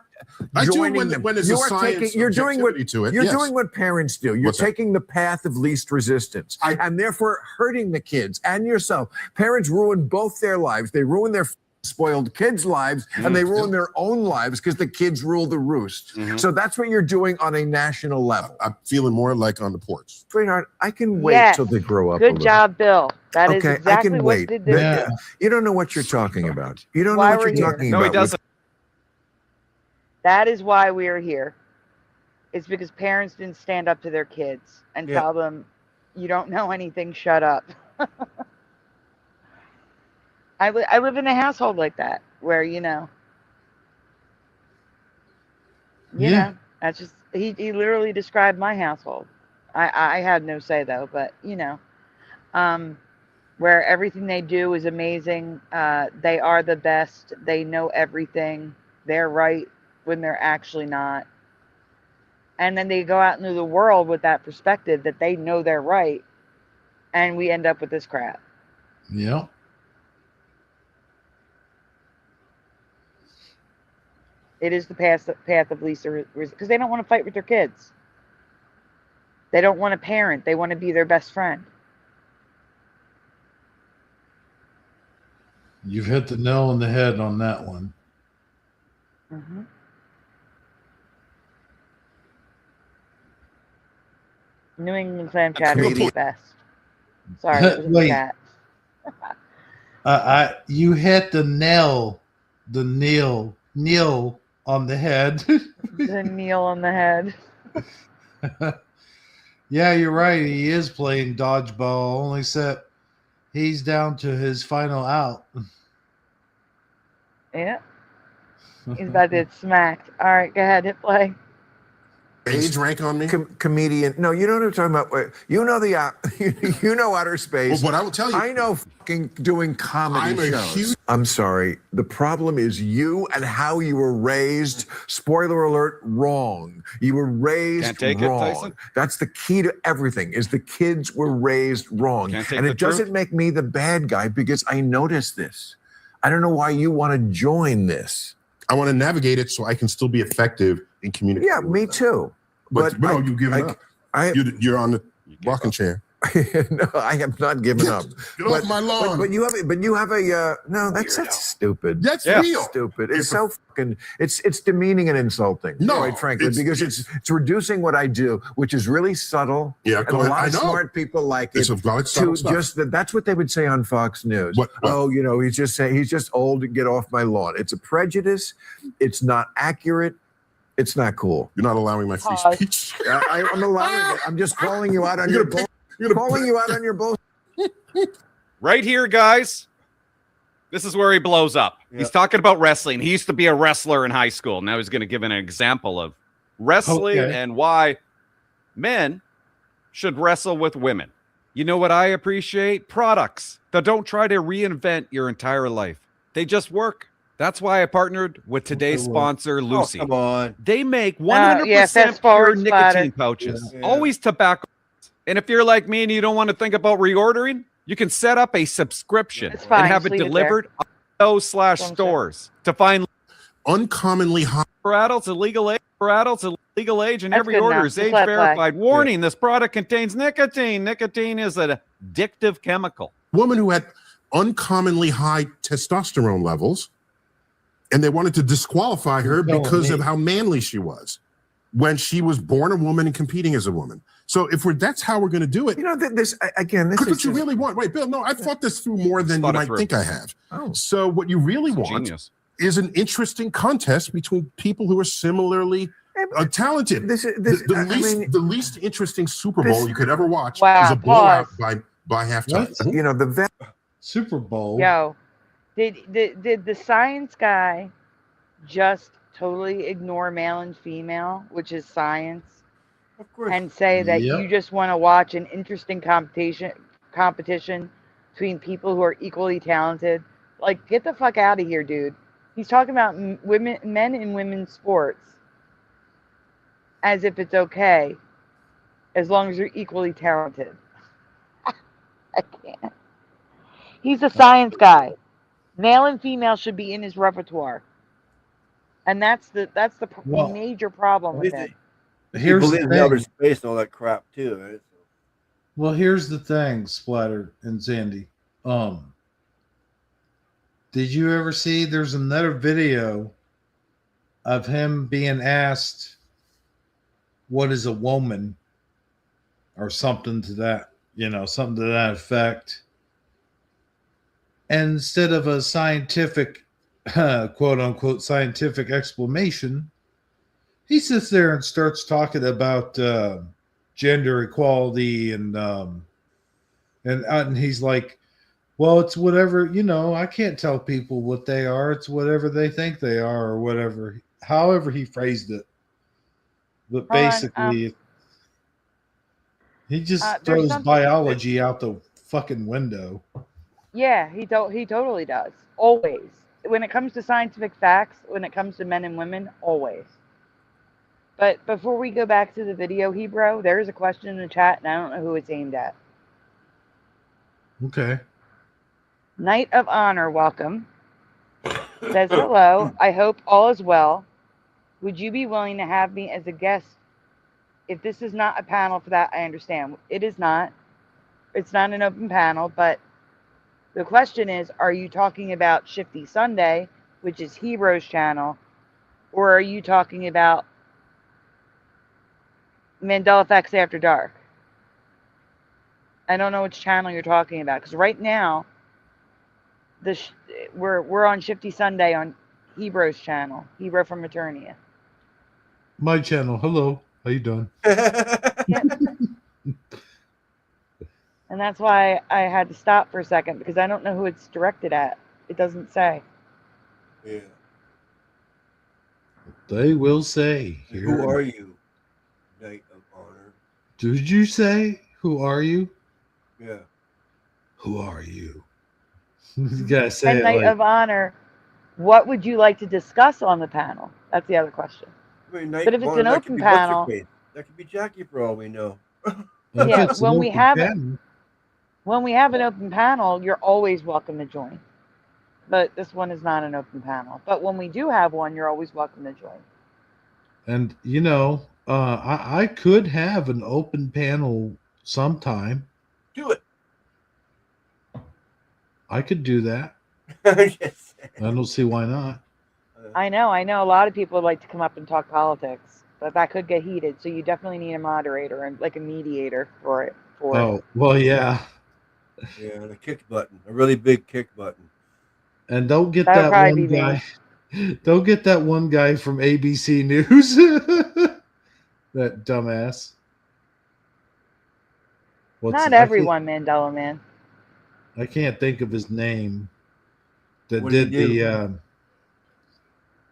joining them. When there's a science you're doing what objectivity to it, you're yes. doing what parents do. You're What's that? taking the path of least resistance, and therefore hurting the kids and yourself. Parents ruin both their lives. They ruin their spoiled kids' lives, and they ruin their own lives because the kids rule the roost. So that's what you're doing on a national level. I'm feeling more like on the porch. Sweetheart, I can wait Yes. till they grow up. a Good little. job, Bill. That is Okay, exactly I can what wait. they did. You don't know what you're talking about. You don't know Why what we're you're here. talking No, about. he doesn't. That is why we are here. It's because parents didn't stand up to their kids and tell them, you don't know anything, shut up. I live in a household like that where, you know, that's just, he literally described my household. I had no say though, but you know, where everything they do is amazing. They are the best. They know everything. They're right when they're actually not. And then they go out into the world with that perspective that they know they're right. And we end up with this crap. Yeah. It is the path of least resistance because they don't want to fight with their kids. They don't want to parent. They want to be their best friend. You've hit the nail on the head on that one. Mm-hmm. New England clam chowder is the best. Sorry, it was in the Wait. chat. You hit the nail on the head. The nail on the head. Yeah, you're right. He is playing dodgeball, only except he's down to his final out. Yeah. He's about to get smacked. All right, go ahead, hit play. Age rank on me? Comedian. No, you know what I'm talking about. You know you know outer space. Well, what I will tell you. I know fucking doing comedy shows. I'm sorry. The problem is you and how you were raised. Spoiler alert, wrong. You were raised Can't take wrong. it, Tyson? That's the key to everything, is the kids were raised wrong. Can't take And the it doesn't truth? make me the bad guy because I noticed this. I don't know why you want to join this. I want to navigate it so I can still be effective in communicating. Yeah, me too. But no, you've given up. You're on the rocking chair. No, I have not given up. Get off my lawn. But you have a no. That's stupid. That's real. Stupid. It's so fucking. It's demeaning and insulting. No, quite frankly, because it's reducing what I do, which is really subtle. Yeah, and a lot of smart people like it. It's a lot of subtle stuff. Just that's what they would say on Fox News. What? Oh, you know, he's just old to get off my lawn. It's a prejudice. It's not accurate. It's not cool. You're not allowing my free speech. I'm allowing it. I'm just calling you out on your bull. Calling you out on your bull. Right here, guys. This is where he blows up. Yeah. He's talking about wrestling. He used to be a wrestler in high school. Now he's going to give an example of wrestling and why men should wrestle with women. You know what I appreciate? Products that don't try to reinvent your entire life. They just work. That's why I partnered with today's sponsor, Lucy. Oh, come on. They make 100% fast pure forward nicotine spotter. pouches. Yeah. Always tobacco. And if you're like me and you don't want to think about reordering, you can set up a subscription It's fine, and have just it leave it delivered on those/stores to find Uncommonly high. for adults of legal age. For adults of legal age, and That's every good order enough. is Just age let it play. verified. Warning: this product contains nicotine. Nicotine is an addictive chemical. Woman who had uncommonly high testosterone levels, and they wanted to disqualify her because of how manly she was. when she was born a woman and competing as a woman. So if that's how we're going to do it, You know, this again. This because is what you just- really want, wait, Bill, no, I've thought this through more than you thought it might through. think I have. Oh. So what you really want Genius. is an interesting contest between people who are similarly talented. The least interesting Super Bowl you could ever watch Wow, is a blowout pause. by halftime. What? You know, the Super Bowl. Yo, did the science guy just totally ignore male and female, which is science, Of course. and say that Yep. you just want to watch an interesting competition between people who are equally talented? Like, get the fuck out of here, dude. He's talking about men and women's sports as if it's okay, as long as you're equally talented. I can't. He's a science guy. Male and female should be in his repertoire, and that's the Well, major problem with him. He Here's the believes in outer thing. space and all that crap too, right? Well, here's the thing, Splatter and Sandy. Did you ever see there's another video of him being asked what is a woman or something to that, something to that effect. And instead of a scientific, quote unquote, scientific explanation, he sits there and starts talking about gender equality and he's like, well, it's whatever, I can't tell people what they are. It's whatever they think they are or whatever, however he phrased it. But basically, he just throws biology out the fucking window. Yeah, he totally does. Always. When it comes to scientific facts, when it comes to men and women, always. But before we go back to the video, Hebro, there is a question in the chat, and I don't know who it's aimed at. Okay. Knight of Honor, welcome. Says, hello, I hope all is well. Would you be willing to have me as a guest? If this is not a panel for that, I understand. It is not. It's not an open panel, but the question is, are you talking about Shifty Sunday, which is Hebro's channel, or are you talking about Mandela Effects After Dark? I don't know which channel you're talking about, because right now, we're on Shifty Sunday on Hebro's channel, Hebro from Eternia. My channel. Hello. How you doing? Yep. And that's why I had to stop for a second, because I don't know who it's directed at. It doesn't say. Yeah. They will say. Who are you, Knight of Honor? Did you say, who are you? Yeah. Who are you? You gotta say And it Knight like, of Honor, what would you like to discuss on the panel? That's the other question. I mean, Knight But if of it's Honor, an that open could be what's her panel- face. That could be Jackie for all we know. if Yeah, it's an when we open have it- panel, When we have an open panel, you're always welcome to join. But this one is not an open panel. But when we do have one, you're always welcome to join. and I could have an open panel sometime. Do it. I could do that. Just I don't see why not. I know a lot of people would like to come up and talk politics, but that could get heated. So you definitely need a moderator and like a mediator for it. Oh, well, yeah. Yeah, and a kick button, a really big kick button. And don't get That would that probably one be me. guy. Don't get that one guy from ABC News. That dumbass. Not everyone, Mandela man. I can't think of his name. That What did did he do? the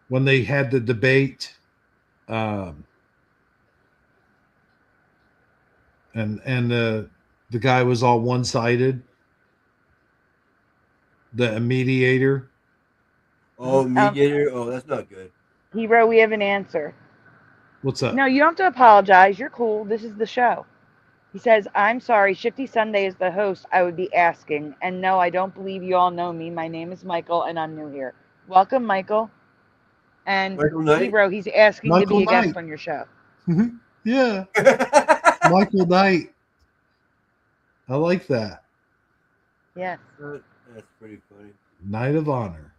when they had the debate, and the guy was all one-sided. The mediator. Oh, mediator. Oh, that's not good. Hero, we have an answer. What's up? No, you don't have to apologize. You're cool. This is the show. He says, I'm sorry, Shifty Sunday is the host I would be asking. And no, I don't believe you all know me. My name is Michael, and I'm new here. Welcome, Michael. And Michael Knight? Hero, he's asking to Michael be a guest Knight. on your show. Yeah, Michael Knight. I like that. Yes. That's pretty funny. Knight of Honor.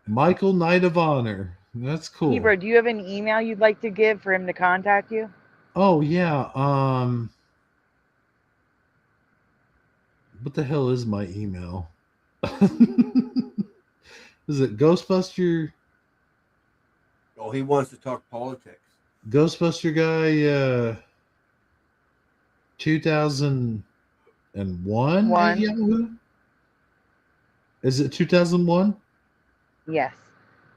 Michael Knight of Honor. That's cool. Hebro, do you have an email you'd like to give for him to contact you? Oh yeah. What the hell is my email? Is it Ghostbuster? Oh, he wants to talk politics. Ghostbuster guy 2001 at Yahoo? Is it 2001? Yes.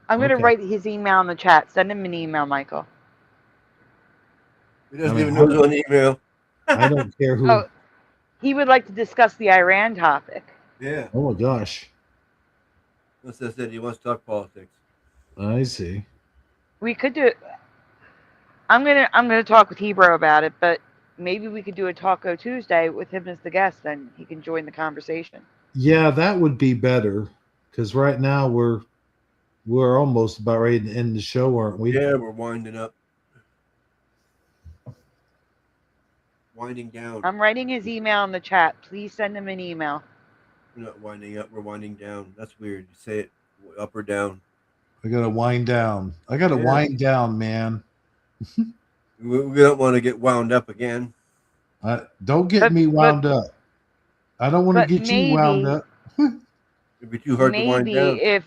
I'm going to write his email in the chat. Send him an email, Michael. He doesn't even know who's on the email. I don't care who. Oh, he would like to discuss the Iran topic. Yeah. Oh my gosh. As I said, he wants to talk politics. I see. We could do it. I'm gonna talk with Hebro about it, but maybe we could do a Taco Tuesday with him as the guest, and he can join the conversation. Yeah, that would be better because right now we're almost about ready to end the show, aren't we? Yeah, we're winding up. Winding down. I'm writing his email in the chat. Please send him an email. We're not winding up. We're winding down. That's weird. You say it up or down. I gotta wind down. I gotta wind down, man. We don't want to get wound up again. Don't get me wound up. I don't want to get you wound up. It'd be too hard to wind down. Maybe if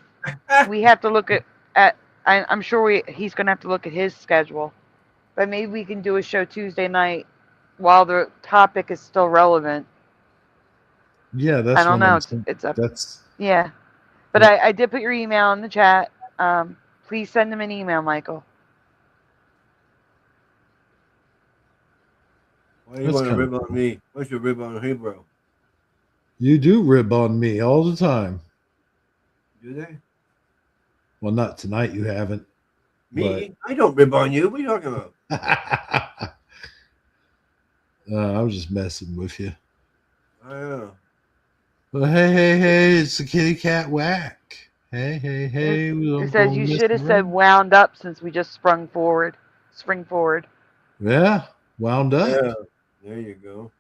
we have to look at I'm sure he's going to have to look at his schedule, but maybe we can do a show Tuesday night while the topic is still relevant. Yeah, that's. I don't know. It's up. Yeah, but I did put your email in the chat. Please send him an email, Michael. Why do you want to rib on me? Why should you rib on Hebro? You do rib on me all the time. Do they? Well, not tonight. You haven't. Me? I don't rib on you. What are you talking about? I was just messing with you. I know. Well, hey, it's the kitty cat whack. Hey. It says you should have said wound up since we just sprung forward. Spring forward. Yeah, wound up. Yeah, there you go.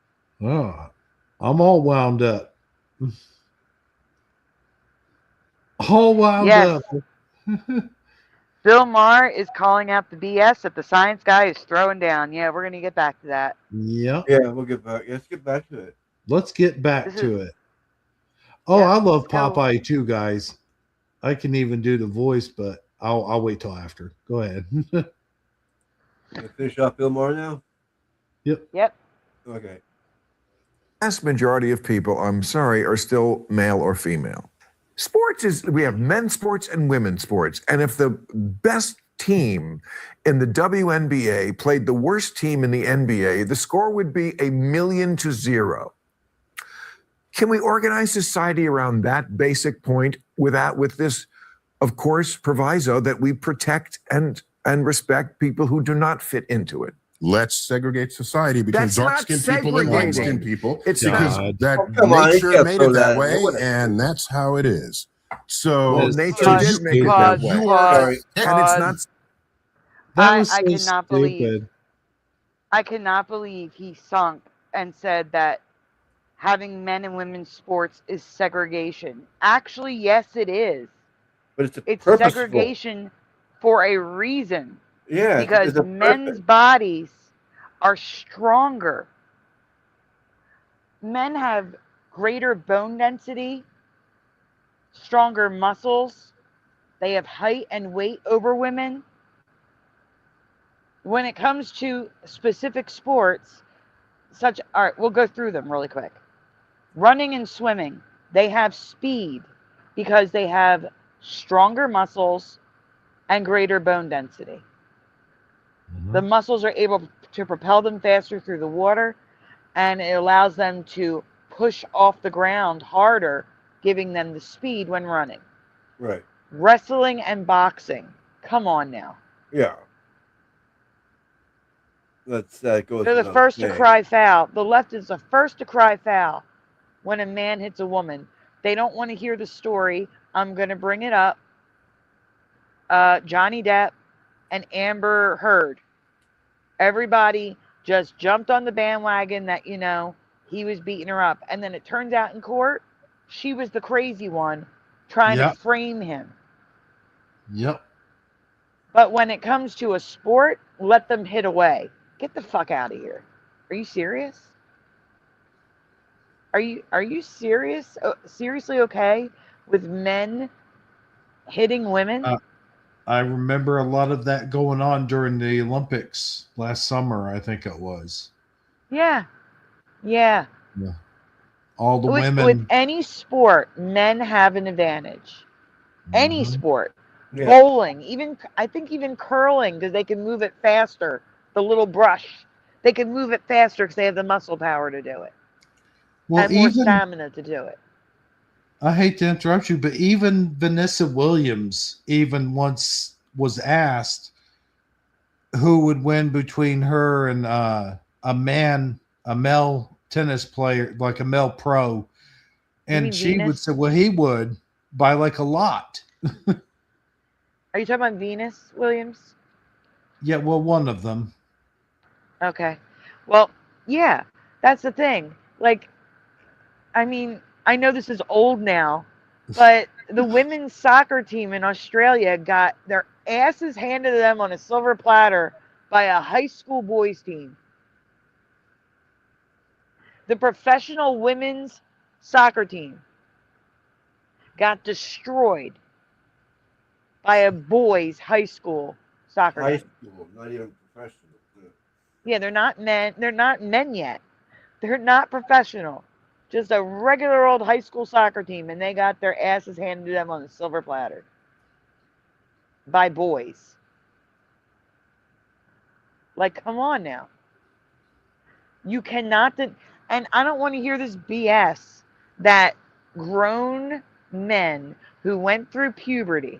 Oh, I'm all wound up. All wound up. Bill Maher is calling out the BS that the science guy is throwing down. Yeah, we're going to get back to that. Yep. Yeah, we'll get back. Let's get back to it. Let's get back to it. Oh, I love Popeye too, guys. I can even do the voice, but I'll wait till after. Go ahead. Finish off Bill Maher now? Yep. Okay. Vast majority of people, I'm sorry, are still male or female. Sports we have men's sports and women's sports. And if the best team in the WNBA played the worst team in the NBA, the score would be 1,000,000-0. Can we organize society around that basic point with this, of course, proviso that we protect and respect people who do not fit into it? Let's segregate society because dark-skinned people and light-skinned people. It's because that on, nature made it that way, and that's how it is. So nature did make it that way. And it's not. I cannot believe. I cannot believe he sunk and said that having men and women's sports is segregation. Actually, yes, it is. But it's segregation for a reason. Yeah, because men's bodies are stronger. Men have greater bone density, stronger muscles. They have height and weight over women. When it comes to specific sports, all right, we'll go through them really quick. Running and swimming, they have speed because they have stronger muscles and greater bone density. The muscles are able to propel them faster through the water, and it allows them to push off the ground harder, giving them the speed when running. Right. Wrestling and boxing. Come on now. Yeah. Let's go. They're the first to cry foul. The left is the first to cry foul when a man hits a woman. They don't want to hear the story. I'm going to bring it up. Johnny Depp and Amber Heard. Everybody just jumped on the bandwagon that, he was beating her up. And then it turns out in court, she was the crazy one trying to frame him. Yep. But when it comes to a sport, let them hit away. Get the fuck out of here. Are you serious? Are you serious? Seriously okay with men hitting women? I remember a lot of that going on during the Olympics last summer, I think it was. Yeah. Yeah. Yeah. All the With women. any sport, men have an advantage. Any Mhm. sport. Yeah. Bowling, even I think even curling, because they can move it faster. The little brush. They can move it faster because they have the muscle power to do it. Well, And more even stamina to do it. I hate to interrupt you, but even Vanessa Williams even once was asked who would win between her and a male tennis player, like a male pro, You and mean she would Venus? say, "Well, he would by like a lot." Are you talking about Venus Williams? Yeah, well, one of them. Okay. Well, yeah, that's the thing. Like, I mean, I know this is old now, but the women's soccer team in Australia got their asses handed to them on a silver platter by a high school boys team. The professional women's soccer team got destroyed by a boys' high school soccer High team. school, not even professional. Yeah, they're not men. They're not men yet. They're not professional. Just a regular old high school soccer team, and they got their asses handed to them on a silver platter by boys. Like, come on now. You cannot, and I don't want to hear this BS that grown men who went through puberty,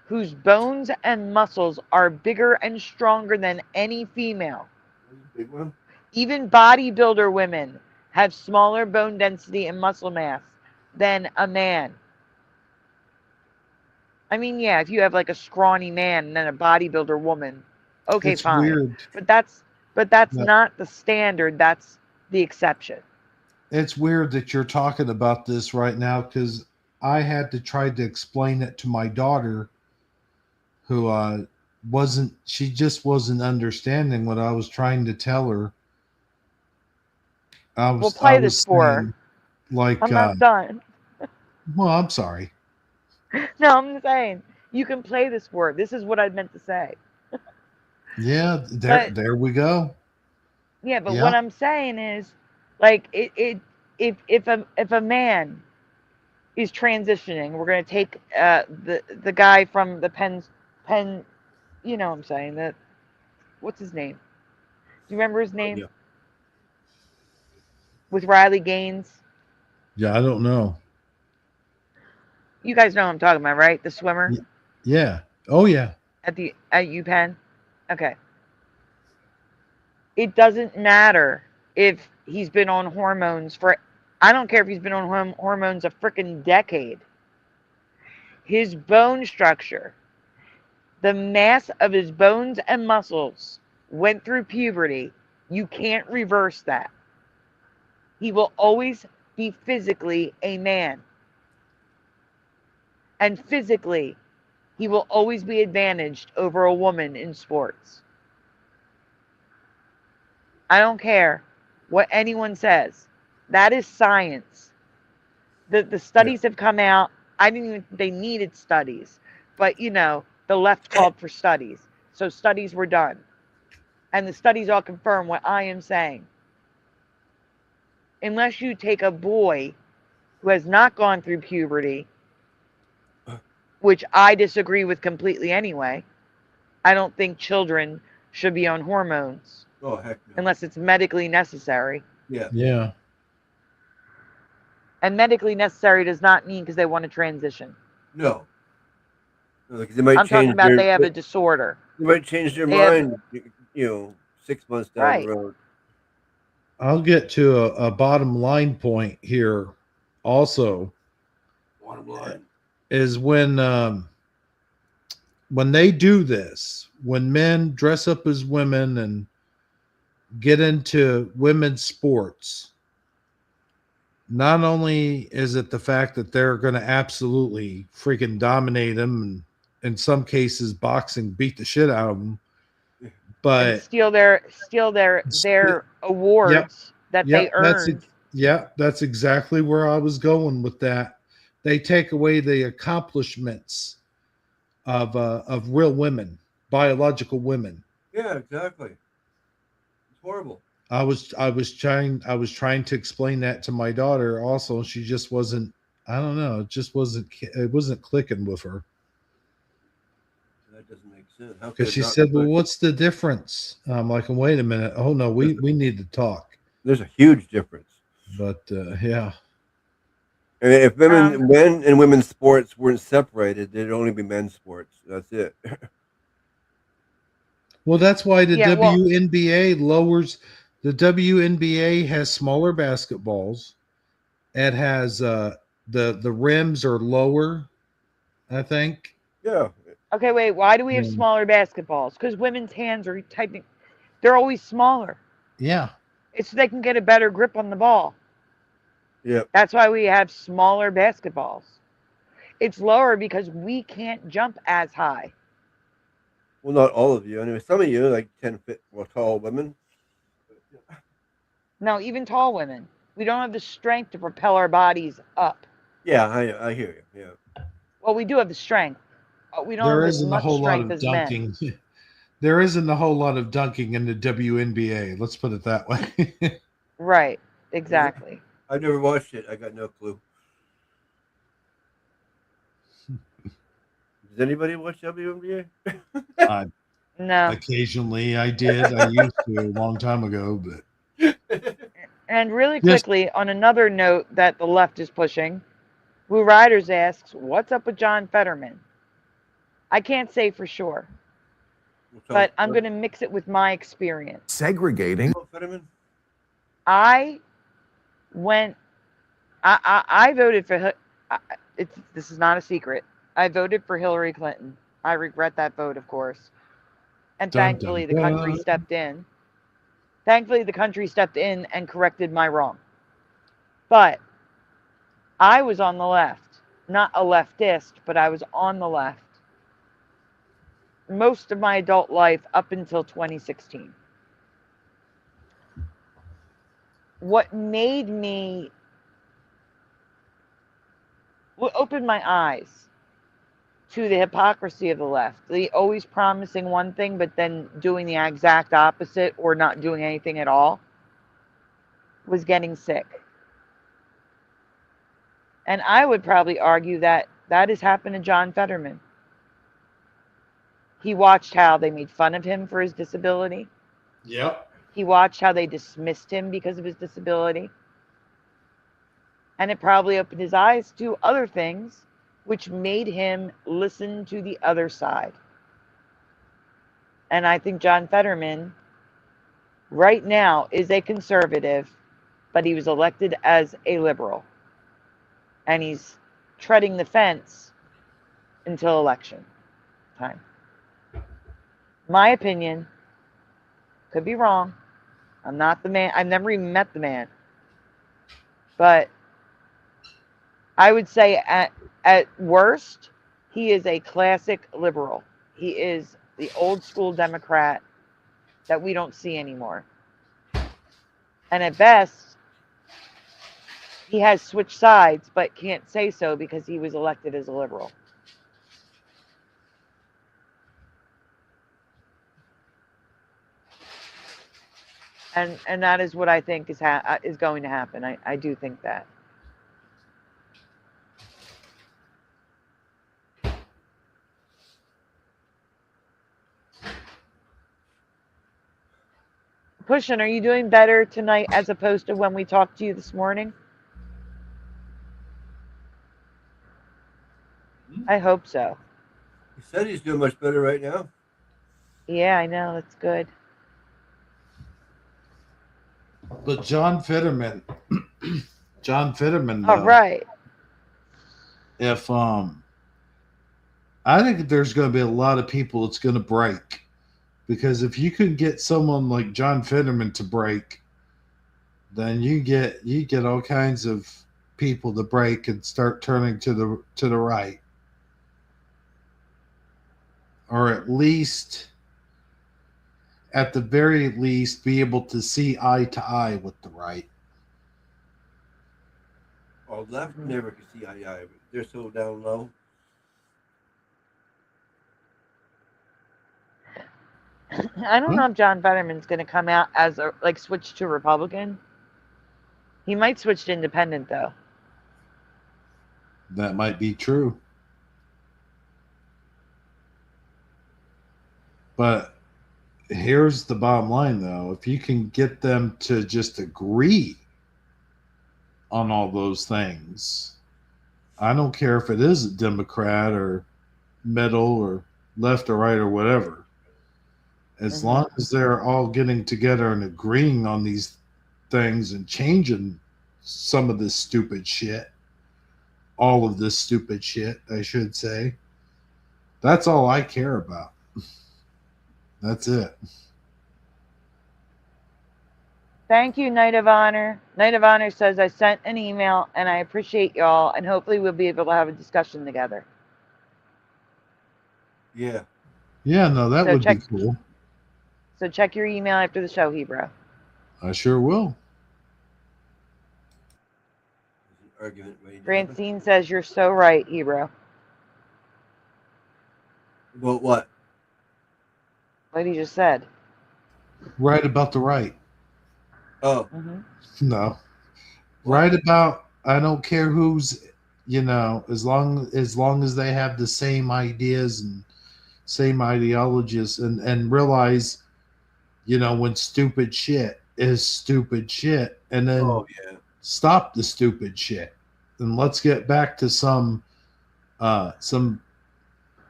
whose bones and muscles are bigger and stronger than any female, Big one. even bodybuilder women have smaller bone density and muscle mass than a man. I mean, yeah, if you have like a scrawny man and then a bodybuilder woman, okay, It's fine. weird. But that's Yeah. not the standard. That's the exception. It's weird that you're talking about this right now because I had to try to explain it to my daughter, who she just wasn't understanding what I was trying to tell her. We'll I play this was for her. saying, like, I'm not done. well, I'm sorry. No, I'm saying you can play this for her. This is what I meant to say. Yeah, But there we go. yeah, but Yeah. what I'm saying is, like, if a man is transitioning, we're gonna take the guy from the Penn, you know what I'm saying, that, what's his name? Do you remember his name? Yeah. With Riley Gaines. Yeah, I don't know. You guys know what I'm talking about, right? The swimmer Yeah. Oh, yeah. at UPenn. Okay. It doesn't matter if he's been on hormones for, I don't care if he's been on hormones a freaking decade. His bone structure, the mass of his bones and muscles went through puberty. You can't reverse that. He will always be physically a man. And physically, he will always be advantaged over a woman in sports. I don't care what anyone says. That is science. The studies have come out. I didn't even think they needed studies. But, the left called for studies. So studies were done. And the studies all confirm what I am saying. Unless you take a boy who has not gone through puberty, which I disagree with completely anyway. I don't think children should be on hormones. Oh, heck no. Unless it's medically necessary. Yeah. Yeah. And medically necessary does not mean because they want to transition. No. Because they might I'm talking change about they have a disorder. They might change their They have- mind, 6 months down Right. the road. I'll get to a bottom line point here also. Bottom line. Is when they do this, when men dress up as women and get into women's sports, not only is it the fact that they're going to absolutely freaking dominate them and in some cases, boxing beat the shit out of them. And But steal their awards that they yep, earned. that's exactly where I was going with that. They take away the accomplishments of real women, biological women. Yeah, exactly. It's horrible. I was trying to explain that to my daughter also. She just wasn't, I don't know, it wasn't clicking with her. That doesn't make sense. How could Because it she not said, well, click? what's the difference? I'm like, wait a minute. Oh no, we need to talk. There's a huge difference. But yeah. And if men and women's sports weren't separated, it'd only be men's sports. That's it. Well, that's why the Yeah, well- WNBA lowers. The WNBA has smaller basketballs. It has the rims are lower, I think. Yeah. Okay, wait. Why do we have Yeah. smaller basketballs? Because women's hands are they're always smaller. Yeah. It's so they can get a better grip on the ball. Yep. That's why we have smaller basketballs. It's lower because we can't jump as high. Well, not all of you. Anyway, some of you, like 10-foot tall women. No, even tall women. We don't have the strength to propel our bodies up. Yeah, I hear you. Yeah. Well, we do have the strength. We don't There have as isn't a much whole lot strength of as men. dunking. There isn't a whole lot of dunking in the WNBA. Let's put it that way. Right. Exactly. I've never watched it. I got no clue. Does anybody watch WNBA? No. Occasionally, I did. I used to a long time ago, but And really Yes. quickly, on another note that the left is pushing, Woo Riders asks, what's up with John Fetterman? I can't say for sure, but I'm going to mix it with my experience. Segregating. Fetterman? I voted for, this is not a secret. I voted for Hillary Clinton. I regret that vote, of course. And Dun, thankfully, dun, the country dun. stepped in. Thankfully, the country stepped in and corrected my wrong. But I was on the left, not a leftist, but I was on the left most of my adult life up until 2016. What opened my eyes to the hypocrisy of the left, the always promising one thing but then doing the exact opposite or not doing anything at all, was getting sick. And I would probably argue that that has happened to John Fetterman. He watched how they made fun of him for his disability. Yep. He watched how they dismissed him because of his disability. And it probably opened his eyes to other things, which made him listen to the other side. And I think John Fetterman right now is a conservative, but he was elected as a liberal. And he's treading the fence until election time. My opinion, could be wrong. I'm not the man. I've never even met the man. But I would say at worst, he is a classic liberal. He is the old school Democrat that we don't see anymore. And at best, he has switched sides, but can't say so because he was elected as a liberal. And that is what I think is going to happen. I do think that. Pushin, are you doing better tonight as opposed to when we talked to you this morning? I hope so. He said he's doing much better right now. Yeah, I know. That's good. But John Fetterman, All right. If I think there's going to be a lot of people that's going to break, because if you can get someone like John Fetterman to break, then you get all kinds of people to break and start turning to the right. or at the very least, be able to see eye to eye with the right. Or left never can see eye to eye. They're so down low. I don't know if John Fetterman's going to come out as switch to Republican. He might switch to independent though. That might be true. But here's the bottom line, though. If you can get them to just agree on all those things, I don't care if it is a Democrat or middle or left or right or whatever. As long as they're all getting together and agreeing on these things and changing some of this stupid shit, all of this stupid shit, I should say, that's all I care about. That's it. Thank you, Knight of Honor. Knight of Honor says, I sent an email and I appreciate y'all, and hopefully we'll be able to have a discussion together. Yeah. Yeah, no, that would be cool. So check your email after the show, Hebro. I sure will. Argument waiting. Francine says, you're so right, Hebro. Well, what? What he just said. Right about the right. Oh. No. Right about, I don't care who's, as long as they have the same ideas and same ideologies and realize, when stupid shit is stupid shit, and then stop the stupid shit. And let's get back to some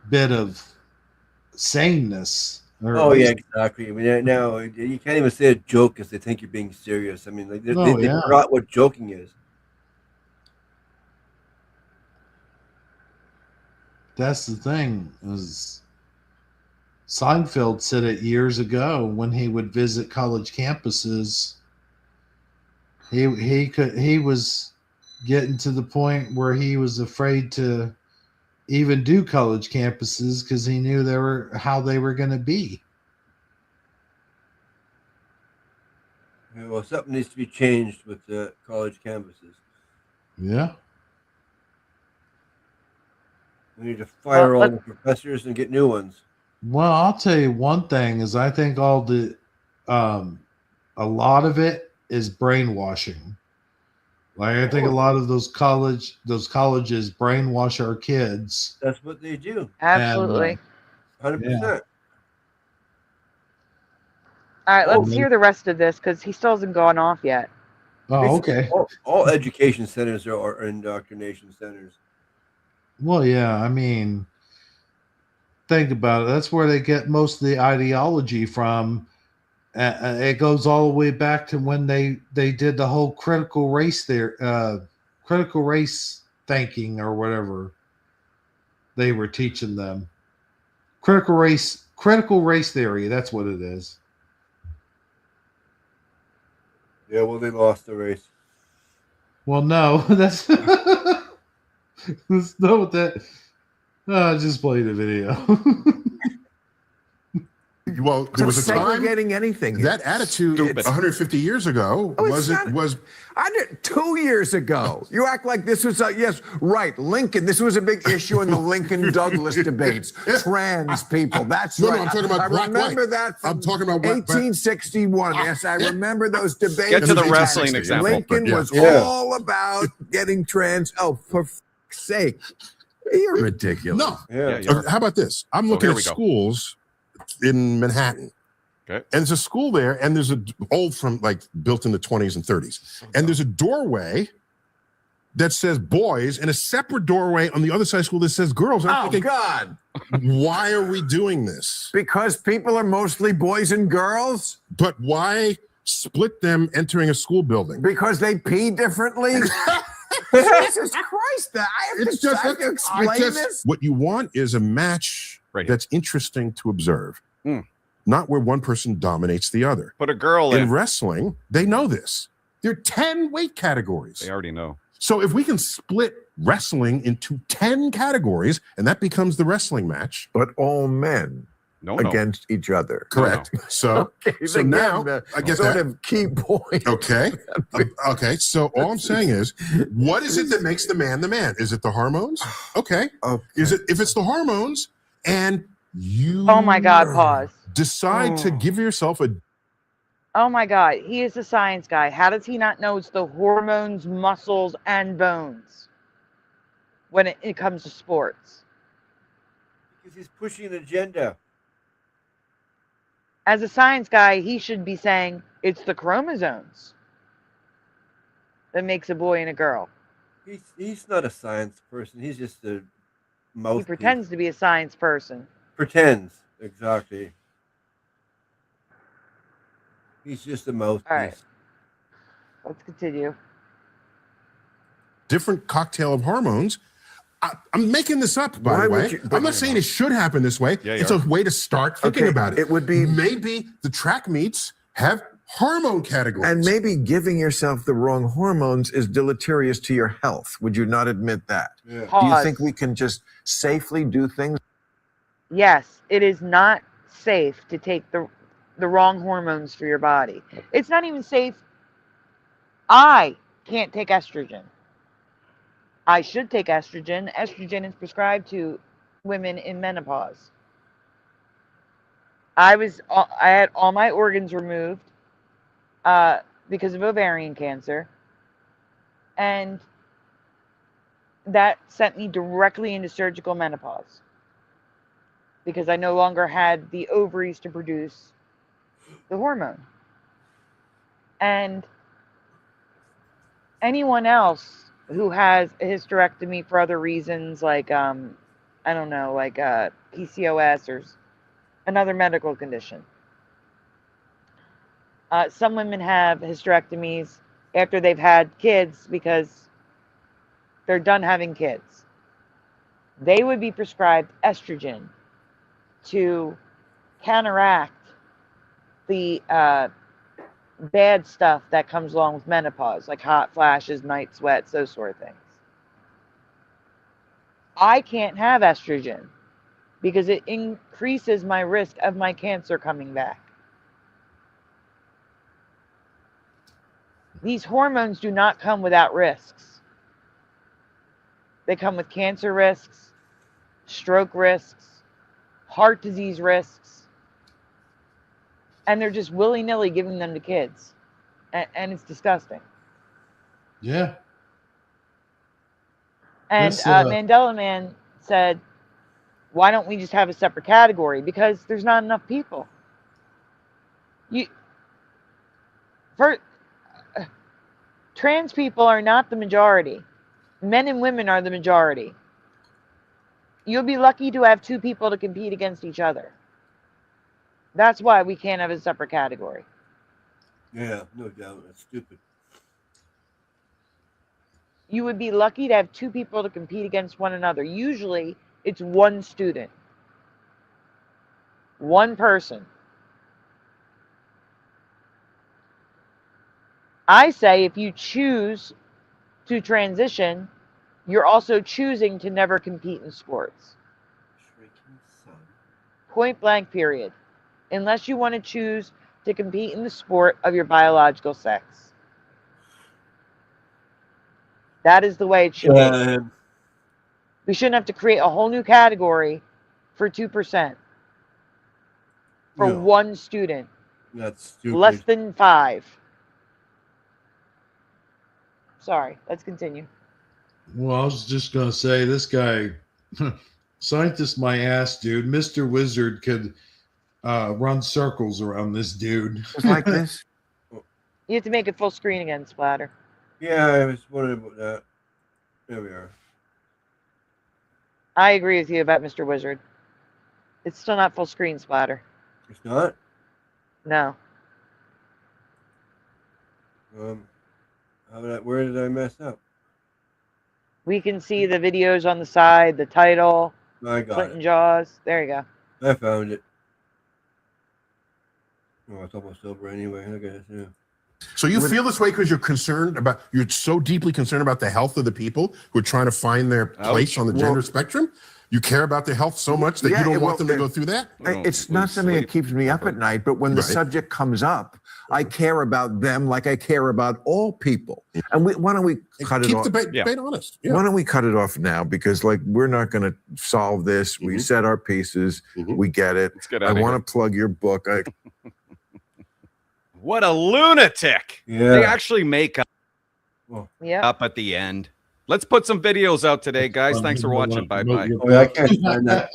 bit of saneness. Exactly. I mean, now you can't even say a joke because they think you're being serious. I mean, they forgot what joking is. That's the thing. Is Seinfeld said it years ago when he would visit college campuses. He was getting to the point where he was afraid to even do college campuses because he knew how they were going to be. Well, something needs to be changed with the college campuses. Yeah. We need to fire all the professors and get new ones. Well, I'll tell you one thing is I think a lot of it is brainwashing. Like I think a lot of those colleges brainwash our kids. That's what they do. Absolutely. 100%. All right, let's hear the rest of this because he still hasn't gone off yet. Oh, okay. All education centers are indoctrination centers. Well, yeah, I mean, think about it. That's where they get most of the ideology from. It goes all the way back to when they did the whole critical race thinking or whatever they were teaching them. Critical race theory. That's what it is. Yeah, well, they lost the race. Well, no, that's not what that. I just played a video. Well, there was a time segregating anything. That attitude 150 years ago was 2 years ago. You act like this was Lincoln. This was a big issue in the Lincoln Douglas debates. Trans people. That's right. No, I'm talking about I remember that. I'm talking about 1861. Yes, I remember those debates. Get to the wrestling example. Lincoln was all about getting trans. Oh, for fuck's sake, you're ridiculous. No. Yeah. How about this? I'm looking at schools in Manhattan. Okay. And there's a school there, and there's built in the 20s and 30s. And there's a doorway that says boys and a separate doorway on the other side of school that says girls. I'm thinking, God. Why are we doing this? Because people are mostly boys and girls? But why split them entering a school building? Because they pee differently? Jesus Christ. I have to explain this? What you want is a match that's interesting to observe. Not where one person dominates the other. Put a girl in wrestling, they know this. There are 10 weight categories. They already know. So if we can split wrestling into 10 categories, and that becomes the wrestling match. But all men No. against each other. Correct. So, Okay, so again, now the I get sort that. of key point. Okay. Okay. So all I'm saying is, what is it that makes the man the man? Is it the hormones? Okay. Is it, if it's the hormones and you Oh my God, pause. decide to give yourself a Oh my God, he is a science guy. How does he not know it's the hormones, muscles, and bones when it comes to sports? Because he's pushing an agenda. As a science guy, he should be saying it's the chromosomes that makes a boy and a girl. He's not a science person. He's just a mouthpiece. He pretends to be a science person. Pretends, exactly. He's just a mouthpiece. All right. Let's continue. different cocktail of hormones. I'm making this up, by the way. I'm not saying it should happen this way. Yeah, it's a way to start thinking about it. It would be maybe the track meets have hormone categories. And maybe giving yourself the wrong hormones is deleterious to your health. Would you not admit that? Yeah. Do you think we can just safely do things? Yes, it is not safe to take the wrong hormones for your body. It's not even safe. I can't take estrogen. I should take estrogen. Estrogen is prescribed to women in menopause. I had all my organs removed because of ovarian cancer, and that sent me directly into surgical menopause because I no longer had the ovaries to produce the hormone. And anyone else who has a hysterectomy for other reasons, like I don't know, like PCOS or another medical condition. Some women have hysterectomies after they've had kids because they're done having kids. They would be prescribed estrogen to counteract the bad stuff that comes along with menopause, like hot flashes, night sweats, those sort of things. I can't have estrogen because it increases my risk of my cancer coming back. These hormones do not come without risks. They come with cancer risks, stroke risks, heart disease risks, and they're just willy-nilly giving them to kids. And it's disgusting. Yeah. And Mandela Man said, why don't we just have a separate category? Because there's not enough people. Trans people are not the majority. Men and women are the majority. You'll be lucky to have two people to compete against each other. That's why we can't have a separate category. Yeah, no doubt. That's stupid. You would be lucky to have two people to compete against one another. Usually, it's one student. One person. I say if you choose to transition, you're also choosing to never compete in sports. Point blank, period. Unless you want to choose to compete in the sport of your biological sex. That is the way it should be. We shouldn't have to create a whole new category for 2%. For one student. That's stupid. Less than 5. Sorry, let's continue. Well, I was just going to say, this guy, scientist my ass, dude. Mr. Wizard could run circles around this dude. Just like this? You have to make it full screen again, Splatter. Yeah, I was wondering about that. There we are. I agree with you about Mr. Wizard. It's still not full screen, Splatter. It's not? No. Where did I mess up? We can see the videos on the side, the title, I got Clinton it. Jaws. There you go. I found it. Oh, it's almost over anyway. Look at this. Yeah. So you feel this way because you're so deeply concerned about the health of the people who are trying to find their place on the gender spectrum? You care about their health so much that you don't want them to go through that? It's not something that keeps me up at night, but when the subject comes up, I care about them like I care about all people. And why don't we cut it off? Keep the debate honest. Yeah. Why don't we cut it off now? Because we're not going to solve this. We said our pieces. We get it. I want to plug your book. What a lunatic. Yeah. They actually make up, Yeah. up at the end. Let's put some videos out today, guys. Thanks for watching. Bye-bye. Oh, yeah, I can't find that.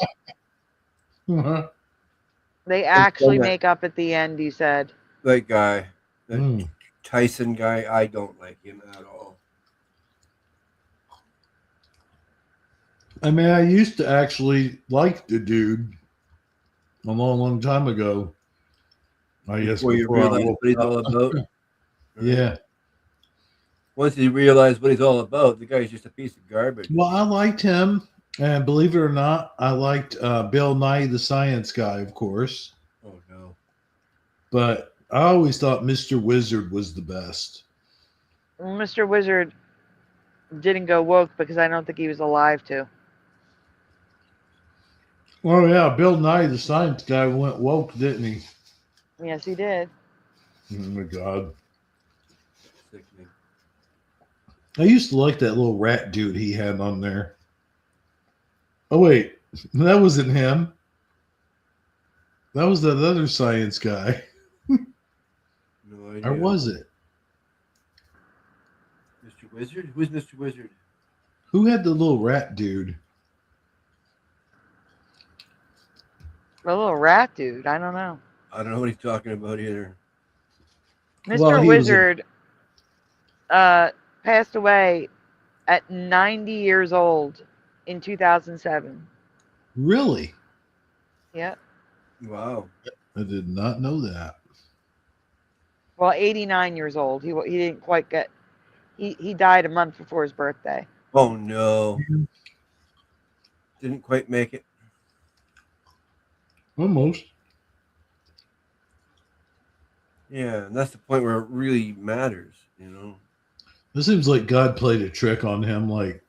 They actually make up at the end, you said. That guy, that Tyson guy, I don't like him at all. I mean, I used to actually like the dude a long, long time ago. I guess Before you realize what he's all about. Yeah. Once you realize what he's all about, the guy's just a piece of garbage. Well, I liked him, and believe it or not, I liked Bill Nye the Science Guy, of course. Oh no! But I always thought Mr. Wizard was the best. Well, Mr. Wizard didn't go woke because I don't think he was alive to. Oh yeah, Bill Nye the Science Guy went woke, didn't he? Yes, he did. Oh my God! Sickening. I used to like that little rat dude he had on there. Oh wait, that wasn't him. That was that other science guy. No idea. Or was it? Mr. Wizard? Who's Mr. Wizard? Who had the little rat dude? A little rat dude. I don't know. I don't know what he's talking about either. Mr. Well, he was Wizard passed away at 90 years old in 2007. Really? Yep. Wow. I did not know that. Well, 89 years old. He didn't quite get. He died a month before his birthday. Oh no. Didn't quite make it. Almost. Yeah, and that's the point where it really matters, you know. It seems like God played a trick on him. Like,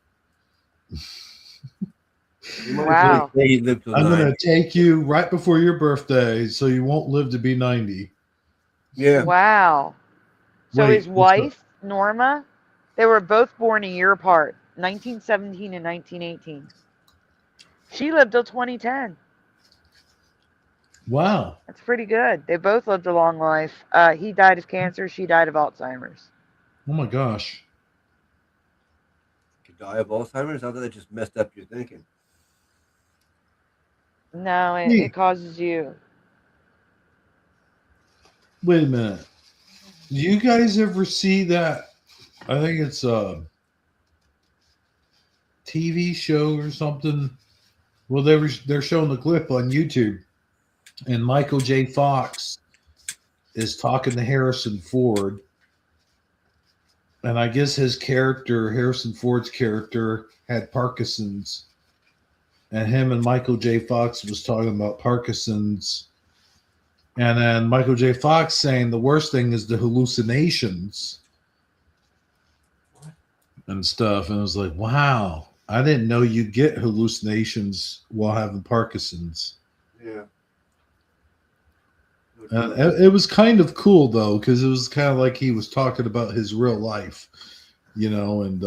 Wow. He lived till I'm going 90. to take you right before your birthday so you won't live to be 90. Yeah. Wow. So Wait, his what's wife, Norma, they were both born a year apart, 1917 and 1918. She lived till 2010. Wow. That's pretty good. They both lived a long life. He died of cancer. She died of Alzheimer's. Oh my gosh. Could die of Alzheimer's? I thought that just messed up your thinking. No, it causes you. Wait a minute. Do you guys ever see that? I think it's a TV show or something. Well, they're showing the clip on YouTube, and Michael J. Fox is talking to Harrison Ford, and I guess his character, Harrison Ford's character, had Parkinson's, and him and Michael J. Fox was talking about Parkinson's, and then Michael J. Fox saying the worst thing is the hallucinations and stuff, and I was like, wow, I didn't know you get hallucinations while having Parkinson's. Yeah. It was kind of cool though, because it was kind of like he was talking about his real life, you know. And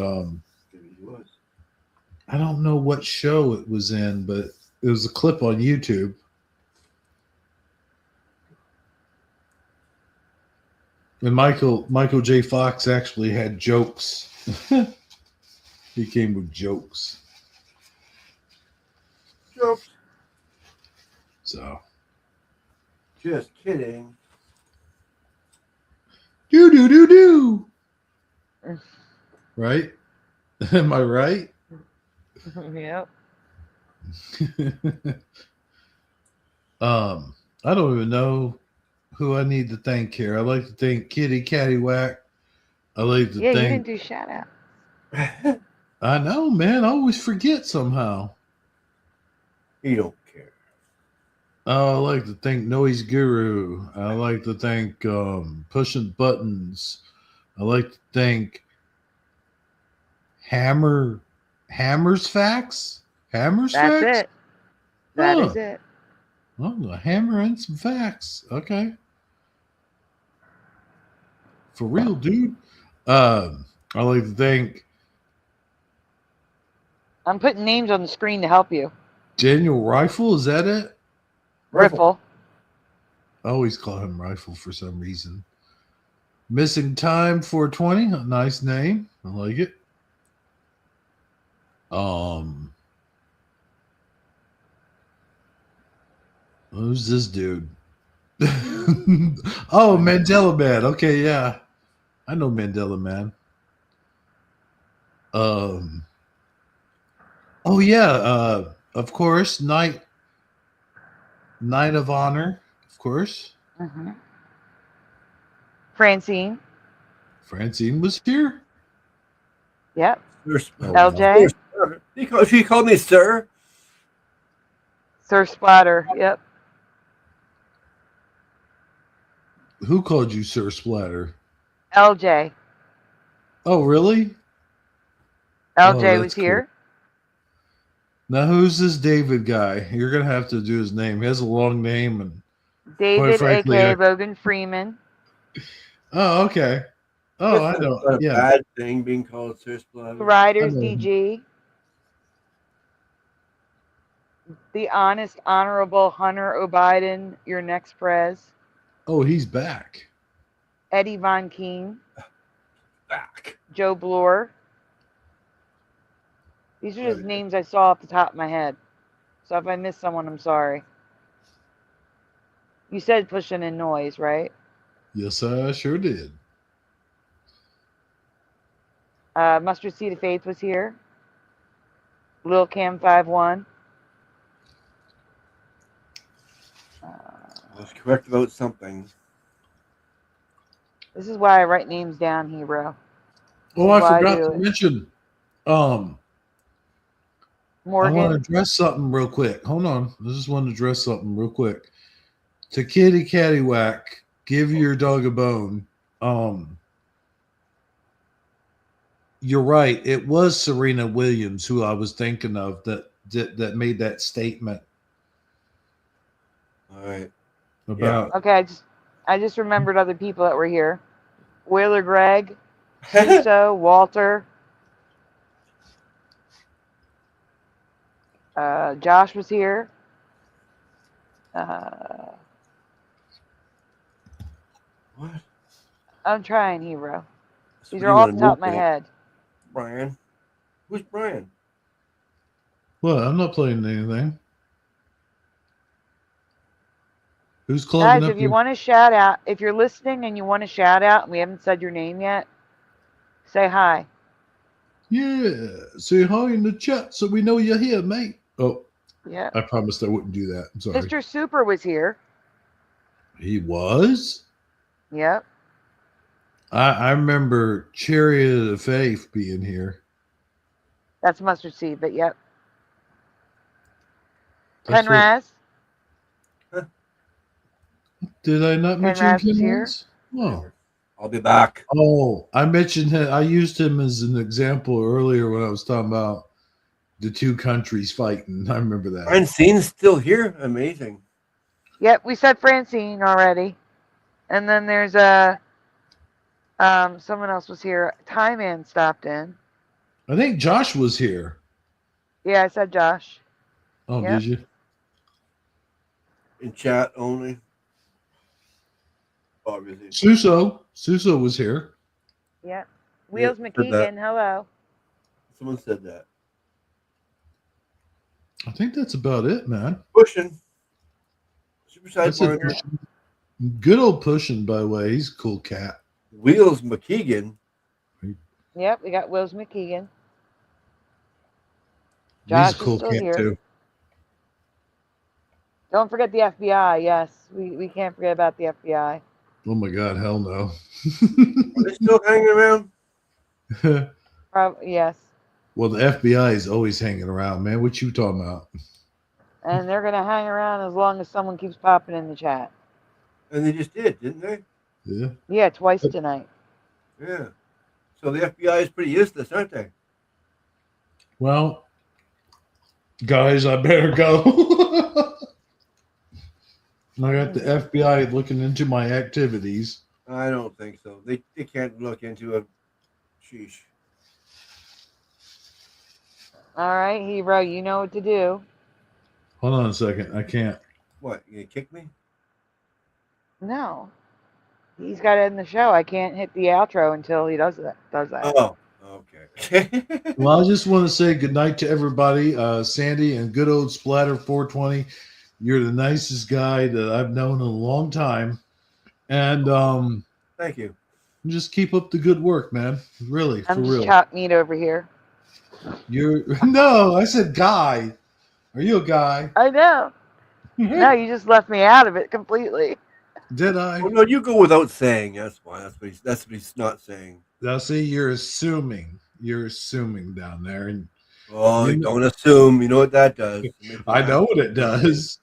I don't know what show it was in, but it was a clip on YouTube. And Michael J. Fox actually had jokes. He came with jokes. Jokes. So. Just kidding. Do. Right? Am I right? Yep. I don't even know who I need to thank here. I like to thank Kitty Cattywhack. I like to Yeah, you thank. didn't do shout out. I know, man. I always forget somehow. You don't care. I like to thank Noise Guru. I like to thank Pushing Buttons. I like to thank Hammers Facts. Hammers That's Facts? it. That Huh. is it. Oh, the hammer and some facts. Okay. For real, dude. I like to thank I'm putting names on the screen to help you. Daniel Rifle. Is that it? Riffle. I always call him Rifle for some reason. Missing Time 420. A nice name. I like it. Who's this dude? Oh, Mandela Man. Okay, yeah. I know Mandela Man. Oh yeah, of course, Knight of Honor, of course. Mm-hmm. Francine. Francine was here. Yep. Oh, LJ. She called me sir. Sir Splatter. Yep. Who called you Sir Splatter? LJ. Oh, really? LJ Oh, was here. cool. Now, who's this David guy? You're gonna have to do his name. He has a long name, and David, frankly, aka Logan Freeman. Oh, okay. Oh, I know. Not a Yeah. bad thing being called Sir Splatter. Riders DG. The honest, honorable Hunter O'Biden, your next prez. Oh, he's back. Eddie Von King. Back. Joe Bloor. These are just names I saw off the top of my head. So if I missed someone, I'm sorry. You said Pushing in Noise, right? Yes, I sure did. Mustard Seed of Faith was here. Lil Cam 5-1. I was correct about something. This is why I write names down, Hebro. Oh, I forgot to mention. Morgan. I want to address something real quick. Hold on. I just want to address something real quick. To Kitty Cattywhack, give your dog a bone. You're right. It was Serena Williams who I was thinking of that made that statement. All right. About Okay, I just remembered other people that were here. Whaler Greg, Suso, Walter. Josh was here. What? I'm trying, Hebro. These are all off the top of my head. Brian. Who's Brian? Well, I'm not playing anything. Who's clogging Guys, up if you want to shout out, if you're listening and you want to shout out and we haven't said your name yet, say hi. Yeah, say hi in the chat so we know you're here, mate. Oh, yeah. I promised I wouldn't do that. I'm sorry. Mr. Super was here. He was? Yep. I remember Chariot of the Faith being here. That's Mustard Seed, but yep. That's Penraz. Did I not mention Penraz was here. Penraz? Oh. I'll be back. Oh, I mentioned him. I used him as an example earlier when I was talking about the two countries fighting. I remember that. Francine's still here. Amazing. Yep, we said Francine already. And then there's someone else was here. Tie Man stopped in. I think Josh was here. Yeah, I said Josh. Oh, yep. Did you? In chat only. Obviously. Suso was here. Yep. Wheels McKeegan, hello. Someone said that. I think that's about it, man. Pushing. Superside Good old Pushing, by the way. He's a cool cat. Wheels McKeegan. Yep, we got Wheels McKeegan. Josh He's a cool cat, here. too. Don't forget the FBI. Yes, we can't forget about the FBI. Oh, my God. Hell no. Are they still hanging around? Yes. Well, the FBI is always hanging around, man. What you talking about? and they're gonna hang around as long as someone keeps popping in the chat. And they just did, didn't they? Yeah. Yeah, twice tonight. Yeah. So the FBI is pretty useless, aren't they? Well, guys, I better go. I got the FBI looking into my activities. I don't think so. They can't look into a sheesh. All right, Hebro, you know what to do. Hold on a second. I can't. What? You gonna kick me? No, he's got to end the show. I can't hit the outro until he does that. Oh, okay. Well, I just want to say good night to everybody. Sandy and good old Splatter 420. You're the nicest guy that I've known in a long time. And Thank you. just keep up the good work, man. Really, I'm for just real. chopped meat over here. You're no, I said guy. Are you a guy? I know. No, you just left me out of it completely. Did I? Oh no, you go without saying. That's why. That's what he's not saying. Now, see, you're assuming. You're assuming down there, and Oh, you don't assume. You know what that does. I know what it does.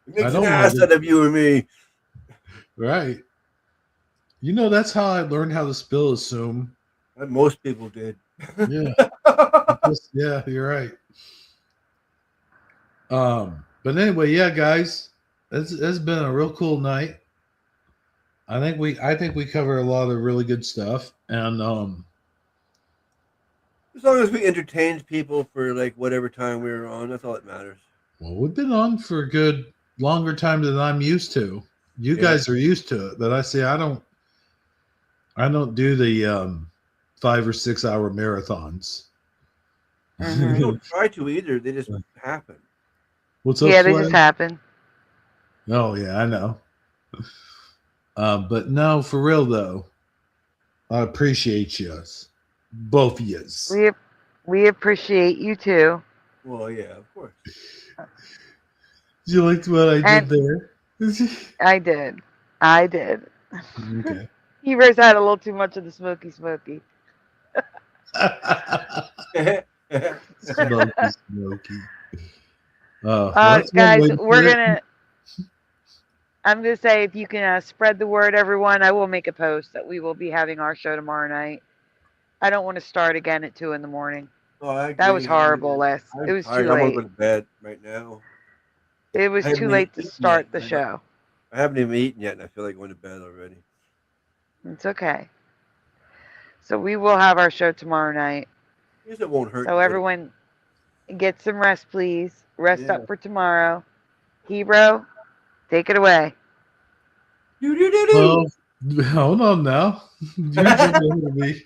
It makes I an know ass what out of you and me. Right. You know, that's how I learned how to spell assume. Most people did. Yeah. Yeah, you're right. But anyway, yeah, guys, it's been a real cool night. I think we cover a lot of really good stuff, and As long as we entertained people for like whatever time we were on, that's all that matters. well, we've been on for a good longer time than I'm used to. You guys are used to it, but I don't do the 5 or 6 hour marathons. We don't try to either. They just happen. What's up? Yeah, they Flag? just happen. Oh yeah, I know. But no, for real though, I appreciate you, both of yous. We appreciate you too. Well, yeah, of course. You liked what I did there? I did. Okay. Hebro's had a little too much of the smoky. Smoky. Guys, I'm gonna say if you can spread the word, everyone. I will make a post that we will be having our show tomorrow night. I don't want to start again at 2 a.m. Oh, that was horrible. It was too late. I'm going to go to bed right now. It was too late to start the show. I haven't even eaten yet, and I feel like going to bed already. It's okay. So we will have our show tomorrow night. I guess it won't hurt. So everyone, get some rest, please. Rest up for tomorrow. Hebro, take it away. Well, hold on now. You're jumping into me.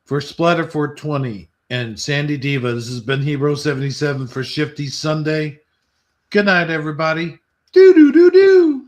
For Splatter 420 and Sandy Diva, this has been Hebro 77 for Shifty Sunday. Good night, everybody. Do do do do.